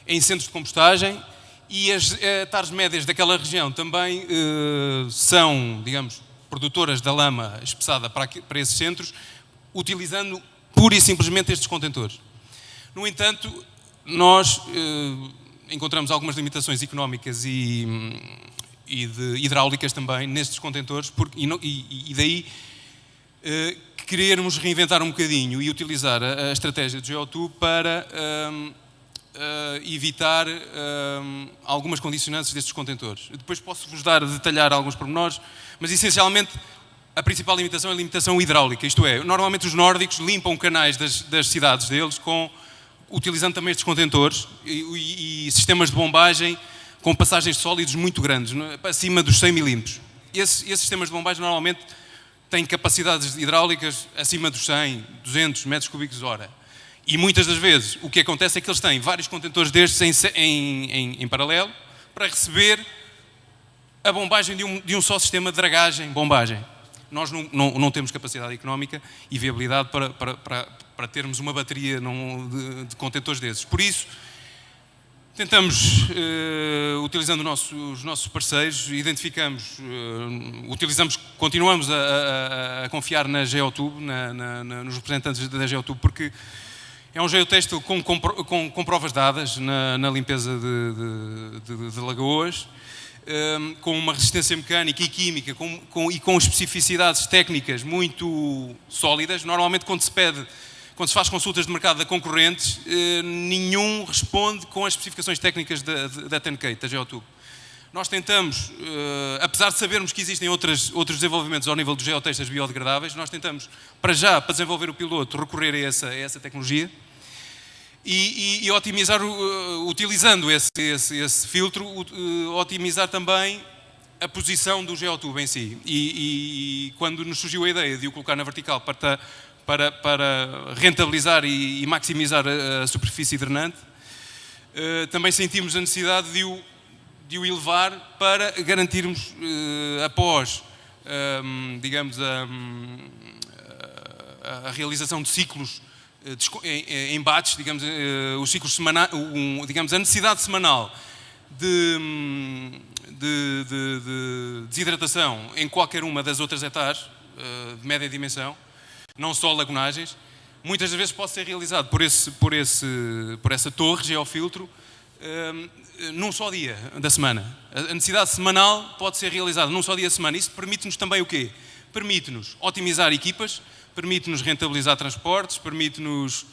em centros de compostagem, e as hectares médias daquela região também são, digamos, produtoras da lama espessada para esses centros, utilizando pura e simplesmente estes contentores. No entanto, nós encontramos algumas limitações económicas e hidráulicas também nestes contentores, e daí querermos reinventar um bocadinho e utilizar a estratégia de GeoTube para evitar algumas condicionantes destes contentores. Depois posso-vos detalhar alguns pormenores, mas essencialmente a principal limitação é a limitação hidráulica, isto é, normalmente os nórdicos limpam canais das cidades deles utilizando também estes contentores e sistemas de bombagem com passagens de sólidos muito grandes, acima dos 100 milímetros. Esses sistemas de bombagem normalmente têm capacidades hidráulicas acima dos 100, 200 metros cúbicos hora. E muitas das vezes o que acontece é que eles têm vários contentores destes em paralelo para receber a bombagem de um só sistema de dragagem-bombagem. Nós não temos capacidade económica e viabilidade para termos uma bateria de contentores desses. Por isso, tentamos, utilizando os nossos parceiros, continuamos a confiar na GeoTube, nos representantes da GeoTube, porque é um geotextil com provas dadas na limpeza de lagoas, com uma resistência mecânica e química e com especificidades técnicas muito sólidas. Normalmente, quando se faz consultas de mercado a concorrentes, nenhum responde com as especificações técnicas da 10K, da GeoTube. Nós tentamos, apesar de sabermos que existem outros desenvolvimentos ao nível dos geotextos biodegradáveis, nós tentamos, para desenvolver o piloto, recorrer a essa tecnologia e otimizar, utilizando esse filtro, otimizar também a posição do GeoTube em si. E quando nos surgiu a ideia de o colocar na vertical para rentabilizar e maximizar a superfície drenante, também sentimos a necessidade de o elevar para garantirmos, após, digamos, a realização de ciclos em bates, digamos, os ciclos semanais, digamos, a necessidade semanal de desidratação em qualquer uma das outras hectares de média dimensão, não só lagunagens, muitas das vezes pode ser realizado por essa torre geofiltro num só dia da semana. A necessidade semanal pode ser realizada num só dia da semana. Isso permite-nos também o quê? Permite-nos otimizar equipas, permite-nos rentabilizar transportes, permite-nos,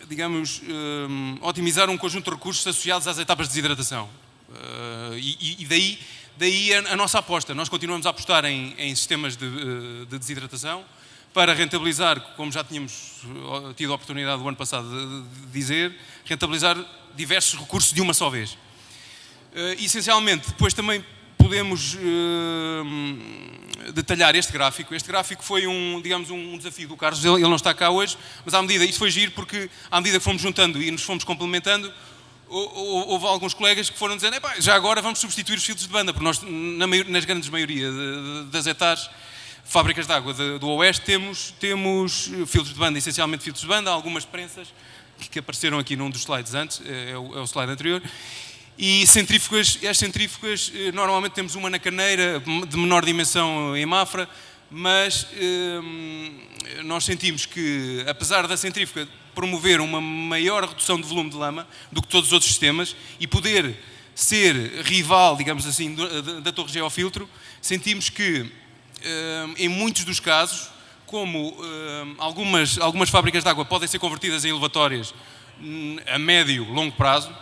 digamos, otimizar um conjunto de recursos associados às etapas de desidratação. E daí a nossa aposta. Nós continuamos a apostar em sistemas de desidratação para rentabilizar, como já tínhamos tido a oportunidade do ano passado de dizer, rentabilizar diversos recursos de uma só vez. Essencialmente, depois também podemos detalhar este gráfico. Este gráfico foi digamos, um desafio do Carlos. Ele não está cá hoje, mas isto foi giro porque à medida que fomos juntando e nos fomos complementando, houve alguns colegas que foram dizendo, já agora vamos substituir os filtros de banda, porque nós, nas grandes maioria das hectares, fábricas de água do Oeste, temos filtros de banda, essencialmente filtros de banda, algumas prensas que apareceram aqui num dos slides antes, é o slide anterior, e centrífugas. As centrífugas, normalmente temos uma na Carneira, de menor dimensão em Mafra, mas nós sentimos que, apesar da centrífuga promover uma maior redução de volume de lama do que todos os outros sistemas e poder ser rival, digamos assim, da torre geofiltro, sentimos que, em muitos dos casos, como algumas fábricas de água podem ser convertidas em elevatórias a médio, longo prazo,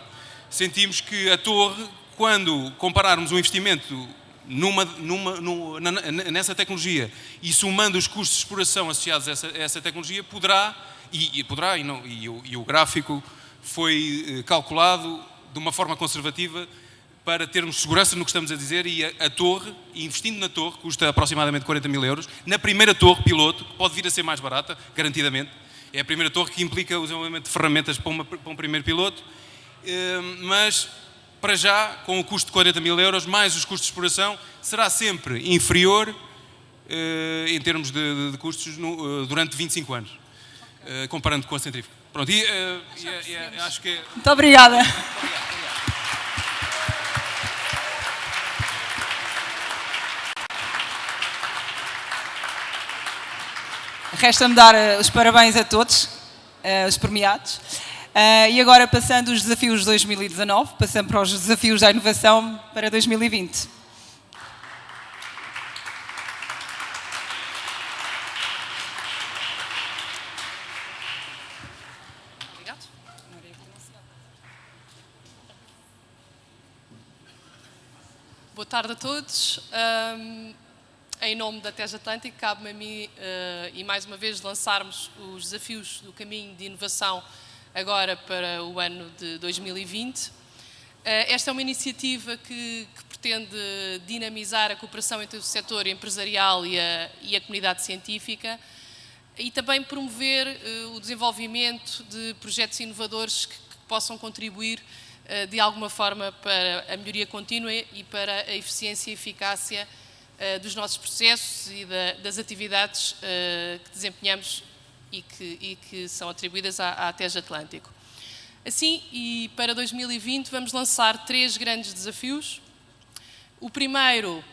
sentimos que a torre, quando compararmos o investimento nessa tecnologia e somando os custos de exploração associados a essa tecnologia, e o gráfico foi calculado de uma forma conservativa para termos segurança no que estamos a dizer, e a torre, investindo na torre, custa aproximadamente 40 mil euros, na primeira torre piloto, que pode vir a ser mais barata, garantidamente, é a primeira torre que implica o desenvolvimento de ferramentas para um primeiro piloto, mas para já, com o custo de 40 mil euros, mais os custos de exploração, será sempre inferior em termos de custos durante 25 anos, comparando com a centrífuga. Pronto, acho que... Muito obrigada. Resta-me dar os parabéns a todos, os premiados. E agora, passando os desafios de 2019, passando para os desafios da inovação para 2020. Obrigado. Boa tarde a todos. Em nome da Tejo Atlântico, cabe-me a mim, e mais uma vez, lançarmos os desafios do caminho de inovação agora para o ano de 2020. Esta é uma iniciativa que pretende dinamizar a cooperação entre o setor empresarial e a comunidade científica e também promover o desenvolvimento de projetos inovadores que possam contribuir de alguma forma para a melhoria contínua e para a eficiência e eficácia dos nossos processos e das atividades que desempenhamos e que são atribuídas à Tejo Atlântico. Assim, e para 2020 vamos lançar 3 grandes desafios. O primeiro,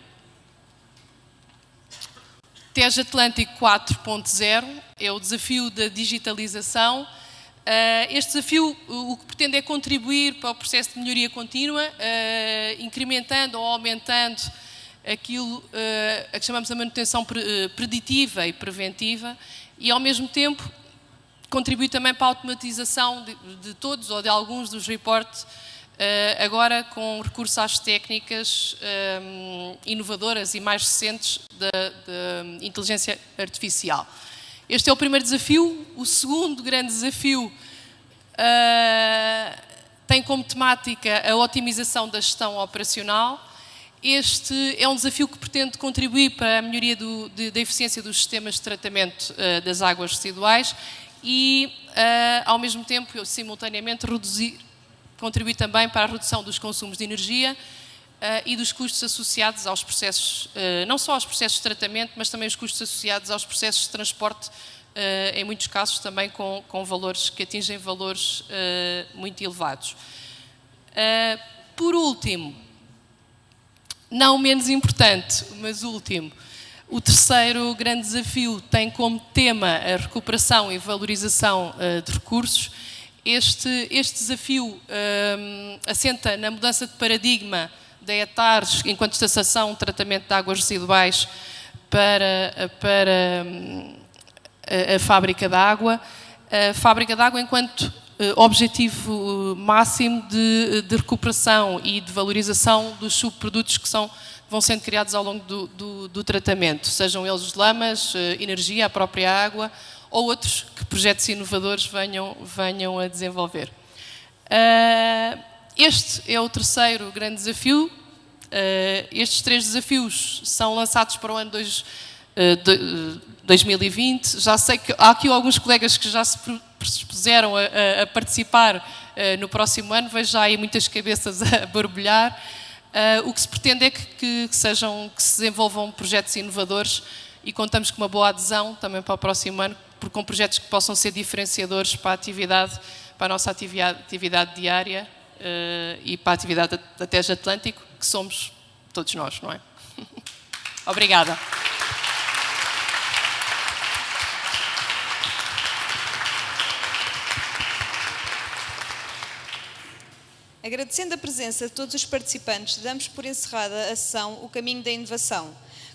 Tejo Atlântico 4.0, é o desafio da digitalização. Este desafio o que pretende é contribuir para o processo de melhoria contínua, incrementando ou aumentando aquilo a que chamamos de manutenção preditiva e preventiva, e ao mesmo tempo contribui também para a automatização de todos ou de alguns dos reportes, agora com recurso às técnicas inovadoras e mais recentes da inteligência artificial. Este é o primeiro desafio. O segundo grande desafio tem como temática a otimização da gestão operacional. Este é um desafio que pretende contribuir para a melhoria da eficiência dos sistemas de tratamento das águas residuais e, ao mesmo tempo, simultaneamente, contribuir também para a redução dos consumos de energia e dos custos associados aos processos, não só aos processos de tratamento, mas também os custos associados aos processos de transporte, em muitos casos também com valores que atingem valores muito elevados. Por último, não menos importante, mas último, o terceiro grande desafio tem como tema a recuperação e valorização de recursos. Este desafio assenta na mudança de paradigma da ETARS, enquanto estação de tratamento de águas residuais, para a fábrica de água. A fábrica de água enquanto objetivo máximo de recuperação e de valorização dos subprodutos que vão sendo criados ao longo do tratamento, sejam eles lamas, energia, a própria água, ou outros que projetos inovadores venham a desenvolver. Este é o terceiro grande desafio. Estes 3 desafios são lançados para o ano 2020. Já sei que há aqui alguns colegas que já se dispuseram a participar no próximo ano. Vejo já aí muitas cabeças a borbulhar. O que se pretende é que se desenvolvam projetos inovadores e contamos com uma boa adesão também para o próximo ano, com projetos que possam ser diferenciadores para a nossa atividade diária e para a atividade da Tejo Atlântico, que somos todos nós, não é? Obrigada. Agradecendo a presença de todos os participantes, damos por encerrada a sessão O Caminho da Inovação.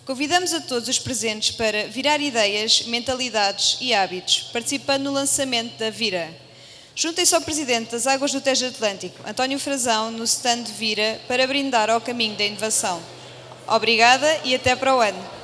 Convidamos a todos os presentes para virar ideias, mentalidades e hábitos, participando no lançamento da Vira. Juntem-se ao Presidente das Águas do Tejo Atlântico, António Frazão, no stand Vira, para brindar ao caminho da inovação. Obrigada e até para o ano.